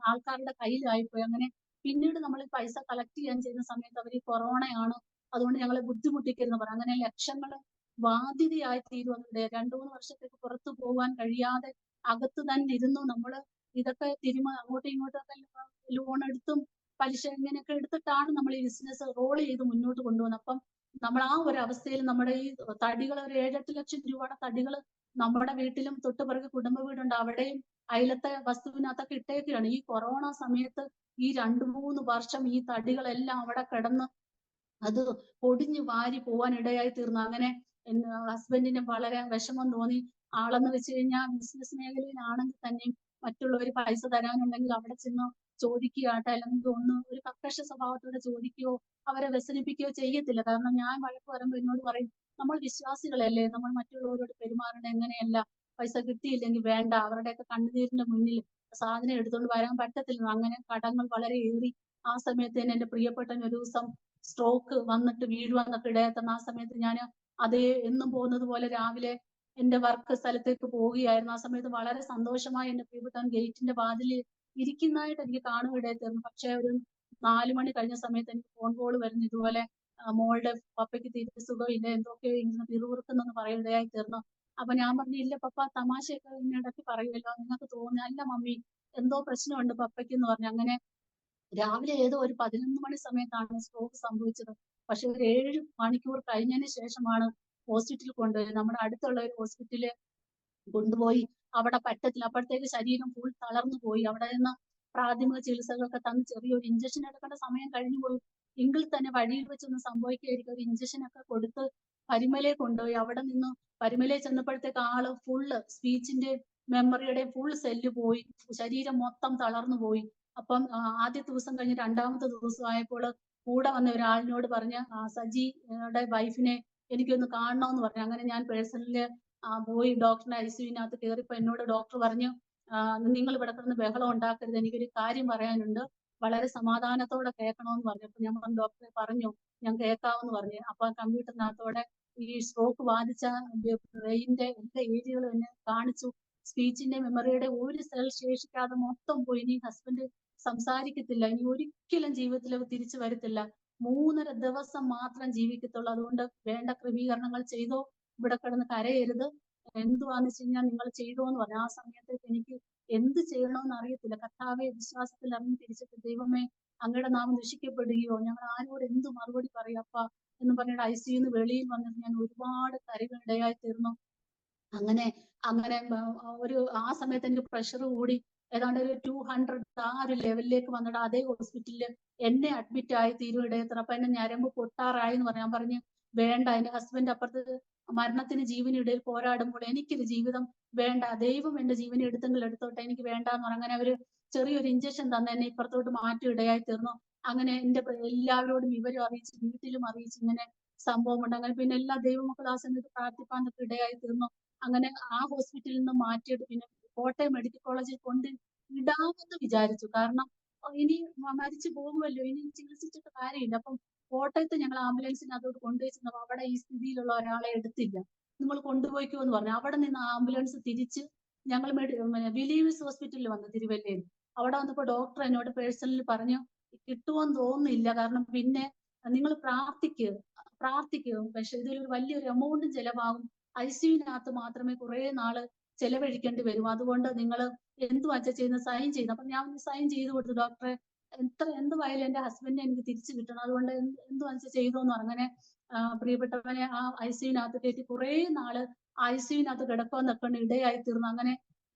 Speaker 2: ആൾക്കാരുടെ കയ്യിലായിപ്പോയി. അങ്ങനെ പിന്നീട് നമ്മൾ പൈസ കളക്ട് ചെയ്യാൻ ചെയ്യുന്ന സമയത്ത് അവർ കൊറോണയാണ്, അതുകൊണ്ട് ഞങ്ങളെ ബുദ്ധിമുട്ടിക്കരുതെന്ന് പറയും. അങ്ങനെ ലക്ഷങ്ങൾ ബാധ്യതയായി തീരുവന്നുണ്ട്. 2-3 വർഷത്തേക്ക് പുറത്തു പോകാൻ കഴിയാതെ അകത്ത് തന്നെ ഇരുന്നു നമ്മൾ ഇതൊക്കെ അങ്ങോട്ടും ഇങ്ങോട്ടൊക്കെ ലോൺ എടുത്തും പലിശ ഇങ്ങനെയൊക്കെ എടുത്തിട്ടാണ് നമ്മൾ ഈ ബിസിനസ് റോൾ ചെയ്ത് മുന്നോട്ട് കൊണ്ടുപോകുന്നത്. അപ്പം നമ്മൾ ആ ഒരു അവസ്ഥയിൽ നമ്മുടെ ഈ തടികൾ ഒരു 7-8 ലക്ഷം രൂപയുടെ തടികൾ നമ്മുടെ വീട്ടിലും തൊട്ടുപിറകെ കുടുംബ വീടുണ്ട്, അവിടെയും അയലത്തെ വസ്തുവിനകത്തൊക്കെ ഇട്ടേക്കുകയാണ്. ഈ കൊറോണ സമയത്ത് ഈ 2-3 വർഷം ഈ തടികളെല്ലാം അവിടെ കിടന്ന് അത് പൊടിഞ്ഞു വാരി പോവാൻ ഇടയായി തീർന്നു. അങ്ങനെ ഹസ്ബൻഡിന് വളരെ വിഷമം തോന്നി. ആളെന്ന് വെച്ച് കഴിഞ്ഞാൽ ബിസിനസ് മേഖലയിലാണെങ്കിൽ തന്നെയും മറ്റുള്ളവർ പൈസ തരാനുണ്ടെങ്കിൽ അവിടെ ചെന്ന് ചോദിക്കുകയാട്ടെ, അല്ലെങ്കിൽ ഒരു കർക്കശ സ്വഭാവത്തോടെ ചോദിക്കുകയോ അവരെ വ്യസനിപ്പിക്കുകയോ ചെയ്യത്തില്ല. കാരണം ഞാൻ വഴക്ക് പറയുമ്പോൾ എന്നോട് പറയും, നമ്മൾ വിശ്വാസികളല്ലേ, നമ്മൾ മറ്റുള്ളവരോട് പെരുമാറേണ്ട എങ്ങനെയല്ല, പൈസ കിട്ടിയില്ലെങ്കിൽ വേണ്ട, അവരുടെയൊക്കെ കണ്ണുനീരിന്റെ മുന്നിൽ സാധനം എടുത്തുകൊണ്ട് വരാൻ പറ്റത്തില്ല. അങ്ങനെ കടങ്ങൾ വളരെ ഏറി. ആ സമയത്ത് തന്നെ എന്റെ പ്രിയപ്പെട്ടൻ ഒരു ദിവസം സ്ട്രോക്ക് വന്നിട്ട് വീഴുവാന്നൊക്കെ ഇടയാത്തന്ന. ആ സമയത്ത് ഞാൻ അതേ എന്നും പോകുന്നത് പോലെ രാവിലെ എന്റെ വർക്ക് സ്ഥലത്തേക്ക് പോവുകയായിരുന്നു. ആ സമയത്ത് വളരെ സന്തോഷമായി എന്റെ പ്രിയപ്പെട്ടവൻ ഗേറ്റിന്റെ വാതിലിൽ ഇരിക്കുന്നതായിട്ട് എനിക്ക് കാണുവാനിടയായി തീർന്നു. പക്ഷെ ഒരു 4 മണി കഴിഞ്ഞ സമയത്ത് എനിക്ക് ഫോൺ കോൾ വരുന്നു, ഇതുപോലെ മോളുടെ പപ്പയ്ക്ക് തീരെ സുഖമില്ല, എന്തൊക്കെയോ ഇങ്ങനെ പിറുപിറുക്കുന്നെന്ന് പറയുകയായി തീർന്നു. അപ്പൊ ഞാൻ പറഞ്ഞു, ഇല്ല പപ്പ, തമാശയൊക്കെ ഇടയ്ക്ക് പറയുമല്ലോ, നിങ്ങൾക്ക് തോന്നുന്നു. അല്ല മമ്മി, എന്തോ പ്രശ്നമുണ്ട് പപ്പയ്ക്ക് എന്ന് പറഞ്ഞു. അങ്ങനെ രാവിലെ ഏതോ ഒരു 11 മണി സമയത്താണ് സ്ട്രോക്ക് സംഭവിച്ചത്. പക്ഷെ ഒരു 7 മണിക്കൂർ കഴിഞ്ഞതിന് ശേഷമാണ് ഹോസ്പിറ്റലിൽ കൊണ്ടുപോയത്. നമ്മുടെ അടുത്തുള്ള ഒരു ഹോസ്പിറ്റലിൽ കൊണ്ടുപോയി. അവിടെ പറ്റത്തില്ല, അപ്പോഴത്തേക്ക് ശരീരം ഫുൾ തളർന്നു പോയി. അവിടെ നിന്ന് പ്രാഥമിക ചികിത്സകളൊക്കെ തന്ന് ചെറിയൊരു ഇഞ്ചക്ഷൻ എടുക്കേണ്ട സമയം കഴിഞ്ഞു പോയി. എങ്കിൽ തന്നെ വഴിയിൽ വെച്ചൊന്നും സംഭവിക്കായിരിക്കും, ഒരു ഇഞ്ചക്ഷൻ ഒക്കെ കൊടുത്ത് പരിമലയെ കൊണ്ടുപോയി. അവിടെ നിന്ന് പരിമലയെ ചെന്നപ്പോഴത്തേക്ക് ആള് ഫുള്ള് സ്പീച്ചിന്റെ മെമ്മറിയുടെ ഫുൾ സെല്ല് പോയി, ശരീരം മൊത്തം തളർന്നു പോയി. അപ്പം ആദ്യത്തെ ദിവസം കഴിഞ്ഞ് 2ാമത്തെ ദിവസം ആയപ്പോൾ കൂടെ വന്ന ഒരാളിനോട് പറഞ്ഞ്, സജിയുടെ വൈഫിനെ എനിക്കൊന്ന് കാണണമെന്ന് പറഞ്ഞു. അങ്ങനെ ഞാൻ പേഴ്സണലില് പോയി ഡോക്ടറിന്റെ ICU-നകത്ത് കയറിയപ്പോ എന്നോട് ഡോക്ടർ പറഞ്ഞു, നിങ്ങൾ ഇവിടെ കിടന്ന് ബഹളം ഉണ്ടാക്കരുത്, എനിക്കൊരു കാര്യം പറയാനുണ്ട്. വളരെ സമാധാനത്തോടെ കേൾക്കണമെന്ന് പറഞ്ഞു. അപ്പൊ ഞാൻ പറഞ്ഞു, ഡോക്ടറെ പറഞ്ഞു ഞാൻ കേൾക്കാമെന്ന് പറഞ്ഞു. അപ്പൊ കമ്പ്യൂട്ടറിനകത്തോടെ ഈ സ്ട്രോക്ക് ബാധിച്ച ബ്രെയിനിന്റെ എല്ലാ ഏരിയകളും എന്നെ കാണിച്ചു. സ്പീച്ചിന്റെ മെമ്മറിയുടെ ഒരു സെൽ ശേഷിക്കാതെ മൊത്തം പോയി. ഇനി ഹസ്ബൻഡ് സംസാരിക്കത്തില്ല, ഇനി ഒരിക്കലും ജീവിതത്തിൽ തിരിച്ചു വരത്തില്ല, 3.5 ദിവസം മാത്രം ജീവിക്കത്തുള്ളൂ, അതുകൊണ്ട് വേണ്ട ക്രമീകരണങ്ങൾ ചെയ്തോ, ഇവിടെ കിടന്ന് കരയരുത്, എന്തുവാന്ന് വെച്ച് കഴിഞ്ഞാൽ നിങ്ങൾ ചെയ്തോ എന്ന് പറഞ്ഞു. ആ സമയത്തേക്ക് എനിക്ക് എന്ത് ചെയ്യണമെന്ന് അറിയത്തില്ല. കർത്താവെ വിശ്വാസത്തിൽ ഇറങ്ങി തിരിച്ചിട്ട്, ദൈവമേ അങ്ങയുടെ നാമം ദുഷിക്കപ്പെടുകയോ, ഞങ്ങൾ ആരോട് എന്ത് മറുപടി പറയും അപ്പ എന്ന് പറഞ്ഞിട്ട് ICU വെളിയിൽ വന്നിട്ട് ഞാൻ ഒരുപാട് കരകളിടയായി തീർന്നു. അങ്ങനെ അങ്ങനെ ഒരു ആ സമയത്ത് എനിക്ക് പ്രഷർ കൂടി ഏതാണ്ട് ഒരു 200 ആ ഒരു ലെവലിലേക്ക് വന്നിട്ട് അതേ ഹോസ്പിറ്റലിൽ എന്നെ അഡ്മിറ്റ് ആയി തീരും ഇടയത്ര. അപ്പൊ എന്നെ ഞരമ്പ് പൊട്ടാറായി എന്ന് പറഞ്ഞു. ഞാൻ പറഞ്ഞു വേണ്ട, എന്റെ ഹസ്ബൻഡ് അപ്പുറത്ത് മരണത്തിന് ജീവനിടയിൽ പോരാടുമ്പോൾ എനിക്കൊരു ജീവിതം വേണ്ട, ദൈവം എന്റെ ജീവനെ എടുത്തെങ്കിൽ എടുത്തോട്ടെ, എനിക്ക് വേണ്ടാന്ന് പറഞ്ഞു. അങ്ങനെ അവര് ചെറിയൊരു ഇഞ്ചക്ഷൻ തന്നെ എന്നെ ഇപ്പുറത്തോട്ട് മാറ്റി ഇടയായി തീർന്നു. അങ്ങനെ എന്റെ എല്ലാവരോടും വിവരം അറിയിച്ച്, വീട്ടിലും അറിയിച്ച് ഇങ്ങനെ സംഭവമുണ്ട്. അങ്ങനെ പിന്നെ എല്ലാ ദൈവമക്കളും ആ സമയത്ത് പ്രാർത്ഥിപ്പാനൊക്കെ ഇടയായി തീർന്നു. അങ്ങനെ ആ ഹോസ്പിറ്റലിൽ നിന്ന് മാറ്റിയിട്ട് പിന്നെ കോട്ടയം മെഡിക്കൽ കോളേജിൽ കൊണ്ട് ഇടാമെന്ന് വിചാരിച്ചു. കാരണം ഇനി മരിച്ചു പോകുമല്ലോ, ഇനി ചികിത്സിച്ചിട്ട് കാര്യമില്ല. അപ്പം കോട്ടയത്ത് ഞങ്ങൾ ആംബുലൻസിനകത്തോട്ട് കൊണ്ടുപോയി ചെന്നപ്പോൾ അവിടെ ഈ സ്ഥിതിയിലുള്ള ഒരാളെ എടുത്തില്ല. നിങ്ങൾ കൊണ്ടുപോയിക്കോ എന്ന് പറഞ്ഞു. അവിടെ നിന്ന് ആംബുലൻസ് തിരിച്ച് ഞങ്ങൾ ബിലീവേഴ്സ് ഹോസ്പിറ്റലിൽ വന്നു, തിരുവല്ലയിൽ. അവിടെ വന്നപ്പോൾ ഡോക്ടർ എന്നോട് പേഴ്സണലി പറഞ്ഞു, കിട്ടുമെന്ന് തോന്നുന്നില്ല, കാരണം പിന്നെ നിങ്ങൾ പ്രാർത്ഥിക്കുക, പക്ഷെ ഇതിലൊരു വലിയൊരു എമൗണ്ടും ചെലവാകും, ICUവിനകത്ത് മാത്രമേ കുറെ നാള് ചെലവഴിക്കേണ്ടി വരും, അതുകൊണ്ട് നിങ്ങൾ എന്തുവാ ചെയ്യുന്ന സൈൻ ചെയ്ത്. അപ്പൊ ഞാൻ സൈൻ ചെയ്ത് കൊടുത്തു, ഡോക്ടറെ എന്തുവായാലും എന്റെ ഹസ്ബൻഡിനെ എനിക്ക് തിരിച്ചു കിട്ടണം, അതുകൊണ്ട് എന്തുവാ ചെയ്തോന്ന് പറഞ്ഞു. അങ്ങനെ പ്രിയപ്പെട്ടവനെ ആ ICUവിനകത്ത് കയറ്റി കുറെ നാള് ICUവിനകത്ത് കിടക്കുമെന്നൊക്കെ ഇടയായി തീർന്നു. അങ്ങനെ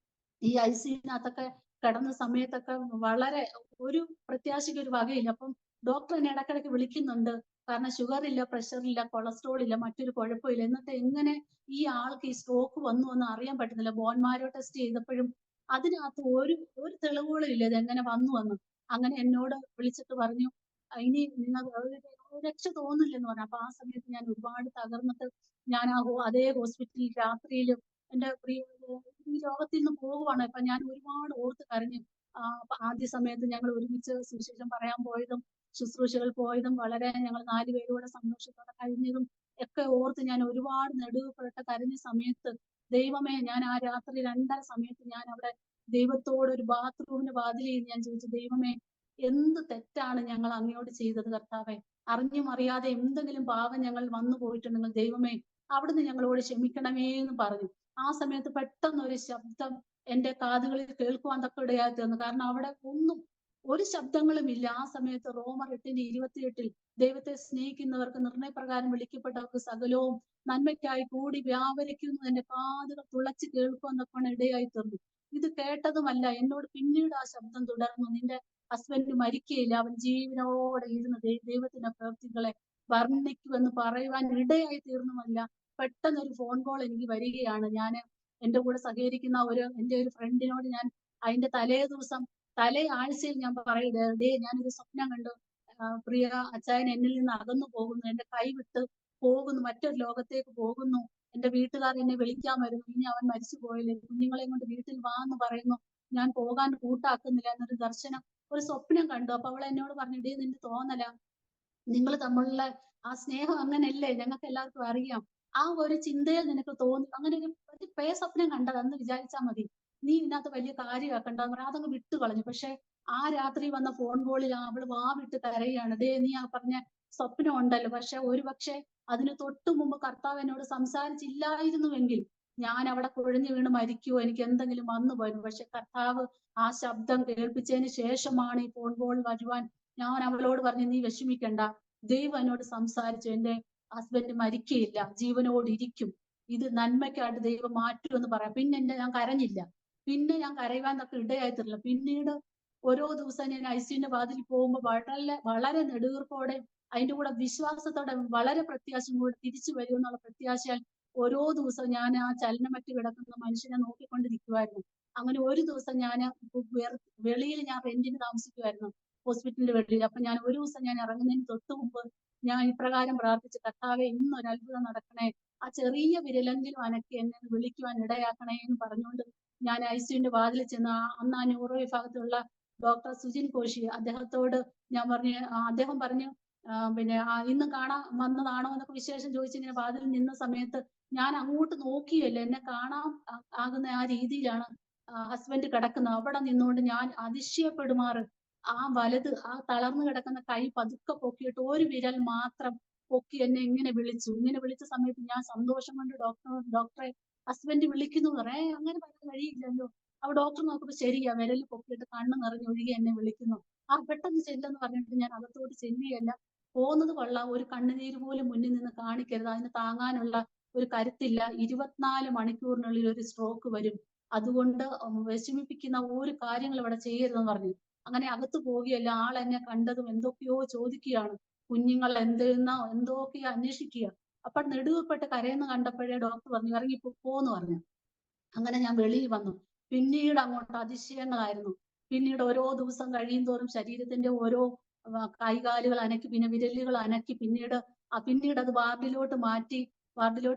Speaker 2: ഈ ICUവിനകത്തൊക്കെ കിടന്ന സമയത്തൊക്കെ വളരെ ഒരു പ്രത്യാശയ്ക്ക് ഒരു വകയില്ല. അപ്പം ഡോക്ടർ എന്നെ ഇടയ്ക്കിടയ്ക്ക് വിളിക്കുന്നുണ്ട്, കാരണം ഷുഗർ ഇല്ല, പ്രഷർ ഇല്ല, കൊളസ്ട്രോൾ ഇല്ല, മറ്റൊരു കുഴപ്പമില്ല. എന്നിട്ട് എങ്ങനെ ഈ ആൾക്ക് ഈ സ്ട്രോക്ക് വന്നു എന്ന് അറിയാൻ പറ്റുന്നില്ല. ബോൺമാരോ ടെസ്റ്റ് ചെയ്തപ്പോഴും അതിനകത്ത് ഒരു തെളിവുകളും ഇല്ല ഇത് എങ്ങനെ വന്നു എന്ന്. അങ്ങനെ എന്നോട് വിളിച്ചിട്ട് പറഞ്ഞു, ഇനി നിങ്ങൾ രക്ഷ തോന്നില്ലെന്ന് പറഞ്ഞു. അപ്പൊ ആ സമയത്ത് ഞാൻ ഒരുപാട് തകർന്നിട്ട് ഞാൻ അതേ ഹോസ്പിറ്റലിൽ രാത്രിയിലും എന്റെ ഈ ലോകത്തിൽ നിന്ന് പോകുവാണ്. അപ്പൊ ഞാൻ ഒരുപാട് ഓർത്ത് കരഞ്ഞു. ആദ്യ സമയത്ത് ഞങ്ങൾ ഒരുമിച്ച് സുവിശേഷം പറയാൻ പോയതും ശുശ്രൂഷകൾ പോയതും വളരെ ഞങ്ങൾ 4 പേരോടെ സന്തോഷത്തോടെ കഴിഞ്ഞതും ഒക്കെ ഓർത്ത് ഞാൻ ഒരുപാട് നെടുവപ്പെട്ട് കരഞ്ഞ സമയത്ത്, ദൈവമേ, ഞാൻ ആ രാത്രി 2:30 സമയത്ത് ഞാൻ അവിടെ ദൈവത്തോട് ഒരു ബാത്റൂമിന് വാതിലിൽ ഞാൻ ചോദിച്ചു, ദൈവമേ, എന്ത് തെറ്റാണ് ഞങ്ങൾ അങ്ങയോട് ചെയ്തത് കർത്താവെ, അറിഞ്ഞും അറിയാതെ എന്തെങ്കിലും പാപം ഞങ്ങൾ വന്നു പോയിട്ടുണ്ടെങ്കിൽ ദൈവമേ അവിടുന്ന് ഞങ്ങളോട് ക്ഷമിക്കണമേ എന്ന് പറഞ്ഞു. ആ സമയത്ത് പെട്ടെന്ന് ഒരു ശബ്ദം എന്റെ കാതുകളിൽ കേൾക്കുവാൻ തക്ക ഇടയായി തീർന്നു. കാരണം അവിടെ ഒരു ശബ്ദങ്ങളും ഇല്ല. ആ സമയത്ത് റോമർ 8:28 ദൈവത്തെ സ്നേഹിക്കുന്നവർക്ക് നിർണയപ്രകാരം വിളിക്കപ്പെട്ടവർക്ക് സകലവും നന്മയ്ക്കായി കൂടി വ്യാപരിക്കുന്നു എന്റെ കാതുകൾ തുളച്ച് കേൾക്കുവാൻ തക്കവണ്ണം ഇടയായി തീർന്നു. ഇത് കേട്ടതുമല്ല, എന്നോട് പിന്നീട് ആ ശബ്ദം തുടർന്നു, നിന്റെ ഹസ്ബൻഡ് മരിക്കയില്ല, അവൻ ജീവനോടെ ഇരുന്ന് ദൈവത്തിന്റെ പ്രവൃത്തികളെ വർണ്ണിക്കുമെന്ന് പറയുവാൻ ഇടയായി തീർന്നുമല്ല, പെട്ടെന്ന് ഒരു ഫോൺ കോൾ എനിക്ക് വരികയാണ്. ഞാൻ എന്റെ കൂടെ സഹകരിക്കുന്ന എന്റെ ഒരു ഫ്രണ്ടിനോട് ഞാൻ അതിന്റെ തലേ ആഴ്ചയിൽ ഞാൻ പറയുന്നത്, ഞാനൊരു സ്വപ്നം കണ്ടു, പ്രിയ അച്ചായൻ എന്നിൽ നിന്ന് അകന്നു പോകുന്നു, എന്റെ കൈ വിട്ട് പോകുന്നു, മറ്റൊരു ലോകത്തേക്ക് പോകുന്നു, എന്റെ വീട്ടുകാർ എന്നെ വിളിക്കാൻ വരുന്നു, ഇനി അവൻ മരിച്ചു പോയില്ലേ, കുഞ്ഞുങ്ങളെയും കൊണ്ട് വീട്ടിൽ വാ എന്ന് പറയുന്നു, ഞാൻ പോകാൻ കൂട്ടാക്കുന്നില്ല എന്നൊരു ദർശനം, ഒരു സ്വപ്നം കണ്ടു. അപ്പൊ അവൾ എന്നോട് പറഞ്ഞു, നിന്റെ തോന്നല, നിങ്ങൾ തമ്മിലുള്ള ആ സ്നേഹം അങ്ങനെയല്ലേ, ഞങ്ങൾക്ക് എല്ലാവർക്കും അറിയാം, ആ ഒരു ചിന്തയിൽ നിനക്ക് തോന്നി, അങ്ങനെ ഒരു സ്വപ്നം കണ്ടത് അന്ന് വിചാരിച്ചാൽ മതി, നീ ഇതിനകത്ത് വലിയ കാര്യമാക്കണ്ടെന്ന് പറയാം, അതങ്ങ് വിട്ടു കളഞ്ഞു. പക്ഷെ ആ രാത്രി വന്ന ഫോൺ കോളിൽ അവള് വാ വിട്ട് കരയാണ്, നീ ആ പറഞ്ഞ സ്വപ്നം ഉണ്ടല്ലോ, പക്ഷെ അതിന് തൊട്ടു മുമ്പ് കർത്താവ് എന്നോട് സംസാരിച്ചില്ലായിരുന്നുവെങ്കിൽ ഞാൻ അവിടെ കുഴഞ്ഞു വീണ് മരിക്കുവോ, എനിക്ക് എന്തെങ്കിലും വന്നു പോയിരുന്നു. പക്ഷെ കർത്താവ് ആ ശബ്ദം കേൾപ്പിച്ചതിന് ശേഷമാണ് ഈ ഫോൺ കോൾ വരുവാൻ. ഞാൻ അവളോട് പറഞ്ഞു, നീ വിഷമിക്കണ്ട, ദൈവം എന്നോട് സംസാരിച്ചു, എന്റെ ഹസ്ബൻഡ് മരിക്കയില്ല, ജീവനോട് ഇരിക്കും, ഇത് നന്മയ്ക്കായിട്ട് ദൈവം മാറ്റുമെന്ന് പറയാം. പിന്നെ ഞാൻ കരഞ്ഞില്ല, പിന്നെ ഞാൻ കരയുവാൻ തക്ക ഇടയായിട്ടില്ല. പിന്നീട് ഓരോ ദിവസം ഞാൻ ICUവിന്റെ വാതിൽ പോകുമ്പോൾ വളരെ നെടുവീർപ്പോടെ, അതിന്റെ കൂടെ വിശ്വാസത്തോടെ, വളരെ പ്രത്യാശയും കൂടെ തിരിച്ചു വരുമെന്നുള്ള പ്രത്യാശയാൽ ഓരോ ദിവസവും ഞാൻ ആ ചലനമറ്റ് കിടക്കുന്ന മനുഷ്യനെ നോക്കിക്കൊണ്ടിരിക്കുവായിരുന്നു. അങ്ങനെ ഒരു ദിവസം ഞാൻ വെളിയിൽ ഞാൻ റെന്റിന് താമസിക്കുമായിരുന്നു, ഹോസ്പിറ്റലിന്റെ വെളിയിൽ. അപ്പൊ ഞാൻ ഒരു ദിവസം ഞാൻ ഇറങ്ങുന്നതിന് തൊട്ട് മുമ്പ് ഞാൻ ഇപ്രകാരം പ്രാർത്ഥിച്ചു, കർത്താവെ, ഇന്നൊരു അത്ഭുതം നടക്കണേ, ആ ചെറിയ വിരലെങ്കിലും അനക്കി എന്നെ വിളിക്കുവാൻ ഇടയാക്കണേ എന്ന് പറഞ്ഞുകൊണ്ട് ഞാൻ ICUവിന്റെ വാതിൽ ചെന്ന് അന്ന് ആ ന്യൂറോ വിഭാഗത്തിലുള്ള ഡോക്ടർ സുജിൻ കോശി, അദ്ദേഹത്തോട് ഞാൻ പറഞ്ഞു, അദ്ദേഹം പറഞ്ഞു പിന്നെ ഇന്ന് കാണാൻ വന്നതാണോ എന്നൊക്കെ വിശേഷം ചോദിച്ച് ഇങ്ങനെ വാതിലിൽ നിന്ന സമയത്ത് ഞാൻ അങ്ങോട്ട് നോക്കിയല്ല, എന്നെ കാണാൻ ആകുന്ന ആ രീതിയിലാണ് ഹസ്ബൻഡ് കിടക്കുന്നത്. അവിടെ നിന്നുകൊണ്ട് ഞാൻ അതിശയപ്പെടുമാറ് ആ തളർന്നു കിടക്കുന്ന കൈ പതുക്കെ പൊക്കിയിട്ട് ഒരു വിരൽ മാത്രം പൊക്കി എന്നെ ഇങ്ങനെ വിളിച്ചു. ഇങ്ങനെ വിളിച്ച സമയത്ത് ഞാൻ സന്തോഷം കൊണ്ട് ഡോക്ടറെ ഹസ്ബൻഡ് വിളിക്കുന്നു പറയാ, അങ്ങനെ പറയാൻ കഴിയില്ലല്ലോ. അപ്പൊ ഡോക്ടർ നോക്കുമ്പോ ശരിയാ, വിരൽ പൊക്കിയിട്ട് കണ്ണ് നിറഞ്ഞൊഴുകി എന്നെ വിളിക്കുന്നു. പെട്ടെന്ന് ചെല്ലെന്ന് പറഞ്ഞിട്ട് ഞാൻ അകത്തോട്ട് ചെല്ലുകയല്ല. പോകുന്നത് കൊള്ളാം, ഒരു കണ്ണുനീര് പോലും മുന്നിൽ നിന്ന് കാണിക്കരുത്, അതിന് താങ്ങാനുള്ള ഒരു കരുത്തില്ല, 24 മണിക്കൂറിനുള്ളിൽ ഒരു സ്ട്രോക്ക് വരും, അതുകൊണ്ട് വിഷമിപ്പിക്കുന്ന ഒരു കാര്യങ്ങൾ ഇവിടെ ചെയ്യരുതെന്ന് പറഞ്ഞു. അങ്ങനെ അകത്ത് പോവുകയല്ല. എന്നെ കണ്ടതും എന്തൊക്കെയോ ചോദിക്കുകയാണ്, കുഞ്ഞുങ്ങൾ എന്തെന്നോ എന്തൊക്കെയോ അന്വേഷിക്കുക. അപ്പോൾ നെടുവപ്പെട്ട് കരയുന്ന കണ്ടപ്പോഴേ ഡോക്ടർ പറഞ്ഞു ഇറങ്ങി പോന്ന് പറഞ്ഞു. അങ്ങനെ ഞാൻ വെളിയിൽ വന്നു. പിന്നീട് അങ്ങോട്ട് അതിശയങ്ങളായിരുന്നു. പിന്നീട് ഓരോ ദിവസം കഴിയുന്തോറും ശരീരത്തിന്റെ ഓരോ കൈകാലുകൾ അനക്കി, പിന്നെ വിരലുകൾ അനക്കി, പിന്നീട് അത് വാർഡിലോട്ട്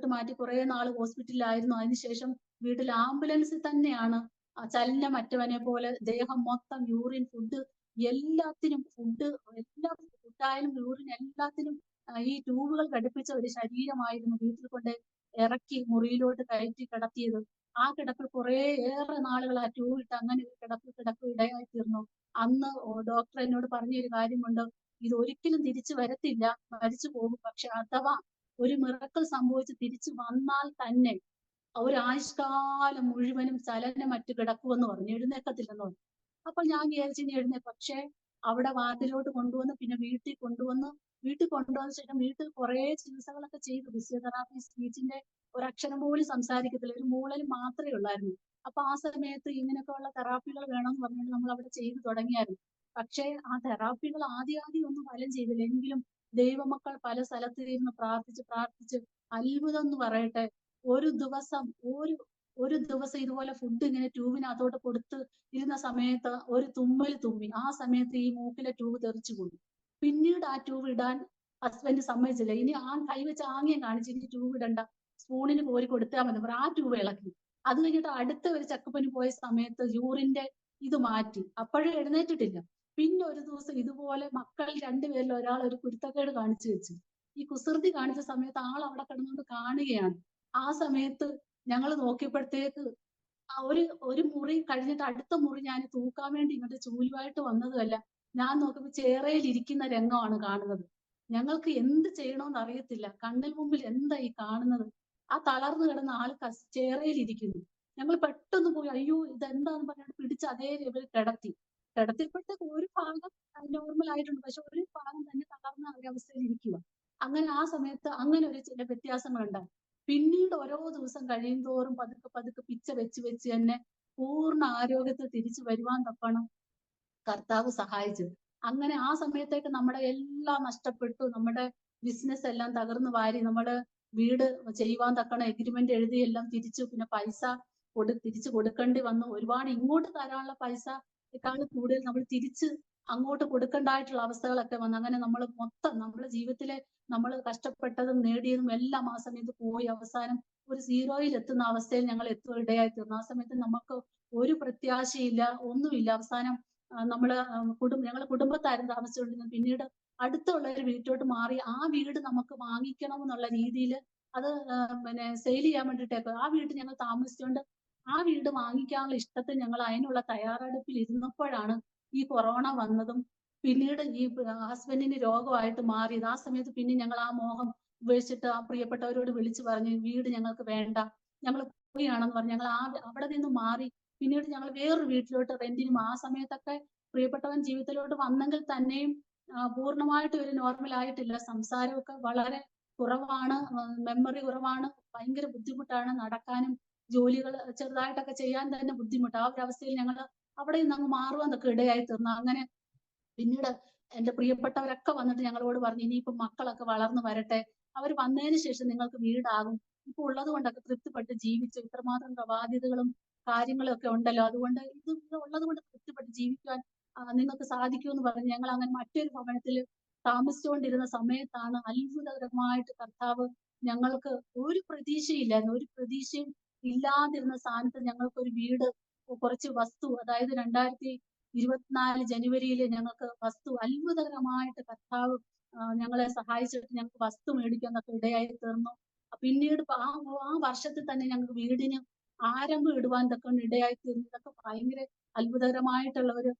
Speaker 2: മാറ്റി കുറെ നാൾ ഹോസ്പിറ്റലിലായിരുന്നു. അതിനുശേഷം വീട്ടിൽ ആംബുലൻസിൽ തന്നെയാണ് ചലനമറ്റവനെ പോലെ ദേഹം മൊത്തം യൂറിൻ, എല്ലാത്തിനും ഫുഡായാലും യൂറിൻ എല്ലാത്തിനും ഈ ട്യൂബുകൾ ഘടിപ്പിച്ച ഒരു ശരീരമായിരുന്നു വീട്ടിൽ കൊണ്ട് ഇറക്കി മുറിയിലോട്ട് കയറ്റി കിടത്തിയത്. ആ കിടപ്പിൽ ഏറെ നാളുകൾ ആ ട്യൂബ് ഇട്ട് അങ്ങനെ ഒരു കിടപ്പ് ഇടയായി തീർന്നു. അന്ന് ഡോക്ടർ എന്നോട് പറഞ്ഞൊരു കാര്യമുണ്ട്, ഇത് ഒരിക്കലും തിരിച്ചു വരത്തില്ല, മരിച്ചു പോകും. പക്ഷെ അഥവാ ഒരു മിറക്കിൾ സംഭവിച്ച് തിരിച്ചു വന്നാൽ തന്നെ ഒരായുഷ്കാലം മുഴുവനും ചലനമറ്റ് കിടക്കുമെന്ന് പറഞ്ഞു, എഴുന്നേക്കത്തില്ലെന്ന് പറഞ്ഞു. അപ്പോൾ ഞാൻ വിചാരിച്ചു ഇനി പക്ഷെ അവിടെ വാർഡിലോട്ട് കൊണ്ടുവന്ന്, പിന്നെ വീട്ടിൽ കൊണ്ടുവന്ന ശേഷം വീട്ടിൽ കുറെ ചികിത്സകളൊക്കെ ചെയ്തു. ഫിസിയോതെറാപ്പി, സ്പീച്ചിന്റെ ഒരക്ഷരം പോലും സംസാരിക്കത്തില്ല, ഒരു മൂളൽ മാത്രമേ ഉള്ളായിരുന്നു. അപ്പൊ ആ സമയത്ത് ഇങ്ങനെയൊക്കെയുള്ള തെറാപ്പികൾ വേണമെന്ന് പറഞ്ഞുകൊണ്ട് നമ്മൾ അവിടെ ചെയ്തു തുടങ്ങിയായിരുന്നു. പക്ഷേ ആ തെറാപ്പികൾ ആദ്യം ഒന്നും ഫലം ചെയ്തില്ല. എങ്കിലും ദൈവമക്കൾ പല സ്ഥലത്തിരുന്ന് പ്രാർത്ഥിച്ച് അത്ഭുതം എന്ന് പറയട്ടെ, ഒരു ദിവസം ഇതുപോലെ ഫുഡ് ഇങ്ങനെ ട്യൂബിനകത്തോട്ട് കൊടുത്ത് ഇരുന്ന സമയത്ത് ഒരു തുമ്മൽ തുമ്മി. ആ സമയത്ത് ഈ മൂക്കിലെ ട്യൂബ് തെറിച്ചു പോയി. പിന്നീട് ആ ട്യൂബ് ഇടാൻ ഹസ്ബൻഡ് സമ്മതിച്ചില്ല. ഇനി കൈവച്ച് ആംഗ്യം കാണിച്ച് ഇനി ട്യൂബ് ഇടണ്ട, സ്പൂണിന് കോരി കൊടുത്താൽ മതി പറഞ്ഞു. ആ ട്യൂബ് ഇളക്കി. അത് കഴിഞ്ഞിട്ട് അടുത്ത ഒരു ചെക്കപ്പിന് പോയ സമയത്ത് യൂറിന്റെ ഇത് മാറ്റി. അപ്പോഴും എഴുന്നേറ്റിട്ടില്ല. പിന്നെ ഒരു ദിവസം ഇതുപോലെ മക്കൾ രണ്ടുപേരിൽ ഒരാൾ ഒരു കുരുത്തക്കേട് കാണിച്ചു വെച്ചു. ഈ കുസൃതി കാണിച്ച സമയത്ത് അവിടെ കിടന്നുകൊണ്ട് കാണുകയാണ്. ആ സമയത്ത് ഞങ്ങൾ നോക്കിയപ്പോഴത്തേക്ക് ഒരു മുറി കഴിഞ്ഞിട്ട് അടുത്ത മുറി ഞാൻ തൂക്കാൻ വേണ്ടി ഇങ്ങോട്ട് ചൂലുമായിട്ട് വന്നതുമല്ല, ഞാൻ നോക്കുമ്പോൾ ചേറയിൽ ഇരിക്കുന്ന രംഗമാണ് കാണുന്നത്. ഞങ്ങൾക്ക് എന്ത് ചെയ്യണമെന്ന് അറിയത്തില്ല. കണ്ണിൽ മുമ്പിൽ എന്താ ഈ കാണുന്നത്? ആ തളർന്നു കിടന്ന ആൾ ചേറയിൽ ഇരിക്കുന്നു. ഞങ്ങൾ പെട്ടെന്ന് പോയി, അയ്യോ ഇതെന്താന്ന് പറഞ്ഞിട്ട് പിടിച്ച് അതേ ലെവലിൽ കിടത്തിയപ്പോഴത്തേക്ക് ഒരു ഭാഗം നോർമൽ ആയിട്ടുണ്ട്, പക്ഷെ ഒരു ഭാഗം തന്നെ തളർന്ന ഒരവസ്ഥയിൽ ഇരിക്കുക. അങ്ങനെ ആ സമയത്ത് അങ്ങനെ ഒരു ചില വ്യത്യാസങ്ങളുണ്ടായി. പിന്നീട് ഓരോ ദിവസം കഴിയുന്തോറും പതുക്കെ പിച്ച വെച്ച് തന്നെ പൂർണ്ണ ആരോഗ്യത്തിൽ തിരിച്ചു വരുവാൻ തക്കണം കർത്താവ് സഹായിച്ചു. അങ്ങനെ ആ സമയത്തേക്ക് നമ്മുടെ എല്ലാം നഷ്ടപ്പെട്ടു. നമ്മുടെ ബിസിനസ് എല്ലാം തകർന്നു വാരി, നമ്മുടെ വീട് ചെയ്യുവാൻ തക്കണ എഗ്രിമെന്റ് എഴുതി എല്ലാം തിരിച്ചു. പിന്നെ പൈസ തിരിച്ചു കൊടുക്കേണ്ടി വന്നു. ഒരുപാട് ഇങ്ങോട്ട് തരാനുള്ള പൈസയെക്കാൾ കൂടുതൽ നമ്മൾ തിരിച്ച് അങ്ങോട്ട് കൊടുക്കേണ്ടതായിട്ടുള്ള അവസ്ഥകളൊക്കെ വന്നു. അങ്ങനെ നമ്മുടെ ജീവിതത്തിലെ നമ്മൾ കഷ്ടപ്പെട്ടതും നേടിയതും എല്ലാം ആ സമയത്ത് പോയി അവസാനം ഒരു സീറോയിൽ എത്തുന്ന അവസ്ഥയിൽ ഞങ്ങൾ ഇടയായി തീർന്നു. ആ സമയത്ത് നമുക്ക് ഒരു പ്രത്യാശയില്ല, ഒന്നുമില്ല. അവസാനം ഞങ്ങൾ കുടുംബത്തായിരുന്നു താമസിച്ചുകൊണ്ടിരുന്നത്. പിന്നീട് അടുത്തുള്ള ഒരു വീട്ടിലോട്ട് മാറി. ആ വീട് നമുക്ക് വാങ്ങിക്കണം എന്നുള്ള രീതിയിൽ അത് പിന്നെ സെയിൽ ചെയ്യാൻ വേണ്ടിയിട്ടേക്ക് ആ വീട്ടിൽ ഞങ്ങൾ താമസിച്ചുകൊണ്ട് ആ വീട് വാങ്ങിക്കാനുള്ള ഇഷ്ടത്തിൽ ഞങ്ങൾ അതിനുള്ള തയ്യാറെടുപ്പിൽ ഇരുന്നപ്പോഴാണ് ഈ കൊറോണ വന്നതും പിന്നീട് ഈ ഹസ്ബൻഡിന് രോഗമായിട്ട് മാറിയത്. ആ സമയത്ത് പിന്നെ ഞങ്ങൾ ആ മോഹം ഉപേക്ഷിച്ചിട്ട് ആ പ്രിയപ്പെട്ടവരോട് വിളിച്ചു പറഞ്ഞു, വീട് ഞങ്ങൾക്ക് വേണ്ട, ഞങ്ങൾ പോവുകയാണെന്ന് പറഞ്ഞു. ഞങ്ങൾ അവിടെ നിന്ന് മാറി. പിന്നീട് ഞങ്ങൾ വേറൊരു വീട്ടിലോട്ട് റെന്റിനും. ആ സമയത്തൊക്കെ പ്രിയപ്പെട്ടവൻ ജീവിതത്തിലോട്ട് വന്നെങ്കിൽ തന്നെയും പൂർണ്ണമായിട്ട് ഒരു നോർമൽ ആയിട്ടില്ല. സംസാരമൊക്കെ വളരെ കുറവാണ്, മെമ്മറി കുറവാണ്, ഭയങ്കര ബുദ്ധിമുട്ടാണ്, നടക്കാനും ജോലികൾ ചെറുതായിട്ടൊക്കെ ചെയ്യാൻ തന്നെ ബുദ്ധിമുട്ട്. ആ ഒരു അവസ്ഥയിൽ ഞങ്ങൾ അവിടെ നിന്ന് അങ്ങ് മാറുവാന്നൊക്കെ ഇടയായി തീർന്നു. അങ്ങനെ പിന്നീട് എന്റെ പ്രിയപ്പെട്ടവരൊക്കെ വന്നിട്ട് ഞങ്ങളോട് പറഞ്ഞു, ഇനിയിപ്പോ മക്കളൊക്കെ വളർന്നു വരട്ടെ, അവർ വന്നതിന് ശേഷം നിങ്ങൾക്ക് വീടാകും, ഇപ്പൊ ഉള്ളത് കൊണ്ടൊക്കെ തൃപ്തിപ്പെട്ട് ജീവിച്ചു, ഇത്രമാത്രം ബാധ്യതകളും കാര്യങ്ങളും ഒക്കെ ഉണ്ടല്ലോ, അതുകൊണ്ട് ഇത് ഉള്ളത് കൊണ്ട് തൃപ്തിപ്പെട്ട് ജീവിക്കാൻ നിങ്ങൾക്ക് സാധിക്കുമെന്ന് പറഞ്ഞ് ഞങ്ങൾ അങ്ങനെ മറ്റൊരു ഭവനത്തിൽ താമസിച്ചുകൊണ്ടിരുന്ന സമയത്താണ് അത്ഭുതകരമായിട്ട് കർത്താവ് ഞങ്ങൾക്ക് ഒരു പ്രതീക്ഷയില്ലായിരുന്നു, ഒരു പ്രതീക്ഷയും ഇല്ലാതിരുന്ന സ്ഥാനത്ത് ഞങ്ങൾക്ക് ഒരു വീട്, കുറച്ച് വസ്തു, അതായത് 24 ജനുവരിയിൽ ഞങ്ങൾക്ക് വസ്തു അത്ഭുതകരമായിട്ട് കർത്താവ് ഞങ്ങളെ സഹായിച്ചിട്ട് ഞങ്ങൾക്ക് വസ്തു മേടിക്കാനൊക്കെ ഇടയായി തീർന്നു. പിന്നീട് ആ വർഷത്തിൽ തന്നെ ഞങ്ങൾക്ക് വീടിന് ആരംഭം ഇടുവാൻ തക്കൊണ്ട് ഇടയായി തീർന്നു. ഇതൊക്കെ ഭയങ്കര അത്ഭുതകരമായിട്ടുള്ള ഒരു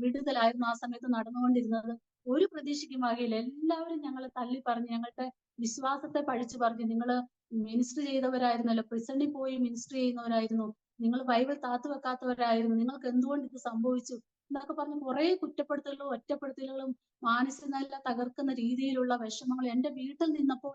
Speaker 2: വിടുതലായിരുന്നു ആ സമയത്ത് നടന്നുകൊണ്ടിരുന്നത്. ഒരു പ്രതീക്ഷയ്ക്കും വകയില്ല. എല്ലാവരും ഞങ്ങളെ തള്ളി പറഞ്ഞ് ഞങ്ങളുടെ വിശ്വാസത്തെ പഴിച്ചു പറഞ്ഞു. നിങ്ങള് മിനിസ്റ്റർ ചെയ്തവരായിരുന്നല്ലോ, പ്രിസണിൽ പോയി മിനിസ്റ്റർ ചെയ്യുന്നവരായിരുന്നു, നിങ്ങൾ ബൈബിൾ താത്തു വെക്കാത്തവരായിരുന്നു, നിങ്ങൾക്ക് എന്തുകൊണ്ട് ഇത് സംഭവിച്ചു എന്നൊക്കെ പറഞ്ഞ് കുറെ കുറ്റപ്പെടുത്തലുകളും ഒറ്റപ്പെടുത്തലുകളും മാനസിക നില തകർക്കുന്ന രീതിയിലുള്ള വിഷമങ്ങൾ എന്റെ വീട്ടിൽ നിന്നപ്പോൾ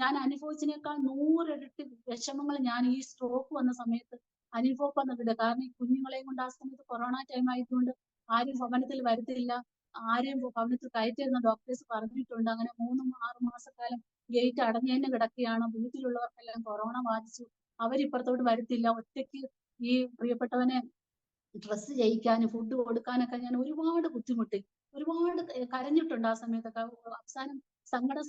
Speaker 2: ഞാൻ അനുഭവിച്ചതിനേക്കാൾ 100 ഇരട്ടി വിഷമങ്ങൾ ഞാൻ ഈ സ്ട്രോക്ക് വന്ന സമയത്ത് അനുഭവപ്പെടുന്നുണ്ട്. കാരണം ഈ കുഞ്ഞുങ്ങളെയും കൊണ്ട് ആ സമയത്ത് കൊറോണ ടൈം ആയതുകൊണ്ട് ആരും ഭവനത്തിൽ വരത്തില്ല, ആരെയും ഭവനത്തിൽ കയറ്റരുന്ന ഡോക്ടേഴ്സ് പറഞ്ഞിട്ടുണ്ട്. അങ്ങനെ 3-6 മാസക്കാലം ഗേറ്റ് അടഞ്ഞു തന്നെ കിടക്കുകയാണ്. വീട്ടിലുള്ളവർക്കെല്ലാം കൊറോണ ബാധിച്ചു. അവരിപ്പുറത്തോട്ട് വരത്തില്ല. ഒറ്റയ്ക്ക് ഈ പ്രിയപ്പെട്ടവനെ ഡ്രസ്സ് ചെയ്യിക്കാനും ഫുഡ് കൊടുക്കാനൊക്കെ ഞാൻ ഒരുപാട് ബുദ്ധിമുട്ടി, ഒരുപാട് കരഞ്ഞിട്ടുണ്ട് ആ സമയത്തൊക്കെ. അവസാനം സങ്കടം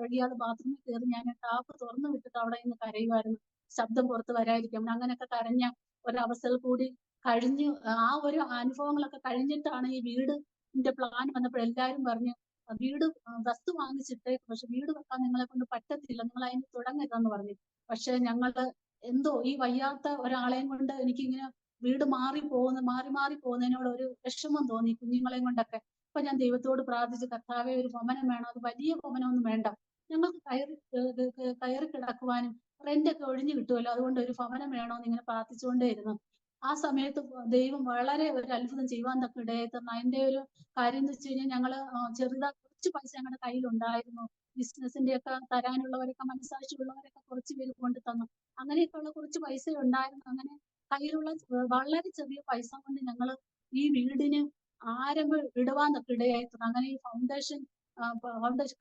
Speaker 2: കഴിയാതെ ബാത്റൂമിൽ കയറി ഞാൻ ടാപ്പ് തുറന്നു വിട്ടിട്ട് അവിടെ നിന്ന് കരയുമായിരുന്നു, ശബ്ദം പുറത്ത് വരാതിരിക്കും. അങ്ങനെയൊക്കെ കരഞ്ഞ ഒരവസ്ഥയിൽ കൂടി കഴിഞ്ഞു. ആ ഒരു അനുഭവങ്ങളൊക്കെ കഴിഞ്ഞിട്ടാണ് ഈ വീടിന്റെ പ്ലാൻ വന്നപ്പോൾ എല്ലാരും പറഞ്ഞു വീട് വസ്തു വാങ്ങിച്ചിട്ടേക്ക്, പക്ഷെ വീട് വെക്കാൻ നിങ്ങളെ കൊണ്ട് പറ്റത്തില്ല, നിങ്ങൾ അതിന് തുടങ്ങരുതെന്ന് പറഞ്ഞു. പക്ഷെ ഞങ്ങള് എന്തോ ഈ വയ്യാത്ത ഒരാളെയും കൊണ്ട് എനിക്കിങ്ങനെ വീട് മാറി മാറി പോകുന്നതിനോട് ഒരു വിഷമം തോന്നി കുഞ്ഞുങ്ങളെയും കൊണ്ടൊക്കെ. അപ്പൊ ഞാൻ ദൈവത്തോട് പ്രാർത്ഥിച്ചു, കർത്താവേ ഒരു ഭവനം വേണം, അത് വലിയ ഭവനമൊന്നും വേണ്ട, ഞങ്ങൾക്ക് കയറി കിടക്കുവാനും റെന്റ് ഒക്കെ ഒഴിഞ്ഞു കിട്ടുമല്ലോ, അതുകൊണ്ട് ഒരു ഭവനം വേണോന്ന് ഇങ്ങനെ പ്രാർത്ഥിച്ചുകൊണ്ടേയിരുന്നു. ആ സമയത്ത് ദൈവം വളരെ ഒരു അത്ഭുതം ചെയ്യുവാൻ തക്ക ഇടയായി തന്നു. അതിന്റെ ഒരു കാര്യം എന്ന് വെച്ച് കഴിഞ്ഞാൽ ഞങ്ങള് കുറച്ച് പൈസ ഞങ്ങളുടെ കയ്യിലുണ്ടായിരുന്നു. ബിസിനസിന്റെ ഒക്കെ തരാനുള്ളവരൊക്കെ മനസ്സാക്ഷിയുള്ളവരൊക്കെ കുറച്ച് പേര് കൊണ്ടു തന്നു. അങ്ങനെയൊക്കെയുള്ള കുറച്ച് പൈസ ഉണ്ടായിരുന്നു. അങ്ങനെ കയ്യിലുള്ള വളരെ ചെറിയ പൈസ കൊണ്ട് ഞങ്ങൾ ഈ വീടിന് ആരംഭം ഇടുവാന്നൊക്കെ ഇടയായി. അങ്ങനെ ഈ ഫൗണ്ടേഷൻ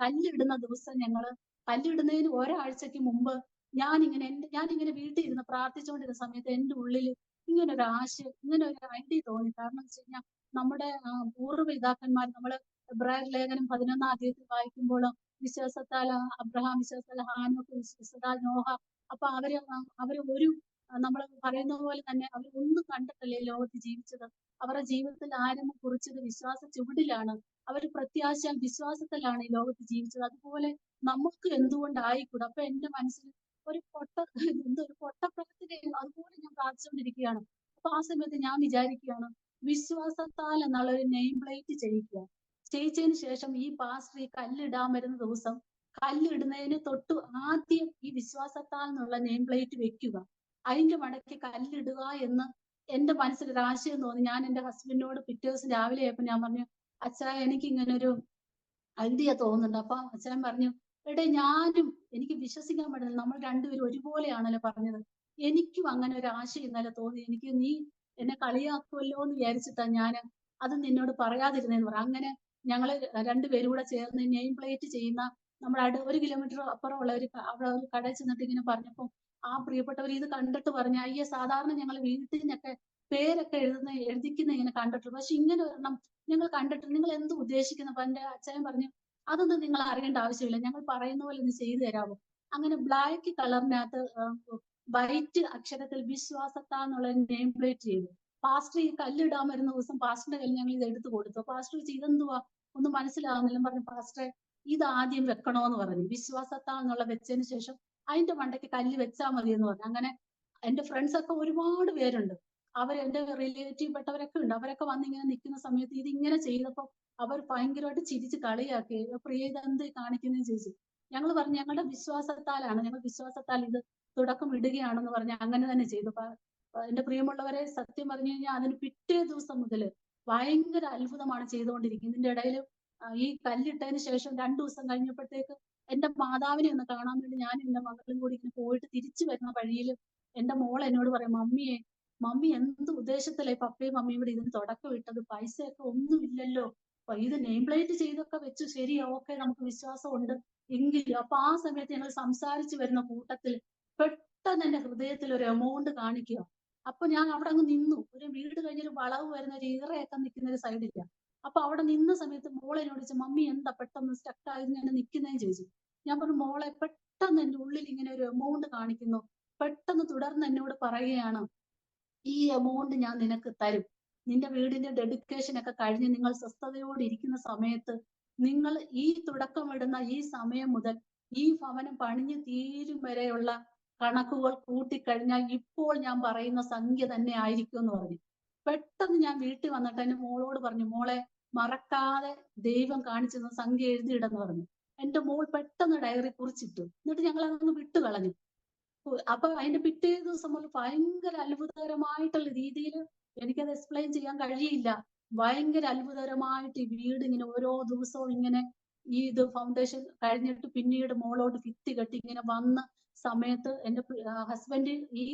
Speaker 2: കല്ലിടുന്ന ദിവസം ഞങ്ങള് കല്ലിടുന്നതിന് ഒരാഴ്ചക്ക് മുമ്പ് ഞാനിങ്ങനെ വീട്ടിൽ ഇരുന്ന് പ്രാർത്ഥിച്ചുകൊണ്ടിരുന്ന സമയത്ത് എന്റെ ഉള്ളിൽ ഇങ്ങനെ ഒരു ആശയം, ഇങ്ങനെ ഒരു ഐഡിയ തോന്നി. കാരണം വെച്ച് കഴിഞ്ഞാൽ നമ്മുടെ പൂർവ്വപിതാക്കന്മാർ, നമ്മള് എബ്രായർ ലേഖനം 11-ാം അധ്യായത്തിൽ വായിക്കുമ്പോൾ വിശ്വാസത്താൽ അബ്രഹാം, വിശ്വാസത്താൽ ഹാനോക്ക്, വിശ്വാസത്താൽ നോഹ, അപ്പൊ അവര് ഒരു നമ്മൾ പറയുന്ന പോലെ തന്നെ അവർ ഒന്നും കണ്ടിട്ടല്ലേ ലോകത്ത് ജീവിച്ചത്. അവരുടെ ജീവിതത്തിൽ ആരംഭം കുറിച്ചത് വിശ്വാസ ചുവടിലാണ്. അവർ പ്രത്യാശ വിശ്വാസത്തിലാണ് ഈ ലോകത്ത് ജീവിച്ചത്. അതുപോലെ നമുക്ക് എന്തുകൊണ്ടായിക്കൂടാ. അപ്പൊ എന്റെ മനസ്സിൽ ഒരു പൊട്ടപ്രാർത്ഥന അതുപോലെ ഞാൻ പ്രാർത്ഥിച്ചുകൊണ്ടിരിക്കുകയാണ്. അപ്പൊ ആ സമയത്ത് ഞാൻ വിചാരിക്കുകയാണ്, വിശ്വാസത്താൽ എന്നുള്ള ഒരു നെയിം പ്ലേറ്റ് ചെയ്യിച്ചതിന് ശേഷം ഈ പാസ്റ്റർ ഈ കല്ലിടാൻ വരുന്ന ദിവസം കല്ലിടുന്നതിന് തൊട്ട് ആദ്യം ഈ വിശ്വാസത്താൽ എന്നുള്ള നെയിം പ്ലേറ്റ് വെക്കുക, അതിന്റെ മടക്കി കല്ലിടുക എന്ന് എന്റെ മനസ്സിൽ ഒരു ആശയം തോന്നി. ഞാൻ എന്റെ ഹസ്ബൻഡിനോട് പിറ്റേ ദിവസം രാവിലെ ആയപ്പോ ഞാൻ പറഞ്ഞു, അച്ഛാ എനിക്ക് ഇങ്ങനെ ഒരു ഐഡിയ തോന്നുന്നുണ്ട്. അപ്പൊ അച്ഛൻ പറഞ്ഞു, എനിക്ക് വിശ്വസിക്കാൻ പറ്റുന്നില്ല, നമ്മൾ രണ്ടുപേരും ഒരുപോലെയാണല്ലോ പറഞ്ഞത്, എനിക്കും അങ്ങനെ ഒരു ആശയം ഇന്നലെ തോന്നി, നീ എന്നെ കളിയാക്കുമല്ലോ എന്ന് വിചാരിച്ചിട്ടാ ഞാൻ അത് നിന്നോട് പറയാതിരുന്നേന്ന് പറഞ്ഞു. അങ്ങനെ ഞങ്ങള് രണ്ടുപേരും കൂടെ ചേർന്ന് നെയിം പ്ലേറ്റ് ചെയ്യുന്ന നമ്മുടെ 1 കിലോമീറ്റർ അപ്പുറമുള്ള അവിടെ ഒരു കടയിൽ ചെന്നിട്ട് ഇങ്ങനെ പറഞ്ഞപ്പോ ആ പ്രിയപ്പെട്ടവർ ഇത് കണ്ടിട്ട് പറഞ്ഞു, അയ്യേ സാധാരണ ഞങ്ങൾ വീട്ടിനൊക്കെ പേരൊക്കെ എഴുതിക്കുന്ന ഇങ്ങനെ കണ്ടിട്ടുള്ളൂ, പക്ഷെ ഇങ്ങനെ ഒരെണ്ണം ഞങ്ങൾ കണ്ടിട്ടുണ്ട്, നിങ്ങൾ എന്ത് ഉദ്ദേശിക്കുന്നു? അപ്പൊ എന്റെ അച്ഛൻ പറഞ്ഞു, അതൊന്നും നിങ്ങൾ അറിയേണ്ട ആവശ്യമില്ല, ഞങ്ങൾ പറയുന്ന പോലെ ഒന്ന് ചെയ്തു തരാമോ. അങ്ങനെ ബ്ലാക്ക് കളറിനകത്ത് വൈറ്റ് അക്ഷരത്തിൽ വിശ്വാസത്താന്നുള്ള നെയിം പ്ലേറ്റ് ചെയ്തു. പാസ്റ്റർ ഈ കല്ലിടാൻ വരുന്ന ദിവസം പാസ്റ്ററിന്റെ കയ്യിൽ ഞങ്ങൾ ഇത് എടുത്തു കൊടുത്തു. പാസ്റ്റർ ഇതെന്തുവാ ഒന്നും മനസ്സിലാവുന്നില്ല പറഞ്ഞു, പാസ്റ്ററെ ഇത് ആദ്യം വെക്കണോന്ന് പറഞ്ഞു. വിശ്വാസത്താന്നുള്ള വെച്ചതിന് ശേഷം അതിന്റെ മണ്ടയ്ക്ക് കല്ല് വെച്ചാൽ മതി എന്ന് പറഞ്ഞു. അങ്ങനെ എന്റെ ഫ്രണ്ട്സ് ഒക്കെ ഒരുപാട് പേരുണ്ട്, എന്റെ റിലേറ്റീവ് പെട്ടവരൊക്കെ ഉണ്ട്. അവരൊക്കെ വന്നിങ്ങനെ നിൽക്കുന്ന സമയത്ത് ഇതിങ്ങനെ ചെയ്തപ്പോൾ അവർ ഭയങ്കരമായിട്ട് ചിരിച്ച് കളിയാക്കി, പ്രിയ ഇതെന്ത് കാണിക്കുന്നതെന്ന് ചോദിച്ചു. ഞങ്ങൾ പറഞ്ഞു, ഞങ്ങളുടെ വിശ്വാസത്താലാണ്, ഞങ്ങൾ വിശ്വാസത്താൽ ഇത് തുടക്കം ഇടുകയാണെന്ന് പറഞ്ഞ് അങ്ങനെ തന്നെ ചെയ്തു. എന്റെ പ്രിയമുള്ളവരെ, സത്യം പറഞ്ഞു കഴിഞ്ഞാൽ അതിന് പിറ്റേ ദിവസം മുതൽ ഭയങ്കര അത്ഭുതമാണ് ചെയ്തുകൊണ്ടിരിക്കുന്നത്. ഇതിന്റെ ഇടയിൽ ഈ കല്ലിട്ടതിന് ശേഷം 2 ദിവസം കഴിഞ്ഞപ്പോഴത്തേക്ക് എന്റെ മാതാവിനെ ഒന്ന് കാണാൻ വേണ്ടി ഞാൻ എന്റെ മകളും കൂടി ഇങ്ങനെ പോയിട്ട് തിരിച്ചു വരുന്ന വഴിയിൽ എന്റെ മോൾ എന്നോട് പറയും, മമ്മി എന്ത് ഉദ്ദേശത്തിലേ പപ്പയും മമ്മിയും കൂടി ഇതിന് തുടക്കം ഇട്ടത്, പൈസയൊക്കെ ഒന്നും ഇല്ലല്ലോ, അപ്പൊ ഇത് നെയിം പ്ലേറ്റ് ചെയ്തൊക്കെ വെച്ചു, ശരി ഓക്കെ നമുക്ക് വിശ്വാസമുണ്ട് എങ്കിലും. അപ്പൊ ആ സമയത്ത് ഞങ്ങൾ സംസാരിച്ചു വരുന്ന കൂട്ടത്തിൽ പെട്ടെന്ന് എന്റെ ഹൃദയത്തിൽ ഒരു എമൗണ്ട് കാണിക്കുക. അപ്പൊ ഞാൻ അവിടെ അങ്ങ് നിന്നു. ഒരു വീട് കഴിഞ്ഞൊരു വളവ് വരുന്ന ഒരു ഈറയൊക്കെ നിൽക്കുന്ന ഒരു സൈഡില്ല. അപ്പൊ അവിടെ നിന്ന സമയത്ത് മോളെ എന്നോട് ചോദിച്ചു, മമ്മി എന്താ പെട്ടെന്ന് സ്റ്റക്ക് ആയി ഞാൻ നിൽക്കുന്നതെന്ന് ചോദിച്ചു. ഞാൻ പറഞ്ഞു, മോളെ പെട്ടെന്ന് എന്റെ ഉള്ളിൽ ഇങ്ങനെ ഒരു എമൗണ്ട് കാണിക്കുന്നു. പെട്ടെന്ന് തുടർന്ന് എന്നോട് പറയുകയാണ്, ഈ എമൗണ്ട് ഞാൻ നിനക്ക് തരും, നിന്റെ വീടിന്റെ ഡെഡിക്കേഷൻ ഒക്കെ കഴിഞ്ഞ് നിങ്ങൾ സ്വസ്ഥതയോടെ ഇരിക്കുന്ന സമയത്ത് നിങ്ങൾ ഈ തുടക്കമിടുന്ന ഈ സമയം മുതൽ ഈ ഭവനം പണിഞ്ഞു തീരും വരെയുള്ള കണക്കുകൾ കൂട്ടിക്കഴിഞ്ഞാൽ ഇപ്പോൾ ഞാൻ പറയുന്ന സംഖ്യ തന്നെ ആയിരിക്കും എന്ന് പറഞ്ഞു. പെട്ടെന്ന് ഞാൻ വീട്ടിൽ വന്നിട്ട് എന്റെ മോളോട് പറഞ്ഞു, മോളെ മറക്കാതെ ദൈവം കാണിച്ചു തന്ന സംഖ്യ എഴുതിയിടെന്ന് പറഞ്ഞു. എന്റെ മോൾ പെട്ടെന്ന് ഡയറി കുറിച്ചിട്ടു. എന്നിട്ട് ഞങ്ങൾ അതങ്ങ് വിട്ടു കളഞ്ഞു. അപ്പൊ അതിന്റെ പിറ്റേ ദിവസം മുതൽ ഭയങ്കര അത്ഭുതകരമായിട്ടുള്ള രീതിയിൽ എനിക്കത് എക്സ്പ്ലെയിൻ ചെയ്യാൻ കഴിയില്ല. ഭയങ്കര അത്ഭുതകരമായിട്ട് ഈ വീട് ഇങ്ങനെ ഓരോ ദിവസവും ഇങ്ങനെ ഈ ഇത് ഫൗണ്ടേഷൻ കഴിഞ്ഞിട്ട് പിന്നീട് മോളോട് ഭിത്തി കെട്ടി ഇങ്ങനെ വന്ന സമയത്ത് എന്റെ ഹസ്ബൻഡ് ഈ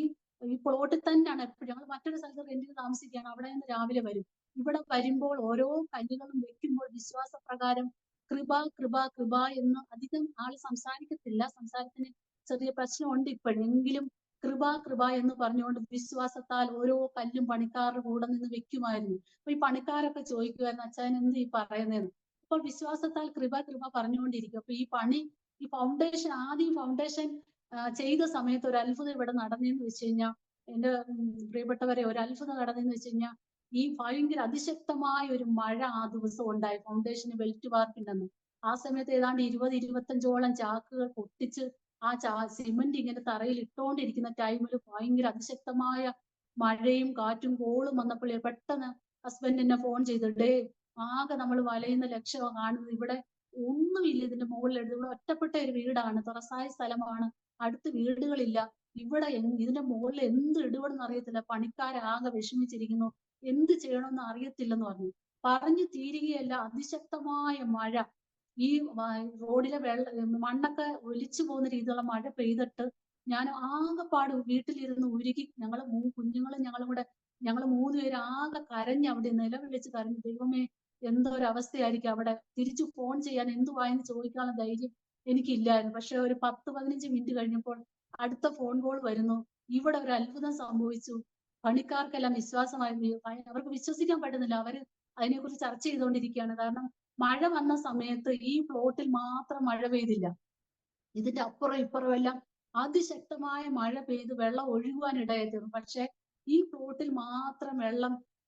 Speaker 2: ഈ പ്ലോട്ടിൽ തന്നെയാണ് എപ്പോഴും. ഞങ്ങൾ മറ്റൊരു സ്ഥലത്ത് റെന്റിന് താമസിക്കുകയാണ്. അവിടെ നിന്ന് രാവിലെ വരും. ഇവിടെ വരുമ്പോൾ ഓരോ കല്ലുകളും വെക്കുമ്പോൾ വിശ്വാസപ്രകാരം കൃപ കൃപ കൃപ എന്ന് അധികം ആൾ സംസാരിക്കത്തില്ല. സംസാരത്തിന് ചെറിയ പ്രശ്നമുണ്ട് ഇപ്പോഴെങ്കിലും കൃപ കൃപ എന്ന് പറഞ്ഞുകൊണ്ട് വിശ്വാസത്താൽ ഓരോ കല്ലും പണിക്കാരുടെ കൂടെ നിന്ന് വെക്കുമായിരുന്നു. അപ്പൊ ഈ പണിക്കാരൊക്കെ ചോദിക്കുമായിരുന്നു, അച്ഛൻ എന്ത് ഈ പറയുന്നതെന്ന്. അപ്പോൾ വിശ്വാസത്താൽ കൃപ കൃപ പറഞ്ഞുകൊണ്ടിരിക്കും. അപ്പൊ ഈ പണി ഈ ഫൗണ്ടേഷൻ ആദ്യം ഫൗണ്ടേഷൻ ചെയ്ത സമയത്ത് ഒരു അത്ഭുതം ഇവിടെ നടന്നെന്ന് വെച്ച് കഴിഞ്ഞാൽ, എന്റെ പ്രിയപ്പെട്ടവരെ, ഒരു അത്ഭുതം നടന്നെന്ന് വെച്ച് കഴിഞ്ഞാൽ ഈ ഭയങ്കര അതിശക്തമായ ഒരു മഴ ആ ദിവസം ഉണ്ടായി. ഫൗണ്ടേഷന് ബെൽറ്റ് വാർക്കുണ്ടെന്ന് ആ സമയത്ത് ഏതാണ്ട് 20-25ഓളം ചാക്കുകൾ പൊട്ടിച്ച് ആ സിമന്റ് ഇങ്ങനെ തറയിൽ ഇട്ടുകൊണ്ടിരിക്കുന്ന ടൈമിൽ ഭയങ്കര അതിശക്തമായ മഴയും കാറ്റും കോളും വന്നപ്പോൾ പെട്ടെന്ന് ഹസ്ബൻഡ് എന്നെ ഫോൺ ചെയ്തിട്ടേ, ആകെ നമ്മൾ വലയുന്ന ലക്ഷ്യമാണ് കാണുന്നത്. ഇവിടെ ഒന്നുമില്ല ഇതിന്റെ മുകളിൽ. ഇവിടെ ഒറ്റപ്പെട്ട ഒരു വീടാണ്, തുറസായ സ്ഥലമാണ്, അടുത്ത് വീടുകളില്ല. ഇവിടെ ഇതിന്റെ മുകളിൽ എന്ത് ഇടുപെടുന്ന് അറിയത്തില്ല. പണിക്കാരാകെ വിഷമിച്ചിരിക്കുന്നു, എന്ത് ചെയ്യണമെന്ന് അറിയത്തില്ലെന്ന് പറഞ്ഞു തീരുകയല്ല. അതിശക്തമായ മഴ, ഈ റോഡിലെ മണ്ണൊക്കെ ഒലിച്ചു പോകുന്ന രീതിയിലുള്ള മഴ പെയ്തിട്ട് ഞാൻ ആകെപ്പാട് വീട്ടിലിരുന്ന് ഉരുകി. കുഞ്ഞുങ്ങളും ഞങ്ങൾ 3 പേര് ആകെ കരഞ്ഞ് അവിടെ നിലവിളിച്ച് കരഞ്ഞു. ദൈവമേ, എന്തോ ഒരു അവസ്ഥയായിരിക്കും അവിടെ. തിരിച്ചു ഫോൺ ചെയ്യാൻ എന്തുവായെന്ന് ചോദിക്കാനുള്ള ധൈര്യം എനിക്കില്ലായിരുന്നു. പക്ഷെ ഒരു 10-15 മിനിറ്റ് കഴിഞ്ഞപ്പോൾ അടുത്ത ഫോൺ കോൾ വരുന്നു. ഇവിടെ ഒരു അത്ഭുതം സംഭവിച്ചു. പണിക്കാർക്കെല്ലാം വിശ്വാസമായി. അവർക്ക് വിശ്വസിക്കാൻ പറ്റുന്നില്ല. അവര് അതിനെക്കുറിച്ച് ചർച്ച ചെയ്തുകൊണ്ടിരിക്കുകയാണ്. കാരണം മഴ വന്ന സമയത്ത് ഈ പ്ലോട്ടിൽ മാത്രം മഴ പെയ്തില്ല, ഇതിന്റെ അപ്പുറം ഇപ്പുറം എല്ലാം അതിശക്തമായ മഴ പെയ്ത് വെള്ളം ഒഴുകുവാൻ ഇടയായിരുന്നു. പക്ഷെ ഈ പ്ലോട്ടിൽ മാത്രം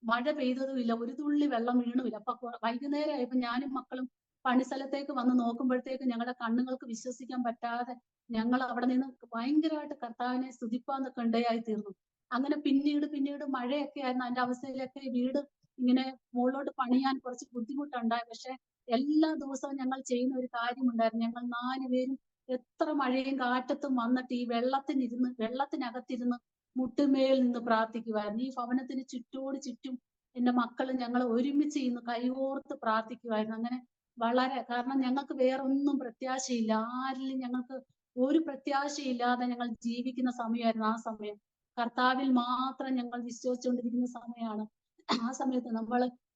Speaker 2: മഴ പെയ്തതുമില്ല, ഒരു തുള്ളി വെള്ളം വീണുമില്ല. അപ്പൊ വൈകുന്നേരം ആയപ്പോ ഞാനും മക്കളും പണിസ്ഥലത്തേക്ക് വന്ന് നോക്കുമ്പോഴത്തേക്ക് ഞങ്ങളുടെ കണ്ണുകൾക്ക് വിശ്വസിക്കാൻ പറ്റാതെ ഞങ്ങൾ അവിടെ നിന്ന് ഭയങ്കരമായിട്ട് കർത്താവിനെ സ്തുതിപ്പാന്നൊക്കെ ഇടയായി തീർന്നു. അങ്ങനെ പിന്നീട് മഴയൊക്കെ ആയിരുന്നു. അതിന്റെ അവസ്ഥയിലൊക്കെ വീട് ഇങ്ങനെ മുകളിലോട്ട് പണിയാൻ കുറച്ച് ബുദ്ധിമുട്ടുണ്ടായി. പക്ഷെ എല്ലാ ദിവസവും ഞങ്ങൾ ചെയ്യുന്ന ഒരു കാര്യമുണ്ടായിരുന്നു. ഞങ്ങൾ 4 പേരും എത്ര മഴയും കാറ്റത്തും വന്നിട്ട് ഈ വെള്ളത്തിനകത്തിരുന്ന് മുട്ടുമേൽ നിന്ന് പ്രാർത്ഥിക്കുമായിരുന്നു. ഈ ഭവനത്തിന് ചുറ്റോട് ചുറ്റും എന്റെ മക്കളും ഞങ്ങൾ ഒരുമിച്ച് ഇന്ന് കൈകോർത്ത് പ്രാർത്ഥിക്കുമായിരുന്നു. അങ്ങനെ കാരണം ഞങ്ങൾക്ക് വേറൊന്നും പ്രത്യാശയില്ല, ആരിലും ഞങ്ങൾക്ക് ഒരു പ്രത്യാശയില്ലാതെ ഞങ്ങൾ ജീവിക്കുന്ന സമയമായിരുന്നു ആ സമയം. കർത്താവിൽ മാത്രം ഞങ്ങൾ വിശ്വസിച്ചുകൊണ്ടിരിക്കുന്ന സമയമാണ്. ആ സമയത്ത്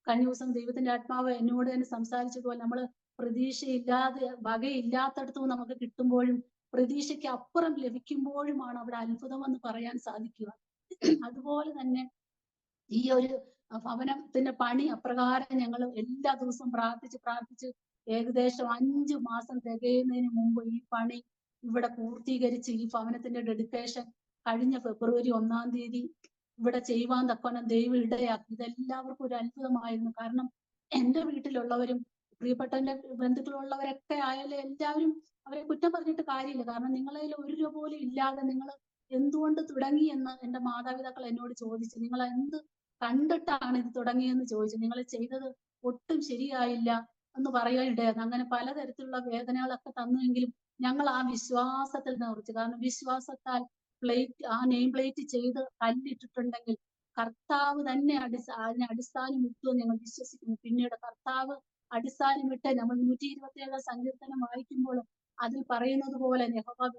Speaker 2: കഴിഞ്ഞ ദിവസം ദൈവത്തിന്റെ ആത്മാവ് എന്നോട് തന്നെ സംസാരിച്ചതുപോലെ, നമ്മൾ പ്രതീക്ഷയില്ലാതെ വകയില്ലാത്തടത്തും നമുക്ക് കിട്ടുമ്പോഴും പ്രതീക്ഷയ്ക്ക് അപ്പുറം ലഭിക്കുമ്പോഴുമാണ് അവിടെ അത്ഭുതം എന്ന് പറയാൻ സാധിക്കുക. അതുപോലെ തന്നെ ഈ ഒരു ഭവനത്തിന്റെ പണി അപ്രകാരം ഞങ്ങൾ എല്ലാ ദിവസവും പ്രാർത്ഥിച്ച് ഏകദേശം 5 മാസം തികയുന്നതിന് മുമ്പ് ഈ പണി ഇവിടെ പൂർത്തീകരിച്ച് ഈ ഭവനത്തിന്റെ ഡെഡിക്കേഷൻ കഴിഞ്ഞ ഫെബ്രുവരി 1-ാം തീയതി ഇവിടെ ചെയ്യുവാൻ തക്കവണ്ണം ദൈവം ഇടയാക്കി. ഇതെല്ലാവർക്കും ഒരു അത്ഭുതമായിരുന്നു. കാരണം എന്റെ വീട്ടിലുള്ളവരും പ്രിയപ്പെട്ട എന്റെ ബന്ധുക്കളുള്ളവരൊക്കെ ആയാലും എല്ലാവരും അവരെ കുറ്റം പറഞ്ഞിട്ട് കാര്യമില്ല. കാരണം നിങ്ങളതിൽ 1 രൂപ പോലും ഇല്ലാതെ നിങ്ങൾ എന്തുകൊണ്ട് തുടങ്ങി എന്ന് എന്റെ മാതാപിതാക്കൾ എന്നോട് ചോദിച്ചു. നിങ്ങൾ എന്ത് കണ്ടിട്ടാണ് ഇത് തുടങ്ങിയെന്ന് ചോദിച്ചു. നിങ്ങൾ ചെയ്തത് ഒട്ടും ശരിയായില്ല എന്ന് പറയാൻ ഇടയായിരുന്നു. അങ്ങനെ പലതരത്തിലുള്ള വേദനകളൊക്കെ തന്നുവെങ്കിലും ഞങ്ങൾ ആ വിശ്വാസത്തിൽ നിറച്ചു. കാരണം വിശ്വാസത്താൽ ആ നെയിം പ്ലേറ്റ് ചെയ്ത് കല്ലിട്ടിട്ടുണ്ടെങ്കിൽ കർത്താവ് തന്നെ അതിനെ അടിസ്ഥാനം ഇട്ടു എന്ന് ഞങ്ങൾ വിശ്വസിക്കുന്നു. പിന്നീട് കർത്താവ് അടിസ്ഥാനമിട്ട് നമ്മൾ 127 സങ്കീർത്തനം വായിക്കുമ്പോൾ അതിൽ പറയുന്നത് പോലെ യഹോവ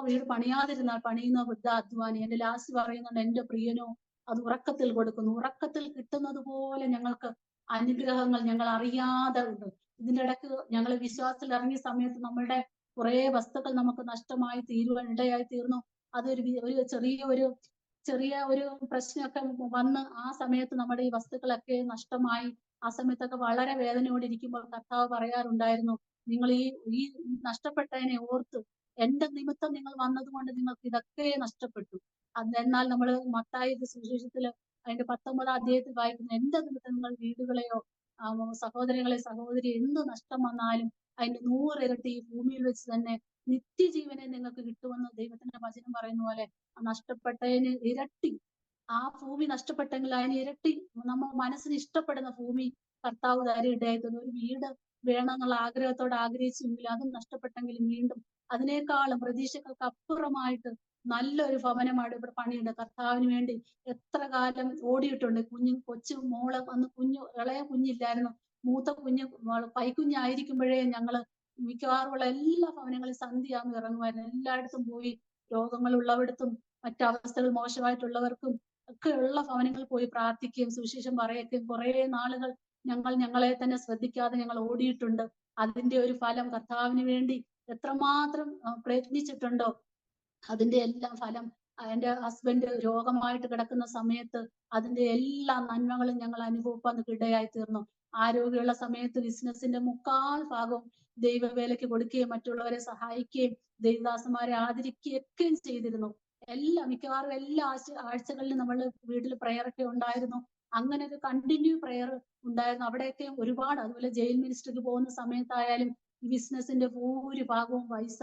Speaker 2: വീട് പണിയാതിരുന്നാൽ പണിയുന്ന വൃദ്ധാധ്വാനി. എന്റെ ലാസ്റ്റ് പറയുന്നുണ്ട്, എന്റെ പ്രിയനോ അത് ഉറക്കത്തിൽ കൊടുക്കുന്നു. ഉറക്കത്തിൽ കിട്ടുന്നത് പോലെ ഞങ്ങൾക്ക് അനുഗ്രഹങ്ങൾ ഞങ്ങൾ അറിയാതെ ഉണ്ട്. ഇതിന്റെ ഇടയ്ക്ക് ഞങ്ങൾ വിശ്വാസത്തിൽ ഇറങ്ങിയ സമയത്ത് നമ്മളുടെ കുറെ വസ്തുക്കൾ നമുക്ക് നഷ്ടമായി തീരുവാൻ ഇടയായി തീർന്നു. അതൊരു ചെറിയ ഒരു പ്രശ്നമൊക്കെ വന്ന് ആ സമയത്ത് നമ്മുടെ ഈ വസ്തുക്കളൊക്കെ നഷ്ടമായി. ആ സമയത്തൊക്കെ വളരെ വേദനയോടിരിക്കുമ്പോൾ കർത്താവ് പറയാറുണ്ടായിരുന്നു, നിങ്ങൾ ഈ നഷ്ടപ്പെട്ടതിനെ ഓർത്ത് എന്റെ നിമിത്തം നിങ്ങൾ വന്നതുകൊണ്ട് നിങ്ങൾക്ക് ഇതൊക്കെ നഷ്ടപ്പെട്ടു. എന്നാൽ നമ്മൾ മത്തായി സുവിശേഷത്തില് അതിന്റെ 19-ാം അധ്യായത്തിൽ വായിക്കുന്ന എന്റെ നിമിത്തം നിങ്ങൾ വീടുകളെയോ സഹോദരങ്ങളെ സഹോദരി എന്ത് നഷ്ടം വന്നാലും അതിന്റെ 100 ഇരട്ടി ഈ ഭൂമിയിൽ വെച്ച് തന്നെ നിത്യജീവനെ നിങ്ങൾക്ക് കിട്ടുമെന്ന് ദൈവത്തിന്റെ വചനം പറയുന്ന പോലെ നഷ്ടപ്പെട്ടതിന് ഇരട്ടി ആ ഭൂമി നഷ്ടപ്പെട്ടെങ്കിൽ അതിന് ഇരട്ടി നമ്മൾ മനസ്സിന് ഇഷ്ടപ്പെടുന്ന ഭൂമി കർത്താവ് തരാൻ ഇടയായി തന്നു. ഒരു വീട് വേണമെന്നുള്ള ആഗ്രഹത്തോടെ ആഗ്രഹിച്ചെങ്കിൽ അതും നഷ്ടപ്പെട്ടെങ്കിലും വീണ്ടും അതിനേക്കാളും പ്രതീക്ഷകൾക്ക് അപ്പുറമായിട്ട് നല്ലൊരു ഭവനമാണ് ഇവിടെ പണിയുണ്ട്. കർത്താവിന് വേണ്ടി എത്ര കാലം ഓടിയിട്ടുണ്ട്. കൊച്ചു മോള് അന്ന് ഇളയ കുഞ്ഞില്ലായിരുന്നു. മൂത്ത കുഞ്ഞ് പൈക്കുഞ്ഞായിരിക്കുമ്പോഴേ ഞങ്ങള് മിക്കവാറുമുള്ള എല്ലാ ഭവനങ്ങളും സന്ധ്യയാകുമ്പോൾ ഇറങ്ങുമായിരുന്നു. എല്ലായിടത്തും പോയി രോഗങ്ങളുള്ളവിടത്തും മറ്റവസ്ഥകൾ മോശമായിട്ടുള്ളവർക്കും ഒക്കെ ഉള്ള ഭവനങ്ങളിൽ പോയി പ്രാർത്ഥിക്കുകയും സുവിശേഷം പറയുകയും കുറെ നാളുകൾ ഞങ്ങളെ തന്നെ ശ്രദ്ധിക്കാതെ ഞങ്ങൾ ഓടിയിട്ടുണ്ട്. അതിന്റെ ഒരു ഫലം കർത്താവിന് വേണ്ടി എത്രമാത്രം പ്രയത്നിച്ചിട്ടുണ്ടോ അതിന്റെ എല്ലാം ഫലം എന്റെ ഹസ്ബൻഡ് രോഗമായിട്ട് കിടക്കുന്ന സമയത്ത് അതിന്റെ എല്ലാ നന്മകളും ഞങ്ങൾ അനുഭവിക്കാൻ ഇടയായി തീർന്നു. ആരോഗ്യമുള്ള സമയത്ത് ബിസിനസിന്റെ 3/4 ഭാഗവും ദൈവവേലയ്ക്ക് കൊടുക്കുകയും മറ്റുള്ളവരെ സഹായിക്കുകയും ദൈവദാസന്മാരെ ആദരിക്കുകയൊക്കെയും ചെയ്തിരുന്നു. മിക്കവാറും എല്ലാ ആഴ്ചകളിലും നമ്മൾ വീട്ടിൽ പ്രയർ ഒക്കെ ഉണ്ടായിരുന്നു. അങ്ങനെ ഒരു കണ്ടിന്യൂ പ്രയർ ഉണ്ടായിരുന്നു. അവിടെയൊക്കെ ഒരുപാട് അതുപോലെ ജയിൽ മിനിസ്ട്രിക്ക് പോകുന്ന സമയത്തായാലും ഈ ബിസിനസിന്റെ ഭൂരിഭാഗവും പൈസ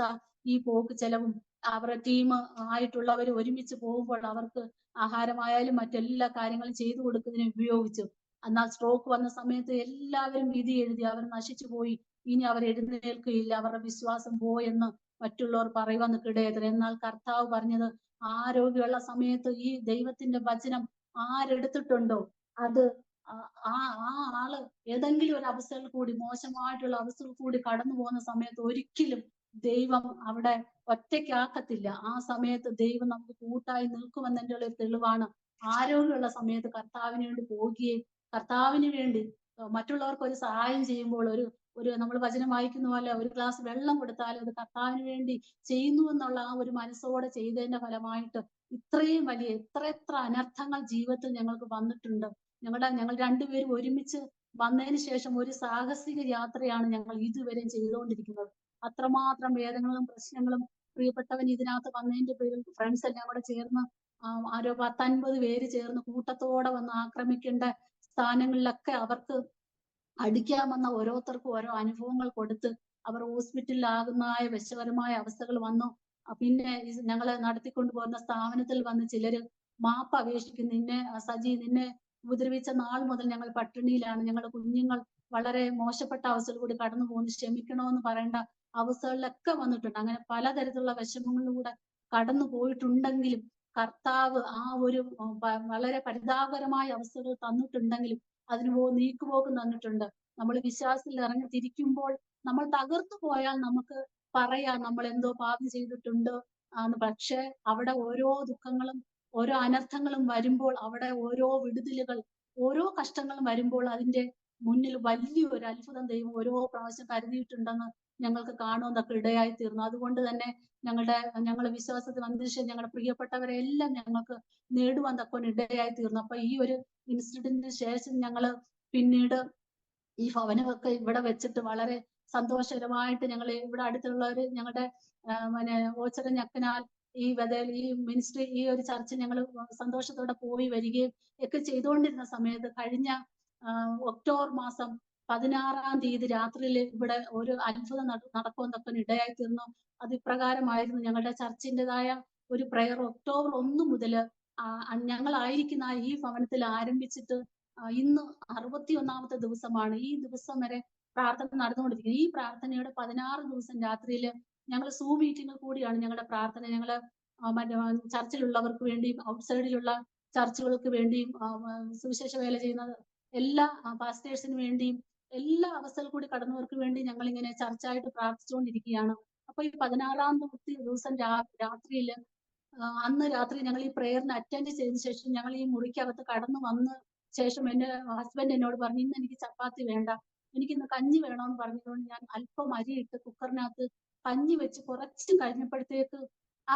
Speaker 2: ഈ പോക്ക് ചെലവും അവരുടെ ടീം ആയിട്ടുള്ളവർ ഒരുമിച്ച് പോകുമ്പോൾ അവർക്ക് ആഹാരമായാലും മറ്റെല്ലാ കാര്യങ്ങളും ചെയ്തു കൊടുക്കുന്നതിന് ഉപയോഗിച്ചു. എന്നാൽ സ്ട്രോക്ക് വന്ന സമയത്ത് എല്ലാവരും വിധി എഴുതി അവർ നശിച്ചു പോയി, ഇനി അവർ എഴുന്നേൽക്കുകയില്ല, അവരുടെ വിശ്വാസം പോയെന്ന് മറ്റുള്ളവർ പറയുവാൻ ഇടയായി. എന്നാൽ കർത്താവ് പറഞ്ഞത് ആരോഗ്യമുള്ള സമയത്ത് ഈ ദൈവത്തിന്റെ വചനം ആരെടുത്തിട്ടുണ്ടോ അത് ആ ആള് ഏതെങ്കിലും ഒരു അവസ്ഥയിൽ കൂടി മോശമായിട്ടുള്ള അവസ്ഥയിൽ കൂടി കടന്നു പോകുന്ന സമയത്ത് ഒരിക്കലും ദൈവം അവിടെ ഒറ്റയ്ക്കാക്കത്തില്ല. ആ സമയത്ത് ദൈവം നമുക്ക് കൂട്ടായി നിൽക്കുമെന്നതിന്റെ ഒരു തെളിവാണ്. ആരോഗ്യമുള്ള സമയത്ത് കർത്താവിന് വേണ്ടി പോകുകയും കർത്താവിന് വേണ്ടി മറ്റുള്ളവർക്ക് ഒരു സഹായം ചെയ്യുമ്പോൾ ഒരു നമ്മൾ വചനം വായിക്കുന്ന പോലെ ഒരു ഗ്ലാസ് വെള്ളം കൊടുത്താലും അത് കർത്താവിന് വേണ്ടി ചെയ്യുന്നു എന്നുള്ള ആ ഒരു മനസ്സോടെ ചെയ്തതിന്റെ ഫലമായിട്ട് ഇത്രയും വലിയ എത്ര അനർത്ഥങ്ങൾ ജീവിതത്തിൽ ഞങ്ങൾക്ക് വന്നിട്ടുണ്ട്. ഞങ്ങൾ രണ്ടുപേരും ഒരുമിച്ച് വന്നതിന് ശേഷം ഒരു സാഹസിക യാത്രയാണ് ഞങ്ങൾ ഇതുവരെയും ചെയ്തുകൊണ്ടിരിക്കുന്നത്. അത്രമാത്രം വേദനകളും പ്രശ്നങ്ങളും പ്രിയപ്പെട്ടവൻ ഇതിനകത്ത് വന്നതിന്റെ പേരിൽ ഫ്രണ്ട്സ് എല്ലാം കൂടെ ചേർന്ന് ആരോ 10-50 പേര് ചേർന്ന് കൂട്ടത്തോടെ വന്ന് ആക്രമിക്കേണ്ട സ്ഥാനങ്ങളിലൊക്കെ അവർക്ക് അടിക്കാൻ വന്ന ഓരോരുത്തർക്കും ഓരോ അനുഭവങ്ങൾ കൊടുത്ത് അവർ ഹോസ്പിറ്റലിലാകുന്നതായ വിഷകരമായ അവസ്ഥകൾ വന്നു. പിന്നെ ഞങ്ങളെ നടത്തിക്കൊണ്ടു പോകുന്ന സ്ഥാപനത്തിൽ വന്ന് ചിലര് മാപ്പ് അപേക്ഷിക്കും. നിന്നെ ഉപദ്രവിച്ച നാൾ മുതൽ ഞങ്ങൾ പട്ടിണിയിലാണ്, ഞങ്ങളുടെ കുഞ്ഞുങ്ങൾ വളരെ മോശപ്പെട്ട അവസ്ഥയിൽ കൂടി കടന്നു പോകുന്നു, ക്ഷമിക്കണമെന്ന് പറയേണ്ട അവസ്ഥകളിലൊക്കെ വന്നിട്ടുണ്ട്. അങ്ങനെ പലതരത്തിലുള്ള വിഷമങ്ങളിലൂടെ കടന്നു പോയിട്ടുണ്ടെങ്കിലും കർത്താവ് ആ ഒരു വളരെ പരിതാപകരമായ അവസ്ഥകൾ തന്നിട്ടുണ്ടെങ്കിലും അതിന് നീക്കുപോക്കും തന്നിട്ടുണ്ട്. നമ്മൾ വിശ്വാസത്തിൽ ഇറങ്ങി തിരിക്കുമ്പോൾ നമ്മൾ തകർന്നു പോയാൽ നമുക്ക് പറയാം നമ്മൾ എന്തോ പാപം ചെയ്തിട്ടുണ്ട് എന്ന്. പക്ഷെ അവിടെ ഓരോ ദുഃഖങ്ങളും ഓരോ അനർത്ഥങ്ങളും വരുമ്പോൾ അവിടെ ഓരോ വിടുതലുകൾ ഓരോ കഷ്ടങ്ങളും വരുമ്പോൾ അതിന്റെ മുന്നിൽ വലിയൊരു അത്ഭുതം ദൈവം ഓരോ പ്രാവശ്യം കരുതിയിട്ടുണ്ടെന്ന് ഞങ്ങൾക്ക് കാണുമെന്നൊക്കെ ഇടയായി തീർന്നു. അതുകൊണ്ട് തന്നെ ഞങ്ങളുടെ വിശ്വാസത്തിൽ വന്നതിന് ഞങ്ങളുടെ പ്രിയപ്പെട്ടവരെ എല്ലാം ഞങ്ങൾക്ക് നേടുവാൻ തക്കൊണ്ട് ഇടയായി തീർന്നു. അപ്പൊ ഈ ഒരു ഇൻസിഡന്റിന് ശേഷം ഞങ്ങള് പിന്നീട് ഈ ഭവനമൊക്കെ ഇവിടെ വെച്ചിട്ട് വളരെ സന്തോഷകരമായിട്ട് ഞങ്ങൾ ഇവിടെ അടുത്തുള്ളവര് ഞങ്ങളുടെ ഓച്ചറ ഞക്കനാൽ ഈ ഈ മിനിസ്ട്രി ഈ ഒരു ചർച്ച ഞങ്ങൾ സന്തോഷത്തോടെ പോയി വരികയും ഒക്കെ ചെയ്തുകൊണ്ടിരുന്ന സമയത്ത് കഴിഞ്ഞ ഒക്ടോബർ മാസം 16-ാം തീയതി രാത്രിയിൽ ഇവിടെ ഒരു അത്ഭുതം നടക്കുമെന്നൊക്കെ ഇടയായി തീർന്നു. അത് ഇപ്രകാരമായിരുന്നു. ഞങ്ങളുടെ ചർച്ചിൻ്റെതായ ഒരു പ്രയർ ഒക്ടോബർ 1 മുതൽ ഞങ്ങളായിരിക്കുന്ന ഈ ഭവനത്തിൽ ആരംഭിച്ചിട്ട് ഇന്ന് 61-ാമത്തെ ദിവസമാണ്. ഈ ദിവസം വരെ പ്രാർത്ഥന നടന്നുകൊണ്ടിരിക്കുന്നത്. ഈ പ്രാർത്ഥനയുടെ 16 ദിവസം രാത്രിയിൽ ഞങ്ങൾ സൂം മീറ്റിംഗ് കൂടിയാണ് ഞങ്ങളുടെ പ്രാർത്ഥന. ഞങ്ങള് ചർച്ചിലുള്ളവർക്ക് വേണ്ടിയും ഔട്ട്സൈഡിലുള്ള ചർച്ചുകൾക്ക് വേണ്ടിയും സുവിശേഷ വേല ചെയ്യുന്ന എല്ലാ പാസ്റ്റേഴ്സിന് വേണ്ടിയും എല്ലാ അവസ്ഥയിൽ കൂടി കടന്നവർക്ക് വേണ്ടി ഞങ്ങൾ ഇങ്ങനെ ചർച്ചായിട്ട് പ്രാർത്ഥിച്ചുകൊണ്ടിരിക്കുകയാണ്. അപ്പൊ ഈ 16-ാമത്തെ ദിവസം രാത്രിയില് അന്ന് രാത്രി ഞങ്ങൾ ഈ പ്രേയറിന് അറ്റൻഡ് ചെയ്തതിനു ശേഷം ഞങ്ങൾ ഈ മുറിക്കകത്ത് കടന്നു വന്ന ശേഷം എന്റെ ഹസ്ബൻഡ് എന്നോട് പറഞ്ഞു, ഇന്ന് എനിക്ക് ചപ്പാത്തി വേണ്ട, എനിക്കിന്ന് കഞ്ഞി വേണമെന്ന് പറഞ്ഞതുകൊണ്ട് ഞാൻ അല്പം അരിയിട്ട് കുക്കറിനകത്ത് കഞ്ഞി വെച്ച് കുറച്ച് കഴിഞ്ഞപ്പോഴത്തേക്ക് ആ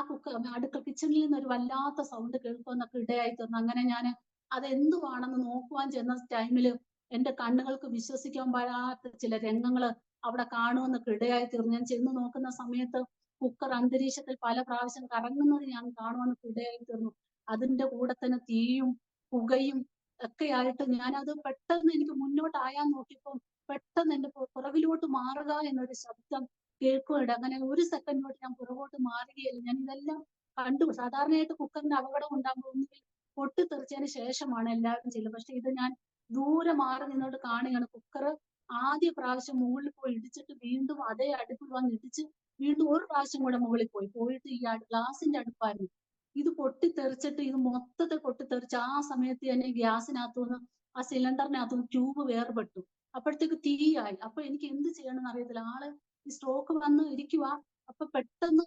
Speaker 2: അടുക്കള കിച്ചണിൽ നിന്ന് ഒരു വല്ലാത്ത സൗണ്ട് കേൾക്കുമെന്നൊക്കെ ഇടയായി തീർന്നു. അങ്ങനെ ഞാൻ അതെന്തുവാണെന്ന് നോക്കുവാൻ ചെന്ന ടൈമില് എന്റെ കണ്ണുകൾക്ക് വിശ്വസിക്കാൻ പറ്റാത്ത ചില രംഗങ്ങള് അവിടെ കാണുമെന്നൊക്കെ ഇടയായി തീർന്നു. ഞാൻ ചെന്ന് നോക്കുന്ന സമയത്ത് കുക്കർ അന്തരീക്ഷത്തിൽ പല പ്രാവശ്യം കറങ്ങുന്നത് ഞാൻ കാണുമെന്നൊക്കെ ഇടയായി തീർന്നു. അതിന്റെ കൂടെ തന്നെ തീയും പുകയും ഒക്കെ ആയിട്ട് ഞാനത് പെട്ടെന്ന് എനിക്ക് മുന്നോട്ടായാൻ നോക്കിയപ്പോൾ പെട്ടെന്ന് എന്റെ പുറകിലോട്ട് മാറുക എന്നൊരു ശബ്ദം കേൾക്കുകയുണ്ട്. അങ്ങനെ ഒരു സെക്കൻഡിലോട്ട് ഞാൻ പുറകോട്ട് മാറുകയില്ല. ഞാൻ ഇതെല്ലാം കണ്ടു. സാധാരണയായിട്ട് കുക്കറിന് അപകടം ഉണ്ടാകുമ്പോൾ ഒന്നുകിൽ പൊട്ടിത്തെറിച്ചതിന് ശേഷമാണ് എല്ലാവരും ചെയ്യുന്നത്. പക്ഷെ ഇത് ഞാൻ ദൂരെ മാറി നിന്നോണ്ട് കാണുകയാണ്. കുക്കർ ആദ്യ പ്രാവശ്യം മുകളിൽ പോയി ഇടിച്ചിട്ട് വീണ്ടും അതേ അടുപ്പിൽ വന്ന് ഇടിച്ച് വീണ്ടും ഒരു പ്രാവശ്യം കൂടെ മുകളിൽ പോയിട്ട് ഈ ഗ്ലാസിന്റെ അടുപ്പായിരുന്നു. ഇത് പൊട്ടിത്തെറിച്ചിട്ട് ഇത് മൊത്തത്തിൽ പൊട്ടിത്തെറിച്ച് ആ സമയത്ത് തന്നെ ഗ്യാസിനകത്തുനിന്ന് ആ സിലിണ്ടറിനകത്തുനിന്ന് ട്യൂബ് വേർപെട്ടു. അപ്പോഴത്തേക്ക് തീയായി. അപ്പൊ എനിക്ക് എന്ത് ചെയ്യണമെന്ന് അറിയത്തില്ല. ആള് ഈ സ്ട്രോക്ക് വന്ന് ഇരിക്കുക. അപ്പൊ പെട്ടെന്ന്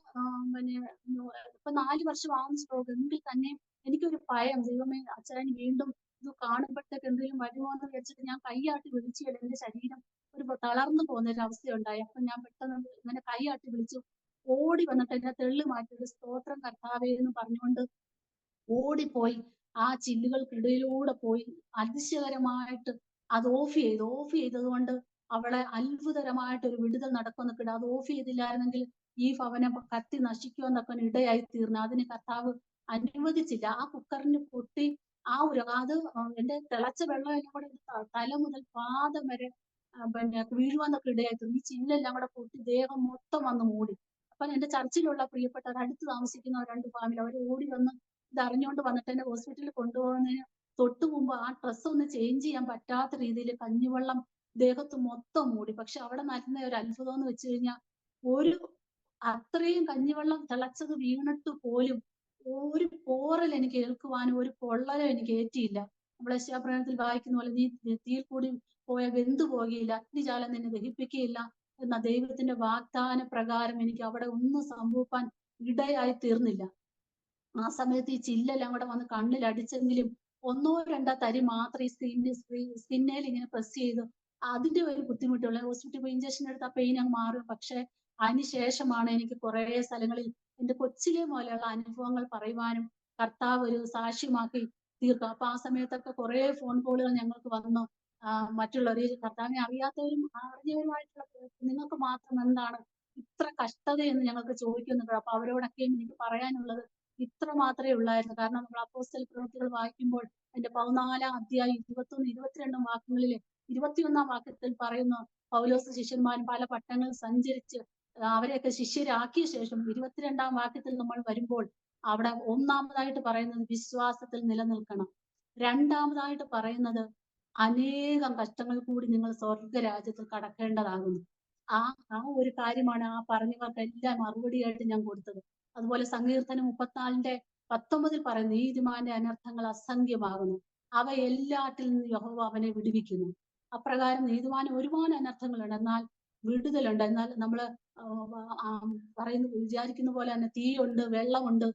Speaker 2: പിന്നെ ഇപ്പൊ 4 വർഷമാകുന്ന സ്ട്രോക്ക് എങ്കിൽ തന്നെ എനിക്കൊരു ഭയം, ദൈവമേ അച്ചായന് വീണ്ടും ഇത് കാണുമ്പോഴത്തേക്ക് എന്തെങ്കിലും വരുമോ എന്ന് വിചാരിച്ചിട്ട് ഞാൻ കൈയാട്ടി വിളിച്ചില്ല. എന്റെ ശരീരം ഒരു തളർന്നു പോകുന്ന ഒരു അവസ്ഥയുണ്ടായി. അപ്പൊ ഞാൻ പെട്ടെന്ന് ഇങ്ങനെ കൈയാട്ടി വിളിച്ചു. ഓടി വന്നിട്ട് എന്നെ തെള്ളി മാറ്റിയത് സ്തോത്രം കർത്താവേ എന്ന് പറഞ്ഞുകൊണ്ട് ഓടിപ്പോയി ആ ചില്ലുകൾക്കിടയിലൂടെ പോയി അതിശയകരമായിട്ട് അത് ഓഫ് ചെയ്തത് കൊണ്ട് അവളെ അത്ഭുതകരമായിട്ട് ഒരു വിടുതൽ നടക്കുമെന്നൊക്കെ. അത് ഓഫ് ചെയ്തില്ലായിരുന്നെങ്കിൽ ഈ ഭവനം കത്തി നശിക്കുമെന്നൊക്കെ ഇടയായി തീർന്നു. അതിന് കർത്താവ് അനുവദിച്ചില്ല. ആ കുക്കറിന് പൊട്ടി അത് എന്റെ തിളച്ച വെള്ളം എല്ലാം കൂടെ തല മുതൽ പാദം വരെ പിന്നെ വീഴുവാന്നൊക്കെ ഇടയായി തീർന്നു. ഈ ചില്ലെല്ലാം കൂടെ പൊട്ടി ദേഹം മൊത്തം വന്ന് മൂടി. അപ്പൊ എന്റെ ചർച്ചിലുള്ള പ്രിയപ്പെട്ടവർ, അടുത്ത് താമസിക്കുന്ന 2 ഫാമിലി, അവർ ഓടി വന്ന് ഇത് അറിഞ്ഞുകൊണ്ട് വന്നിട്ട് എന്നെ ഹോസ്പിറ്റലിൽ കൊണ്ടുപോകുന്നതിന് തൊട്ടു മുമ്പ് ആ ഡ്രസ്സ് ഒന്ന് ചേഞ്ച് ചെയ്യാൻ പറ്റാത്ത രീതിയിൽ കഞ്ഞിവെള്ളം ദേഹത്ത് മൊത്തം മൂടി. പക്ഷെ അവിടെ നടന്ന ഒരു അത്ഭുതം എന്ന് വെച്ച് കഴിഞ്ഞാൽ ഒരു അത്രയും കഞ്ഞിവെള്ളം തിളച്ചത് വീണിട്ട് പോലും ഒരു പോറൽ എനിക്ക് ഏൽക്കുവാനോ ഒരു പൊള്ളലോ എനിക്ക് ഏറ്റിയില്ല. നമ്മൾ യശയ്യാപ്രവചനത്തിൽ വായിക്കുന്ന പോലെ നീ തീയിൽ കൂടി പോയ വെന്തു പോകുകയില്ല, അഗ്നിജാലം നിന്നെ ദഹിപ്പിക്കുകയില്ല എന്ന ദൈവത്തിന്റെ വാഗ്ദാന പ്രകാരം എനിക്ക് അവിടെ ഒന്നും സംഭവിക്കാൻ ഇടയായി തീർന്നില്ല. ആ സമയത്ത് ഈ ചില്ലെല്ലാം കൂടെ വന്ന് കണ്ണിൽ അടിച്ചെങ്കിലും ഒന്നോ രണ്ടോ തരി മാത്രം ഈ സ്കിന്നേൽ ഇങ്ങനെ പ്രസ് ചെയ്തു. അതിന്റെ ഒരു ബുദ്ധിമുട്ടുള്ള ഹോസ്പിറ്റലിൽ പോയി ഇഞ്ചക്ഷൻ എടുത്ത് ആ പെയിൻ അങ്ങ് മാറും. പക്ഷെ അതിനുശേഷമാണ് എനിക്ക് കുറെ സ്ഥലങ്ങളിൽ എന്റെ കൊച്ചിലെ പോലെയുള്ള അനുഭവങ്ങൾ പറയുവാനും കർത്താവ് ഒരു സാക്ഷ്യമാക്കി തീർക്കും. അപ്പൊ ആ സമയത്തൊക്കെ കുറെ ഫോൺ കോളുകൾ ഞങ്ങൾക്ക് വന്നു. മറ്റുള്ളവർ, കർത്താവിനെ അറിയാത്തവരും അറിഞ്ഞവരുമായിട്ടുള്ള നിങ്ങൾക്ക് മാത്രം എന്താണ് ഇത്ര കഷ്ടത എന്ന് ഞങ്ങൾക്ക് ചോദിക്കുന്നുണ്ട്. അപ്പൊ അവരോടൊക്കെയും എനിക്ക് പറയാനുള്ളത് ഇത്ര മാത്രമേ ഉള്ളായിരുന്നു. കാരണം നമ്മൾ അപ്പോസ്തല പ്രവൃത്തികൾ വായിക്കുമ്പോൾ അതിന്റെ 14-ാം അധ്യായം 21, 22 വാക്യങ്ങളിൽ 21-ാം വാക്യത്തിൽ പറയുന്നു, പൗലോസ് ശിഷ്യന്മാരും പല പട്ടണങ്ങളിൽ സഞ്ചരിച്ച് അവരെയൊക്കെ ശിഷ്യരാക്കിയ ശേഷം 22-ാം വാക്യത്തിൽ നമ്മൾ വരുമ്പോൾ അവിടെ ഒന്നാമതായിട്ട് പറയുന്നത് വിശ്വാസത്തിൽ നിലനിൽക്കണം. രണ്ടാമതായിട്ട് പറയുന്നത് അനേകം കഷ്ടങ്ങൾ കൂടി നിങ്ങൾ സ്വർഗരാജ്യത്തിൽ കടക്കേണ്ടതാകുന്നു. ആ ആ ഒരു കാര്യമാണ് ആ പറഞ്ഞവർക്കെല്ലാം മറുപടിയായിട്ട് ഞാൻ കൊടുത്തത്. അതുപോലെ സങ്കീർത്തനം 34-19 പറയുന്നു, നീതിമാന്റെ അനർത്ഥങ്ങൾ അസംഖ്യമാകുന്നു, അവ എല്ലാറ്റിൽ നിന്ന് യഹോവ അവനെ വിടുവിക്കുന്നു. അപ്രകാരം നീതിമാന് ഒരുപാട് അനർത്ഥങ്ങളുണ്ട്, എന്നാൽ വിടുതലുണ്ട്. എന്നാൽ നമ്മള് വിചാരിക്കുന്ന പോലെ തന്നെ തീയുണ്ട്, വെള്ളമുണ്ട്,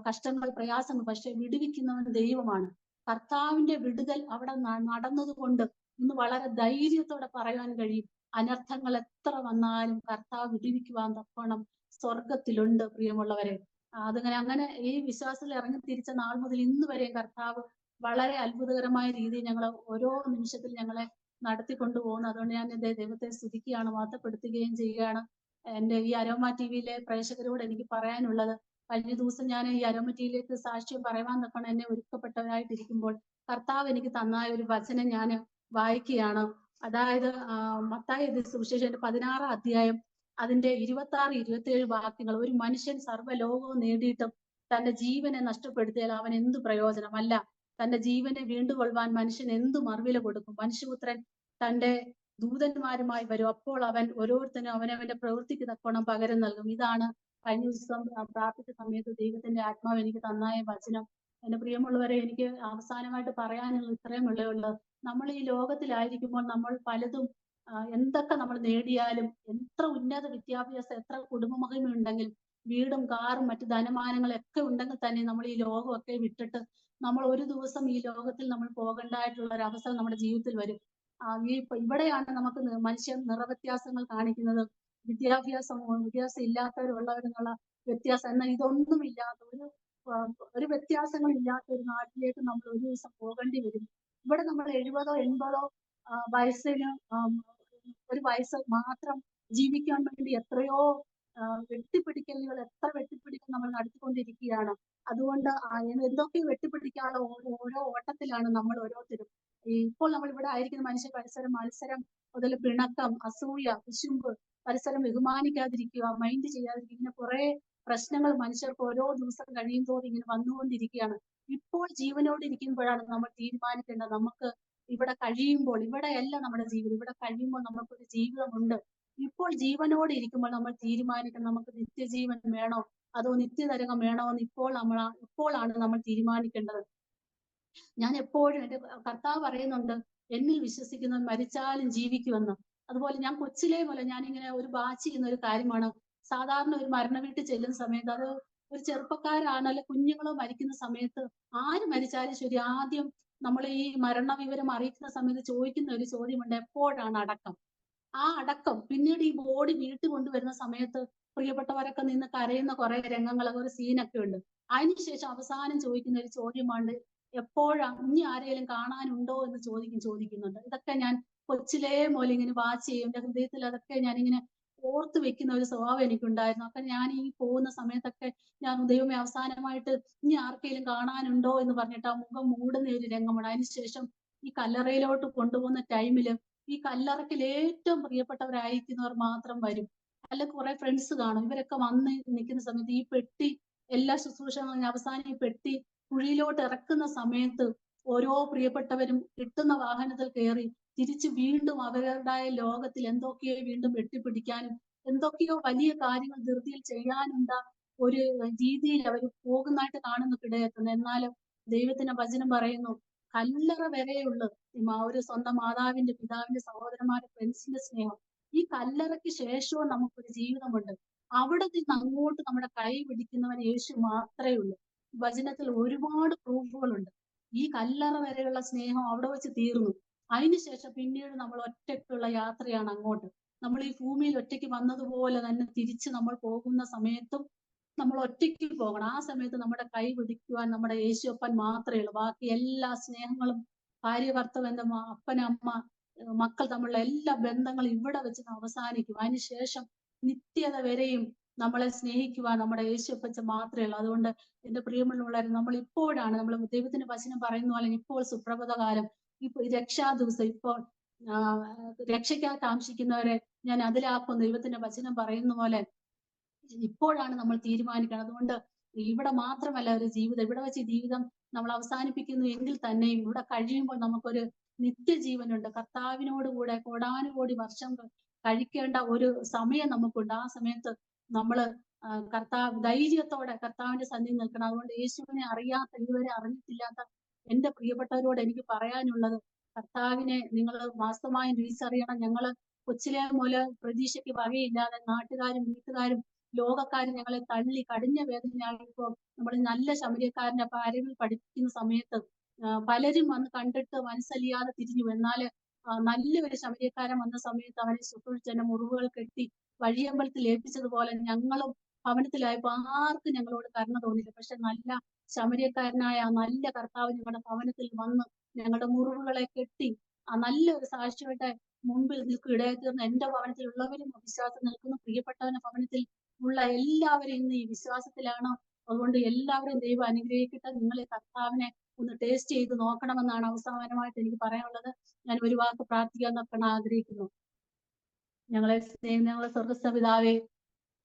Speaker 2: കഷ്ടങ്ങൾ, പ്രയാസങ്ങൾ, പക്ഷെ വിടുവിക്കുന്നവൻ ദൈവമാണ്. കർത്താവിന്റെ വിടുതൽ അവിടെ നടന്നത് കൊണ്ട് ഇന്ന് വളരെ ധൈര്യത്തോടെ പറയാൻ കഴിയും, അനർത്ഥങ്ങൾ എത്ര വന്നാലും കർത്താവ് വിടുവിക്കുവാൻ തക്കോണം സ്വർഗത്തിലുണ്ട് പ്രിയമുള്ളവരെ. അങ്ങനെ ഈ വിശ്വാസത്തിൽ ഇറങ്ങി തിരിച്ച നാൾ മുതൽ ഇന്ന് വരെ കർത്താവ് വളരെ അത്ഭുതകരമായ രീതിയിൽ ഞങ്ങൾ ഓരോ നിമിഷത്തിൽ ഞങ്ങളെ നടത്തിക്കൊണ്ടു പോകുന്നു. അതുകൊണ്ട് ഞാൻ എന്റെ ദൈവത്തെ സ്തുതിക്കുകയാണ്, വാർത്തപ്പെടുത്തുകയും ചെയ്യുകയാണ്. എന്റെ ഈ അരോമ ടിവിയിലെ പ്രേക്ഷകരോട് എനിക്ക് പറയാനുള്ളത്, കഴിഞ്ഞ ദിവസം ഞാൻ ഈ അരോമ ടിവിയിലേക്ക് സാക്ഷ്യം പറയുവാൻ തക്കണം എന്നെ ഒരുക്കപ്പെട്ടവരായിട്ടിരിക്കുമ്പോൾ കർത്താവ് എനിക്ക് തന്നായ ഒരു വചനം ഞാൻ വായിക്കുകയാണ്. അതായത് മത്തായി സുവിശേഷന്റെ 16-ാം അധ്യായം അതിന്റെ 26, 27 വാക്യങ്ങൾ. ഒരു മനുഷ്യൻ സർവ്വലോകവും നേടിയിട്ടും തന്റെ ജീവനെ നഷ്ടപ്പെടുത്തിയാൽ അവൻ എന്ത് പ്രയോജനമല്ല? തന്റെ ജീവനെ വീണ്ടുകൊള്ളുവാൻ മനുഷ്യൻ എന്ത് മറുവില കൊടുക്കും? മനുഷ്യപുത്രൻ തന്റെ ദൂതന്മാരുമായി വരും, അപ്പോൾ അവൻ ഓരോരുത്തരും അവനവന്റെ പ്രവൃത്തിക്ക് തക്കോണം പകരം നൽകും. ഇതാണ് കഴിഞ്ഞ ദിവസം പ്രാർത്ഥിച്ച സമയത്ത് ദൈവത്തിന്റെ ആത്മാവ് എനിക്ക് തന്നായ വചനം. എന്റെ പ്രിയമുള്ളവരെ, എനിക്ക് അവസാനമായിട്ട് പറയാനുള്ളത് ഇത്രയും ഉള്ളത്, നമ്മൾ ഈ ലോകത്തിലായിരിക്കുമ്പോൾ നമ്മൾ പലതും എന്തൊക്കെ നമ്മൾ നേടിയാലും, എത്ര ഉന്നത വിദ്യാഭ്യാസം, എത്ര കുടുംബമഹിമ ഉണ്ടെങ്കിലും, വീടും കാറും മറ്റു ധനമാനങ്ങളും ഒക്കെ ഉണ്ടെങ്കിൽ തന്നെ നമ്മൾ ഈ ലോകമൊക്കെ വിട്ടിട്ട് നമ്മൾ ഒരു ദിവസം ഈ ലോകത്തിൽ നമ്മൾ പോകേണ്ടതായിട്ടുള്ള ഒരു അവസരം നമ്മുടെ ജീവിതത്തിൽ വരും. ഇവിടെയാണ് നമുക്ക് മനുഷ്യൻ നിറവ്യത്യാസങ്ങൾ കാണിക്കുന്നത്. വിദ്യാഭ്യാസം ഇല്ലാത്തവരുള്ളവരെന്നുള്ള വ്യത്യാസം. എന്നാൽ ഇതൊന്നും ഇല്ലാത്ത ഒരു വ്യത്യാസങ്ങളും ഇല്ലാത്ത ഒരു നാട്ടിലേക്ക് നമ്മൾ ഒരു ദിവസം പോകേണ്ടി വരും. ഇവിടെ നമ്മൾ 70-ഓ 80-ഓ വയസ്സിന് ഒരു വയസ്സ് മാത്രം ജീവിക്കാൻ വേണ്ടി എത്രയോ വെട്ടിപ്പിടിക്കലുകൾ എത്ര വെട്ടിപ്പിടിക്കൽ നമ്മൾ നടത്തിക്കൊണ്ടിരിക്കുകയാണ്. അതുകൊണ്ട് എന്തൊക്കെ വെട്ടിപ്പിടിക്കാനുള്ള ഓരോ ഓട്ടത്തിലാണ് നമ്മൾ ഓരോരുത്തരും. ഇപ്പോൾ നമ്മൾ ഇവിടെ ആയിരിക്കുന്ന മനുഷ്യ മത്സരം മുതൽ പിണക്കം, അസൂയ, കുശുമ്പ്, പരസ്പരം ബഹുമാനിക്കാതിരിക്കുക, മൈൻഡ് ചെയ്യാതിരിക്കുക, ഇങ്ങനെ കുറെ പ്രശ്നങ്ങൾ മനുഷ്യർക്ക് ഓരോ ദിവസം കഴിയും തോറും ഇങ്ങനെ വന്നുകൊണ്ടിരിക്കുകയാണ്. ഇപ്പോൾ ജീവനോട് ഇരിക്കുമ്പോഴാണ് നമ്മൾ തീരുമാനിക്കേണ്ടത്. നമുക്ക് ഇവിടെ കഴിയുമ്പോൾ, ഇവിടെയല്ല നമ്മുടെ ജീവിതം, ഇവിടെ കഴിയുമ്പോൾ നമുക്കൊരു ജീവിതമുണ്ട്. ഇപ്പോൾ ജീവനോട് ഇരിക്കുമ്പോൾ നമ്മൾ തീരുമാനിക്കണം, നമുക്ക് നിത്യജീവൻ വേണോ അതോ നിത്യനരകം വേണോ എന്ന് ഇപ്പോഴാണ് നമ്മൾ തീരുമാനിക്കേണ്ടത്. ഞാൻ എപ്പോഴും എന്റെ കർത്താവ് പറയുന്നുണ്ട്, എന്നിൽ വിശ്വസിക്കുന്നവൻ മരിച്ചാലും ജീവിക്കുമെന്ന്. അതുപോലെ ഞാൻ കൊച്ചിലേ പോലെ ഞാനിങ്ങനെ ഒരു വാച്ച് ചെയ്യുന്ന ഒരു കാര്യമാണ്, സാധാരണ ഒരു മരണ വീട്ടിൽ ചെല്ലുന്ന സമയത്ത്, അത് ഒരു ചെറുപ്പക്കാരാണല്ലോ കുഞ്ഞുങ്ങളോ മരിക്കുന്ന സമയത്ത്, ആര് മരിച്ചാലും ശരി, ആദ്യം നമ്മൾ ഈ മരണ വിവരം അറിയിക്കുന്ന സമയത്ത് ചോദിക്കുന്ന ഒരു ചോദ്യമുണ്ട്, എപ്പോഴാണ് അടക്കം? ആ അടക്കം പിന്നീട് ഈ ബോഡി വീട്ടിൽ കൊണ്ടുവരുന്ന സമയത്ത് പ്രിയപ്പെട്ടവരൊക്കെ നിന്ന് കരയുന്ന കുറെ രംഗങ്ങൾ, ഒരു സീനൊക്കെ ഉണ്ട്. അതിനുശേഷം അവസാനം ചോദിക്കുന്ന ഒരു ചോദ്യമാണ്, എപ്പോഴാ ഇനി ആരെങ്കിലും കാണാനുണ്ടോ എന്ന് ചോദിക്കുന്നുണ്ട്. ഇതൊക്കെ ഞാൻ കൊച്ചിലേ മുതൽ ഇങ്ങനെ വാച്ച് ചെയ്യും. എന്റെ ഹൃദയത്തിൽ അതൊക്കെ ഞാനിങ്ങനെ ഓർത്ത് വെക്കുന്ന ഒരു സ്വഭാവം എനിക്കുണ്ടായിരുന്നു. അപ്പൊ ഞാൻ ഈ പോകുന്ന സമയത്തൊക്കെ ഞാൻ ദൈവമേ അവസാനമായിട്ട് ഇനി ആർക്കെങ്കിലും കാണാനുണ്ടോ എന്ന് പറഞ്ഞിട്ട് ആ മുഖം മൂടുന്ന ഒരു രംഗമാണ്. അതിനുശേഷം ഈ കല്ലറയിലോട്ട് കൊണ്ടുപോകുന്ന ടൈമില് ഈ കല്ലറയ്ക്കൽ ഏറ്റവും പ്രിയപ്പെട്ടവരായിരിക്കുന്നവർ മാത്രം വരും. അല്ല കുറെ ഫ്രണ്ട്സ് കാണും. ഇവരൊക്കെ വന്ന് നിൽക്കുന്ന സമയത്ത് ഈ പെട്ടി എല്ലാ ശുശ്രൂഷകളും അവസാനം ഈ പെട്ടി കുഴിയിലോട്ട് ഇറക്കുന്ന സമയത്ത് ഓരോ പ്രിയപ്പെട്ടവരും കിട്ടുന്ന വാഹനത്തിൽ കയറി തിരിച്ച് വീണ്ടും അവരുടേതായ ലോകത്തിൽ എന്തൊക്കെയോ വീണ്ടും വെട്ടിപ്പിടിക്കാനും എന്തൊക്കെയോ വലിയ കാര്യങ്ങൾ ധൃതിയിൽ ചെയ്യാനുണ്ട ഒരു രീതിയിൽ അവർ പോകുന്നതായിട്ട് കാണുന്നതിടയെത്തുന്നു. എന്നാലും ദൈവത്തിന്റെ വചനം പറയുന്നു, കല്ലറ വരെയുള്ളു ഒരു സ്വന്തം മാതാവിന്റെ, പിതാവിന്റെ, സഹോദരന്മാരുടെ, ഫ്രണ്ട്സിന്റെ സ്നേഹം. ഈ കല്ലറയ്ക്ക് ശേഷവും നമുക്കൊരു ജീവിതമുണ്ട്. അവിടെ നിന്ന് അങ്ങോട്ട് നമ്മുടെ കൈ പിടിക്കുന്നവൻ യേശു മാത്രമേ ഉള്ളൂ. വചനത്തിൽ ഒരുപാട് പ്രൂഫുകളുണ്ട്. ഈ കല്ലറ വരെയുള്ള സ്നേഹം അവിടെ വെച്ച് തീർന്നു. അതിനുശേഷം പിന്നീട് നമ്മൾ ഒറ്റയ്ക്കുള്ള യാത്രയാണ് അങ്ങോട്ട്. നമ്മൾ ഈ ഭൂമിയിൽ ഒറ്റയ്ക്ക് വന്നതുപോലെ തന്നെ തിരിച്ച് നമ്മൾ പോകുന്ന സമയത്തും നമ്മൾ ഒറ്റയ്ക്ക് പോകണം. ആ സമയത്ത് നമ്മുടെ കൈ പിടിക്കുവാൻ നമ്മുടെ യേശുപ്പൻ മാത്രമേ ഉള്ളൂ. ബാക്കി എല്ലാ സ്നേഹങ്ങളും, ഭാര്യ ഭർത്തൃബന്ധം, അപ്പനമ്മ, മക്കൾ തമ്മിലുള്ള എല്ലാ ബന്ധങ്ങളും ഇവിടെ വെച്ച് അവസാനിക്കും. അതിനുശേഷം നിത്യത വരെയും നമ്മളെ സ്നേഹിക്കുവാൻ നമ്മുടെ യേശുപ്പച്ച മാത്രമേ ഉള്ളൂ. അതുകൊണ്ട് എന്റെ പ്രിയമുള്ളവരെ, നമ്മൾ ഇപ്പോഴാണ്, നമ്മൾ ദൈവത്തിന്റെ വചനം പറയുന്ന പോലെ ഇപ്പോൾ സുപ്രഭാതകാലം, ഇപ്പൊ രക്ഷാ ദിവസം, ഇപ്പോൾ രക്ഷയ്ക്കായി താമസിക്കുന്നവരെ ഞാൻ അതിലാക്കും. ദൈവത്തിന്റെ വചനം പറയുന്ന പോലെ ഇപ്പോഴാണ് നമ്മൾ തീരുമാനിക്കണം. അതുകൊണ്ട് ഇവിടെ മാത്രമല്ല ഒരു ജീവിതം, ഇവിടെ വെച്ച് ജീവിതം നമ്മൾ അവസാനിപ്പിക്കുന്നു എങ്കിൽ തന്നെയും ഇവിടെ കഴിയുമ്പോൾ നമുക്കൊരു നിത്യജീവനുണ്ട്. കർത്താവിനോട് കൂടെ കോടാനുകോടി വർഷം കഴിക്കേണ്ട ഒരു സമയം നമുക്കുണ്ട്. ആ സമയത്ത് നമ്മള് ധൈര്യത്തോടെ കർത്താവിന്റെ സന്നിധി നിൽക്കണം. അതുകൊണ്ട് യേശുവിനെ അറിയാത്ത, ഇതുവരെ അറിഞ്ഞിട്ടില്ലാത്ത എന്റെ പ്രിയപ്പെട്ടവരോട് എനിക്ക് പറയാനുള്ളത്, കർത്താവിനെ നിങ്ങൾ വാസ്തവമായും തിരിച്ചറിയണം. ഞങ്ങള് കൊച്ചിലെ മുതൽ പ്രതീക്ഷയ്ക്ക് വകയില്ലാതെ നാട്ടുകാരും വീട്ടുകാരും ലോകക്കാരും ഞങ്ങളെ തള്ളി കഠിന വേദനയായപ്പോൾ നമ്മൾ നല്ല ശമരിയക്കാരന്റെ കാര്യങ്ങൾ പഠിപ്പിക്കുന്ന സമയത്ത് പലരും വന്ന് കണ്ടിട്ട് മനസ്സലിയാതെ തിരിഞ്ഞു. എന്നാല് നല്ലൊരു ശമരിയക്കാരൻ വന്ന സമയത്ത് അവനെ ശുശ്രൂഷിച്ച് മുറിവുകൾ കെട്ടി വഴിയമ്പലത്തിൽ ഏൽപ്പിച്ചതുപോലെ ഞങ്ങളും ഭവനത്തിലായപ്പോ ആർക്കും ഞങ്ങളോട് കരുണ തോന്നില്ല. പക്ഷെ നല്ല ശമരിയക്കാരനായ നല്ല കർത്താവ് ഞങ്ങളുടെ ഭവനത്തിൽ വന്ന് ഞങ്ങളുടെ മുറിവുകളെ കെട്ടി നല്ലൊരു സാക്ഷിയുടെ മുമ്പിൽ ഇടയിൽ തീർന്ന് എന്റെ ഭവനത്തിലുള്ളവരും വിശ്വാസം നിൽക്കുന്ന പ്രിയപ്പെട്ടവന്റെ ഭവനത്തിൽ ഉള്ള എല്ലാവരും ഇന്ന് ഈ വിശ്വാസത്തിലാണ്. അതുകൊണ്ട് എല്ലാവരും ദൈവം അനുഗ്രഹിക്കട്ടെ. നിങ്ങൾ ഈ കർത്താവിനെ ഒന്ന് ടേസ്റ്റ് ചെയ്ത് നോക്കണമെന്നാണ് അവസാനമായിട്ട് എനിക്ക് പറയാനുള്ളത്. ഞാൻ ഒരു വാക്ക് പ്രാർത്ഥിക്കാൻ നോക്കണം ആഗ്രഹിക്കുന്നു. ഞങ്ങളെ സ്വർഗസ്ഥ പിതാവേ,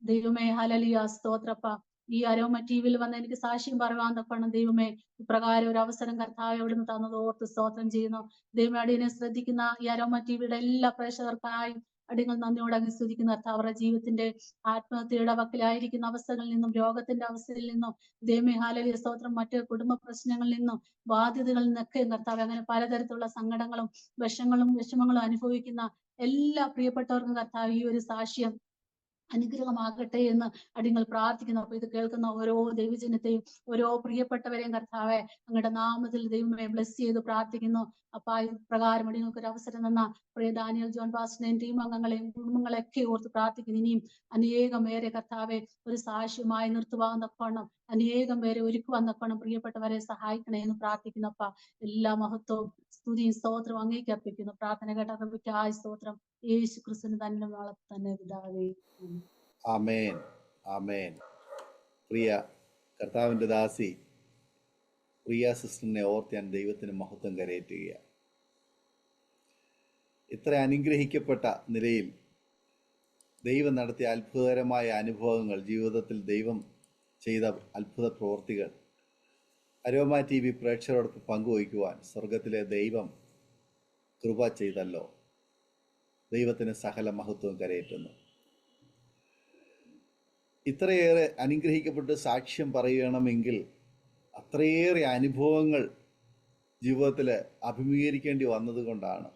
Speaker 2: ദൈവമേ, ഹല്ലേലൂയ, സ്തോത്രപ്പ. ഈ അരോമ ടിവിയിൽ വന്ന് എനിക്ക് സാക്ഷ്യം പറയാൻ തക്കണം ദൈവമേ. ഇപ്രകാരം ഒരു അവസരം കർത്താവ് അവിടുന്ന് തന്നത് ഓർത്ത് സ്തോത്രം ചെയ്യുന്നു. ദൈവമേ, അടിയനെ ശ്രദ്ധിക്കുന്ന ഈ അരോമ ടിവിയുടെ എല്ലാ പ്രേക്ഷകർക്കായി അടിയങ്ങൾ നന്ദിയോടെ അനുസ്തുതിക്കുന്ന കർത്താവ്, അവരുടെ ജീവിതത്തിന്റെ ആത്മഹത്യയുടെ വക്കിലായിരിക്കുന്ന അവസ്ഥകളിൽ നിന്നും, രോഗത്തിന്റെ അവസ്ഥയിൽ നിന്നും, ദൈവമേ, ഹല്ലേലൂയ, സ്തോത്രം, മറ്റ് കുടുംബ പ്രശ്നങ്ങളിൽ നിന്നും, ബാധ്യതകളിൽ നിന്നൊക്കെ കർത്താവ്, അങ്ങനെ പലതരത്തിലുള്ള സങ്കടങ്ങളും വിഷമങ്ങളും അനുഭവിക്കുന്ന എല്ലാ പ്രിയപ്പെട്ടവർക്കും കർത്താവ് ഈ ഒരു സാക്ഷ്യം അനുഗ്രഹമാകട്ടെ എന്ന് അടിയങ്ങൾ പ്രാർത്ഥിക്കുന്നു. അപ്പൊ ഇത് കേൾക്കുന്ന ഓരോ ദൈവജനത്തെയും ഓരോ പ്രിയപ്പെട്ടവരെയും കർത്താവെ അങ്ങയുടെ നാമത്തിൽ ദൈവമേ ബ്ലസ് ചെയ്ത് പ്രാർത്ഥിക്കുന്നു. അപ്പൊ പ്രകാരം അടിയങ്ങൾക്ക് ഒരു അവസരം തന്ന പ്രിയ ഡാനിയൽ ജോൺ പാസ്റ്ററിനെയും ടീം അംഗങ്ങളെയും കുടുംബങ്ങളെയൊക്കെ ഓർത്ത് പ്രാർത്ഥിക്കുന്നു. ഇനിയും അനേകം പേരെ കർത്താവെ ഒരു സാക്ഷ്യമായി നിർത്തുവാൻ തക്കവണ്ണം, അനേകം പേരെ ഒരുക്കുവാൻ തക്കവണ്ണം പ്രിയപ്പെട്ടവരെ സഹായിക്കണേ എന്ന് പ്രാർത്ഥിക്കുന്നപ്പ. എല്ലാ മഹത്വവും സ്തുതിയും സ്തോത്രവും അങ്ങേക്ക് അർപ്പിക്കുന്നു. പ്രാർത്ഥന കേട്ട സ്തോത്രം യേശു ക്രിസ്തുവിന് തന്നെ നാളെ തന്നെ പിതാവേ.
Speaker 1: ആമേൻ, ആമേൻ. പ്രിയ കർത്താവിൻ്റെ ദാസി, പ്രിയ സിസ്റ്ററിനെ ഓർത്ത് ഞാൻ ദൈവത്തിന് മഹത്വം കരയേറ്റുകയാണ്. ഇത്ര അനുഗ്രഹിക്കപ്പെട്ട നിലയിൽ ദൈവം നടത്തിയ അത്ഭുതകരമായ അനുഭവങ്ങൾ, ജീവിതത്തിൽ ദൈവം ചെയ്ത അത്ഭുത പ്രവൃത്തികൾ അരോമ TV പ്രേക്ഷകരോടൊപ്പം പങ്കുവയ്ക്കുവാൻ സ്വർഗത്തിലെ ദൈവം കൃപ ചെയ്തല്ലോ. ദൈവത്തിന് സകല മഹത്വം കരയേറ്റുന്നു. ഇത്രയേറെ അനുഗ്രഹിക്കപ്പെട്ട് സാക്ഷ്യം പറയണമെങ്കിൽ അത്രയേറെ അനുഭവങ്ങൾ ജീവിതത്തിൽ അഭിമുഖീകരിക്കേണ്ടി വന്നതുകൊണ്ടാണ്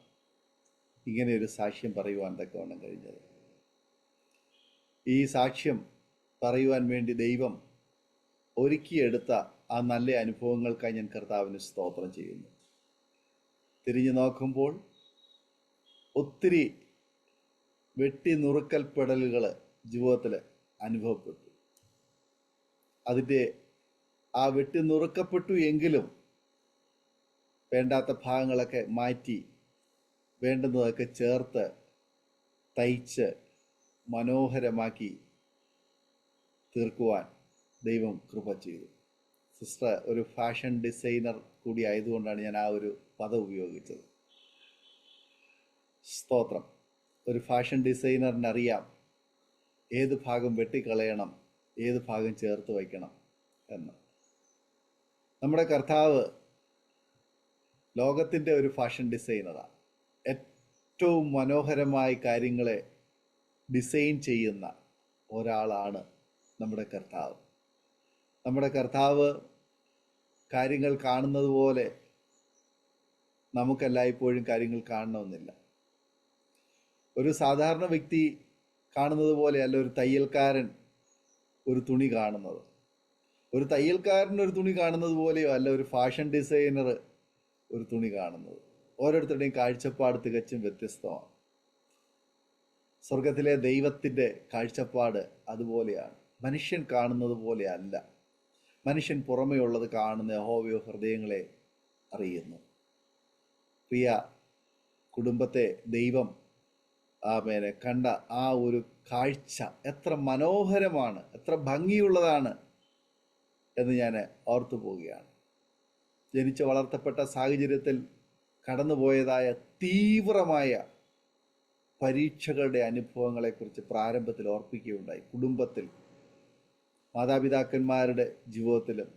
Speaker 1: ഇങ്ങനെ ഒരു സാക്ഷ്യം പറയുവാൻ തക്കവണ്ണം കഴിഞ്ഞത്. ഈ സാക്ഷ്യം പറയുവാൻ വേണ്ടി ദൈവം ഒരുക്കിയെടുത്ത ആ നല്ല അനുഭവങ്ങൾക്കായി ഞാൻ കർത്താവിന് സ്തോത്രം ചെയ്യുന്നു. തിരിഞ്ഞു നോക്കുമ്പോൾ ഒത്തിരി വെട്ടി നുറുക്കൽപ്പെടലുകൾ ജീവിതത്തിൽ അനുഭവപ്പെട്ടു. അതിൻ്റെ ആ വെട്ടി നുറുക്കപ്പെട്ടു എങ്കിലും വേണ്ടാത്ത ഭാഗങ്ങളൊക്കെ മാറ്റി വേണ്ടുന്നതൊക്കെ ചേർത്ത് തയ്ച്ച് മനോഹരമാക്കി തീർക്കുവാൻ ദൈവം കൃപ ചെയ്തു. സിസ്റ്റർ ഒരു ഫാഷൻ ഡിസൈനർ കൂടി ആയതുകൊണ്ടാണ് ഞാൻ ആ ഒരു പദം ഉപയോഗിച്ചത്. സ്തോത്രം. ഒരു ഫാഷൻ ഡിസൈനറിന് അറിയാം ഏത് ഭാഗം വെട്ടിക്കളയണം, ഏത് ഭാഗം ചേർത്ത് വയ്ക്കണം എന്ന്. നമ്മുടെ കർത്താവ് ലോകത്തിൻ്റെ ഒരു ഫാഷൻ ഡിസൈനറാണ്. ഏറ്റവും മനോഹരമായ കാര്യങ്ങളെ ഡിസൈൻ ചെയ്യുന്ന ഒരാളാണ് നമ്മുടെ കർത്താവ്. നമ്മുടെ കർത്താവ് കാര്യങ്ങൾ കാണുന്നത് പോലെ നമുക്കെല്ലായ്പ്പോഴും കാര്യങ്ങൾ കാണണമെന്നില്ല. ഒരു സാധാരണ വ്യക്തി കാണുന്നത് പോലെയല്ല ഒരു തയ്യൽക്കാരൻ ഒരു തുണി കാണുന്നത്. ഒരു തയ്യൽക്കാരൻ ഒരു തുണി കാണുന്നത് പോലെയോ അല്ല ഒരു ഫാഷൻ ഡിസൈനർ ഒരു തുണി കാണുന്നത്. ഓരോരുത്തരുടെയും കാഴ്ചപ്പാട് തികച്ചും വ്യത്യസ്തമാണ്. സ്വർഗത്തിലെ ദൈവത്തിൻ്റെ കാഴ്ചപ്പാട് അതുപോലെയാണ്. മനുഷ്യൻ കാണുന്നത് പോലെ അല്ല. മനുഷ്യൻ പുറമേ ഉള്ളത് കാണുന്ന യഹോവയോ ഹൃദയങ്ങളെ അറിയുന്നു. പ്രിയ കുടുംബത്തെ ദൈവം കണ്ട ആ ഒരു കാഴ്ച എത്ര മനോഹരമാണ്, എത്ര ഭംഗിയുള്ളതാണ് എന്ന് ഞാൻ ഓർത്തു പോവുകയാണ്. ജനിച്ച് വളർത്തപ്പെട്ട സാഹചര്യത്തിൽ കടന്നുപോയതായ തീവ്രമായ പരീക്ഷകളുടെ അനുഭവങ്ങളെക്കുറിച്ച് പ്രാരംഭത്തിൽ ഓർപ്പിക്കുകയുണ്ടായി. കുടുംബത്തിൽ, മാതാപിതാക്കന്മാരുടെ ജീവിതത്തിലും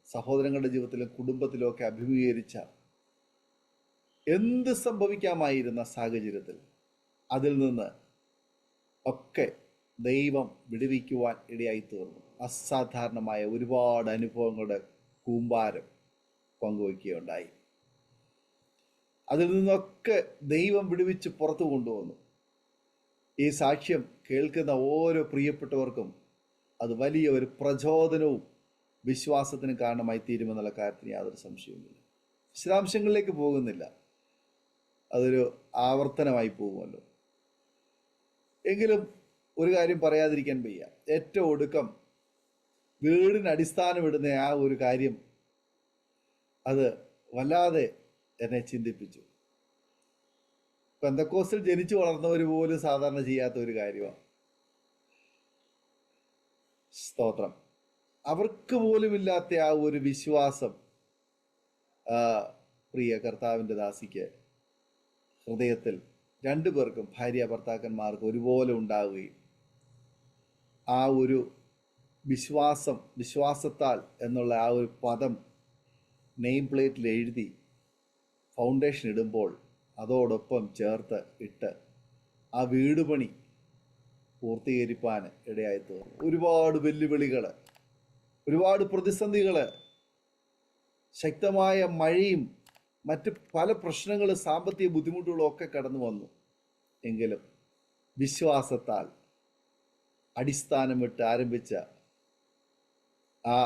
Speaker 1: സഹോദരങ്ങളുടെ ജീവിതത്തിലും കുടുംബത്തിലുമൊക്കെ അഭിമുഖീകരിച്ച എന്ത് സംഭവിക്കാമായിരുന്ന സാഹചര്യത്തിൽ അതിൽ നിന്ന് ഒക്കെ ദൈവം വിടുവിക്കുവാൻ ഇടയായി തീർന്നു. അസാധാരണമായ ഒരുപാട് അനുഭവങ്ങളുടെ കൂമ്പാരം പങ്കുവയ്ക്കുകയുണ്ടായി. അതിൽ നിന്നൊക്കെ ദൈവം വിടുവിച്ച് പുറത്തു കൊണ്ടുവന്നു. ഈ സാക്ഷ്യം കേൾക്കുന്ന ഓരോ പ്രിയപ്പെട്ടവർക്കും അത് വലിയ ഒരു പ്രചോദനവും വിശ്വാസത്തിനും കാരണമായി തീരുമെന്നുള്ള കാര്യത്തിന് യാതൊരു സംശയവുമില്ല. വിശദാംശങ്ങളിലേക്ക് പോകുന്നില്ല, അതൊരു ആവർത്തനമായി പോകുമല്ലോ. എങ്കിലും ഒരു കാര്യം പറയാതിരിക്കാൻ വയ്യ. ഏറ്റവും ഒടുക്കം വീടിന് അടിസ്ഥാനമിടുന്ന ആ ഒരു കാര്യം അത് വല്ലാതെ എന്നെ ചിന്തിപ്പിച്ചു. പെന്തക്കോസ്റ്റിൽ ജനിച്ചു വളർന്നവർ പോലും സാധാരണ ചെയ്യാത്ത ഒരു കാര്യമാണ്. സ്തോത്രം. അവർക്ക് പോലും ഇല്ലാത്ത ആ ഒരു വിശ്വാസം പ്രിയ കർത്താവിൻ്റെ ദാസിക്ക് ഹൃദയത്തിൽ രണ്ടുപേർക്കും, ഭാര്യ ഭർത്താക്കന്മാർക്ക് ഒരുപോലെ ഉണ്ടാവുകയും ആ ഒരു വിശ്വാസത്താൽ എന്നുള്ള ആ ഒരു പദം നെയിം പ്ലേറ്റിൽ എഴുതി ഫൗണ്ടേഷൻ ഇടുമ്പോൾ അതോടൊപ്പം ചേർത്ത് ഇട്ട് ആ വീട് പണി പൂർത്തീകരിപ്പാൻ ഇടയായി തീർന്നു. ഒരുപാട് വെല്ലുവിളികൾ, ഒരുപാട് പ്രതിസന്ധികൾ, ശക്തമായ മഴയും മറ്റ് പല പ്രശ്നങ്ങൾ, സാമ്പത്തിക ബുദ്ധിമുട്ടുകളും ഒക്കെ കടന്നു വന്നു. എങ്കിലും വിശ്വാസത്താൽ അടിസ്ഥാനമിട്ട് ആരംഭിച്ച ആ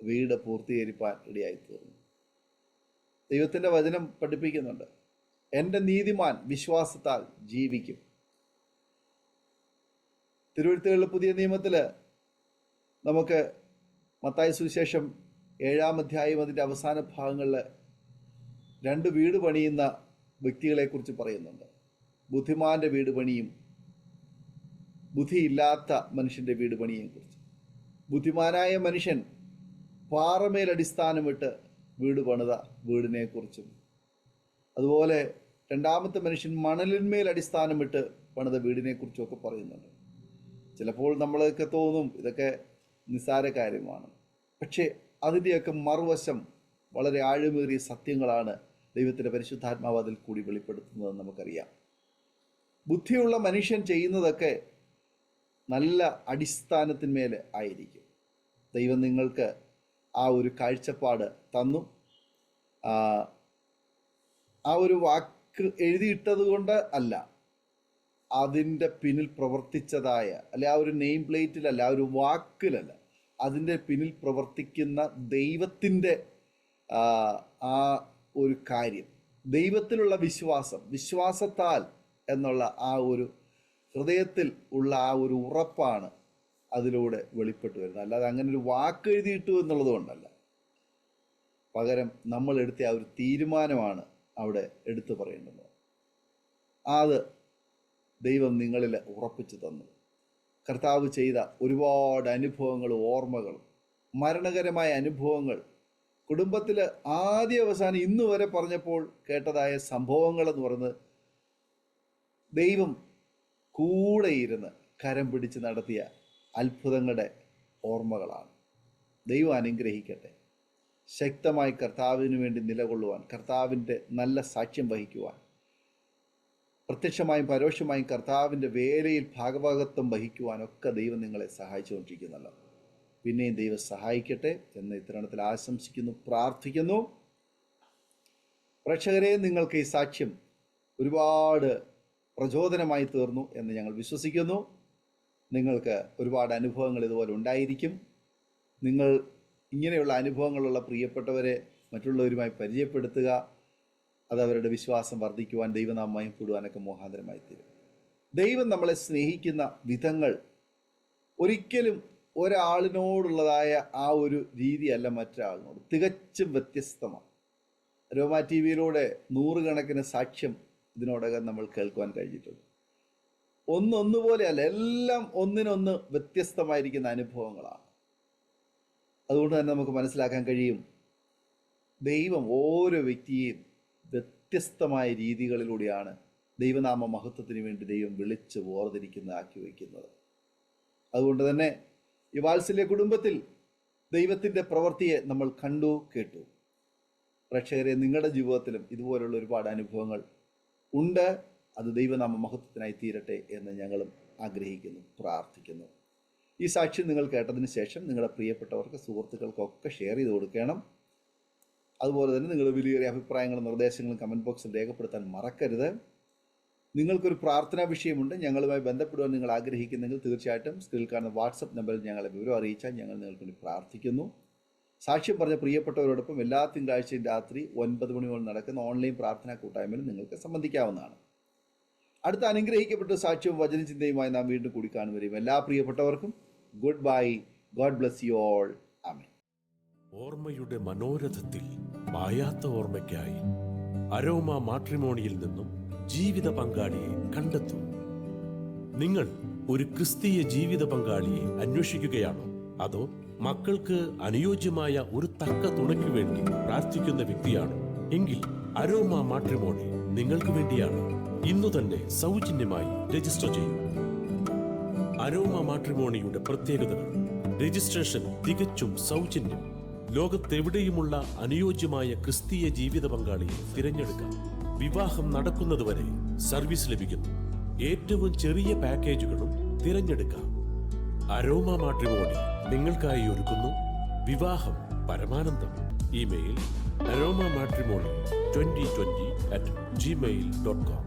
Speaker 1: വീട് പൂർത്തീകരിപ്പാൻ ഇടയായി തീർന്നു. ദൈവത്തിൻ്റെ വചനം പഠിപ്പിക്കുന്നുണ്ട്, എൻ്റെ നീതിമാൻ വിശ്വാസത്താൽ ജീവിക്കും. തിരുവെഴുത്തുകളിലെ പുതിയ നിയമത്തിൽ നമുക്ക് മത്തായി സുവിശേഷം 7-ാം അധ്യായം അതിൻ്റെ അവസാന ഭാഗങ്ങളിൽ 2 വീട് പണിയുന്ന വ്യക്തികളെക്കുറിച്ച് പറയുന്നുണ്ട്. ബുദ്ധിമാന്റെ വീട് പണിയും ബുദ്ധിയില്ലാത്ത മനുഷ്യൻ്റെ വീട് പണിയെക്കുറിച്ച്. ബുദ്ധിമാനായ മനുഷ്യൻ പാറമേൽ അടിസ്ഥാനമിട്ട് വീട് പണിത വീടിനെക്കുറിച്ചും, അതുപോലെ രണ്ടാമത്തെ മനുഷ്യൻ മണലിന്മേൽ അടിസ്ഥാനമിട്ട് പണിത വീടിനെക്കുറിച്ചും ഒക്കെ പറയുന്നുണ്ട്. ചിലപ്പോൾ നമ്മളൊക്കെ തോന്നും ഇതൊക്കെ നിസ്സാര കാര്യമാണ്. പക്ഷേ അതിൻ്റെയൊക്കെ മറുവശം വളരെ ആഴമേറിയ സത്യങ്ങളാണ് ദൈവത്തിൻ്റെ പരിശുദ്ധാത്മാവ് അതിൽ കൂടി വെളിപ്പെടുത്തുന്നതെന്ന് നമുക്കറിയാം. ബുദ്ധിയുള്ള മനുഷ്യൻ ചെയ്യുന്നതൊക്കെ നല്ല അടിസ്ഥാനത്തിന്മേൽ ആയിരിക്കും. ദൈവം നിങ്ങൾക്ക് ആ ഒരു കാഴ്ചപ്പാട് തന്നു. ആ ഒരു വാക്ക് എഴുതിയിട്ടത് കൊണ്ട് അല്ല, അതിൻ്റെ പിന്നിൽ പ്രവർത്തിച്ചതായ, അല്ലെ ആ ഒരു നെയിം പ്ലേറ്റിലല്ല, ആ ഒരു വാക്കിലല്ല, അതിൻ്റെ പിന്നിൽ പ്രവർത്തിക്കുന്ന ദൈവത്തിൻ്റെ ആ ഒരു കാര്യം, ദൈവത്തിലുള്ള വിശ്വാസത്താൽ എന്നുള്ള ആ ഒരു ഹൃദയത്തിൽ ഉള്ള ആ ഒരു ഉറപ്പാണ് അതിലൂടെ വെളിപ്പെട്ടു വരുന്നത്. അല്ലാതെ അങ്ങനെ ഒരു വാക്ക് എഴുതിയിട്ടു എന്നുള്ളത് കൊണ്ടല്ല. പകരം നമ്മൾ എടുത്ത ആ ഒരു തീരുമാനമാണ് അവിടെ എടുത്തു പറയേണ്ടത്. അത് ദൈവം നിങ്ങളിൽ ഉറപ്പിച്ചു തന്നു. കർത്താവ് ചെയ്ത ഒരുപാട് അനുഭവങ്ങളും ഓർമ്മകളും, മരണകരമായ അനുഭവങ്ങൾ, കുടുംബത്തിൽ ആദ്യ അവസാനം ഇന്ന് വരെ പറഞ്ഞപ്പോൾ കേട്ടതായ സംഭവങ്ങളെന്ന് പറയുന്നത് ദൈവം കൂടെ ഇരുന്ന് കരം പിടിച്ച് നടത്തിയ അത്ഭുതങ്ങളുടെ ഓർമ്മകളാണ്. ദൈവം അനുഗ്രഹിക്കട്ടെ. ശക്തമായി കർത്താവിന് വേണ്ടി നിലകൊള്ളുവാൻ, കർത്താവിൻ്റെ നല്ല സാക്ഷ്യം വഹിക്കുവാൻ, പ്രത്യക്ഷമായും പരോക്ഷമായും കർത്താവിൻ്റെ വേലയിൽ ഭാഗഭാഗത്വം വഹിക്കുവാനൊക്കെ ദൈവം നിങ്ങളെ സഹായിച്ചുകൊണ്ടിരിക്കുന്നല്ലോ. പിന്നെയും ദൈവം സഹായിക്കട്ടെ എന്ന് ഇത്തരണത്തിൽ ആശംസിക്കുന്നു, പ്രാർത്ഥിക്കുന്നു. പ്രേക്ഷകരെ, നിങ്ങൾക്ക് ഈ സാക്ഷ്യം ഒരുപാട് പ്രചോദനമായി തീർന്നു എന്ന് ഞങ്ങൾ വിശ്വസിക്കുന്നു. നിങ്ങൾക്ക് ഒരുപാട് അനുഭവങ്ങൾ ഇതുപോലെ ഉണ്ടായിരിക്കും. നിങ്ങൾ ഇങ്ങനെയുള്ള അനുഭവങ്ങളുള്ള പ്രിയപ്പെട്ടവരെ മറ്റുള്ളവരുമായി പരിചയപ്പെടുത്തുക. അത് അവരുടെ വിശ്വാസം വർദ്ധിക്കുവാൻ, ദൈവനാമം കൂടുവാനൊക്കെ മുഖാന്തരമായി തീരും. ദൈവം നമ്മളെ സ്നേഹിക്കുന്ന വിധങ്ങൾ ഒരിക്കലും ഒരാളിനോടുള്ളതായ ആ ഒരു രീതിയല്ല മറ്റൊരാളിനോട്, തികച്ചും വ്യത്യസ്തമാണ്. രോമാ ടി വിയിലൂടെ 100 കണക്കിന് സാക്ഷ്യം ഇതിനോടകം നമ്മൾ കേൾക്കുവാൻ കഴിഞ്ഞിട്ടുണ്ട്. ഒന്നുപോലെയല്ല, എല്ലാം ഒന്നിനൊന്ന് വ്യത്യസ്തമായിരിക്കുന്ന അനുഭവങ്ങളാണ്. അതുകൊണ്ട് തന്നെ നമുക്ക് മനസ്സിലാക്കാൻ കഴിയും, ദൈവം ഓരോ വ്യക്തിയെയും വ്യത്യസ്തമായ രീതികളിലൂടെയാണ് ദൈവനാമ മഹത്വത്തിന് വേണ്ടി ദൈവം വിളിച്ച് വേർതിരിക്കുന്നതാക്കി വയ്ക്കുന്നത്. അതുകൊണ്ട് തന്നെ ഈ വാത്സല്യ കുടുംബത്തിൽ ദൈവത്തിൻ്റെ പ്രവൃത്തിയെ നമ്മൾ കണ്ടു, കേട്ടു. പ്രേക്ഷകരെ, നിങ്ങളുടെ ജീവിതത്തിലും ഇതുപോലുള്ള ഒരുപാട് അനുഭവങ്ങൾ ഉണ്ട്. അത് ദൈവനാമ മഹത്വത്തിനായി തീരട്ടെ എന്ന് ഞങ്ങളും ആഗ്രഹിക്കുന്നു, പ്രാർത്ഥിക്കുന്നു. ഈ സാക്ഷ്യം നിങ്ങൾ കേട്ടതിന് ശേഷം നിങ്ങളുടെ പ്രിയപ്പെട്ടവർക്ക്, സുഹൃത്തുക്കൾക്കൊക്കെ ഷെയർ ചെയ്ത് കൊടുക്കണം. അതുപോലെ തന്നെ നിങ്ങളുടെ വിലയേറിയ അഭിപ്രായങ്ങളും നിർദ്ദേശങ്ങളും കമൻറ്റ് ബോക്സിൽ രേഖപ്പെടുത്താൻ മറക്കരുത്. നിങ്ങൾക്കൊരു പ്രാർത്ഥനാ വിഷയമുണ്ട്, ഞങ്ങളുമായി ബന്ധപ്പെടുവാൻ നിങ്ങൾ ആഗ്രഹിക്കുന്നെങ്കിൽ തീർച്ചയായിട്ടും സ്ക്രീനിൽ കാണുന്ന വാട്സപ്പ് നമ്പറിൽ ഞങ്ങളെ വിവരം അറിയിച്ചാൽ ഞങ്ങൾ നിങ്ങൾക്ക് വേണ്ടി പ്രാർത്ഥിക്കുന്നു. സാക്ഷ്യം പറഞ്ഞ പ്രിയപ്പെട്ടവരോടൊപ്പം എല്ലാ തിങ്കളാഴ്ചയും രാത്രി 9 മണി മുതൽ നടക്കുന്ന ഓൺലൈൻ പ്രാർത്ഥനാ കൂട്ടായ്മയിൽ നിങ്ങൾക്ക് സംബന്ധിക്കാവുന്നതാണ്. അടുത്ത അനുഗ്രഹിക്കപ്പെട്ട സാക്ഷ്യവും വചനചിന്തയുമായി നാം വീണ്ടും കൂടി കാണുവരും. എല്ലാ പ്രിയപ്പെട്ടവർക്കും good bye. God bless you all. Amen.
Speaker 3: ഓർമ്മയുടെ മനോരഥത്തിൽ മായാത്ത ഓർമ്മയ്ക്കായി അരോമ മാട്രിമോണിയിൽ നിന്നും ജീവിത പങ്കാളിയെ കണ്ടെത്തൂ. നിങ്ങൾ ഒരു ക്രിസ്തീയ ജീവിത പങ്കാളിയെ അന്വേഷിക്കുകയാണോ? അതോ മക്കൾക്ക് അനുയോജ്യമായ ഒരു തക്ക തുണയ്ക്ക് വേണ്ടി പ്രാർത്ഥിക്കുന്ന വ്യക്തിയാണോ? എങ്കിൽ അരോമ മാട്രിമോണി നിങ്ങൾക്ക് വേണ്ടിയാണ്. ഇന്നു തന്നെ സൗജന്യമായി രജിസ്റ്റർ ചെയ്യൂ. അരോമ മാട്രിമോണിയുടെ പ്രത്യേകതകൾ: രജിസ്ട്രേഷൻ തികച്ചും സൗജന്യം. ലോകത്തെവിടെയുമുള്ള അനുയോജ്യമായ ക്രിസ്തീയ ജീവിത പങ്കാളിയെ തിരഞ്ഞെടുക്കാം. വിവാഹം നടക്കുന്നതുവരെ സർവീസ് ലഭിക്കുന്നു. ഏറ്റവും ചെറിയ പാക്കേജുകളും തിരഞ്ഞെടുക്കാം. അരോമ മാട്രിമോണി നിങ്ങൾക്കായി ഒരുക്കുന്നു വിവാഹം പരമാനന്ദം. Email aroma matrimony2020@gmail.com.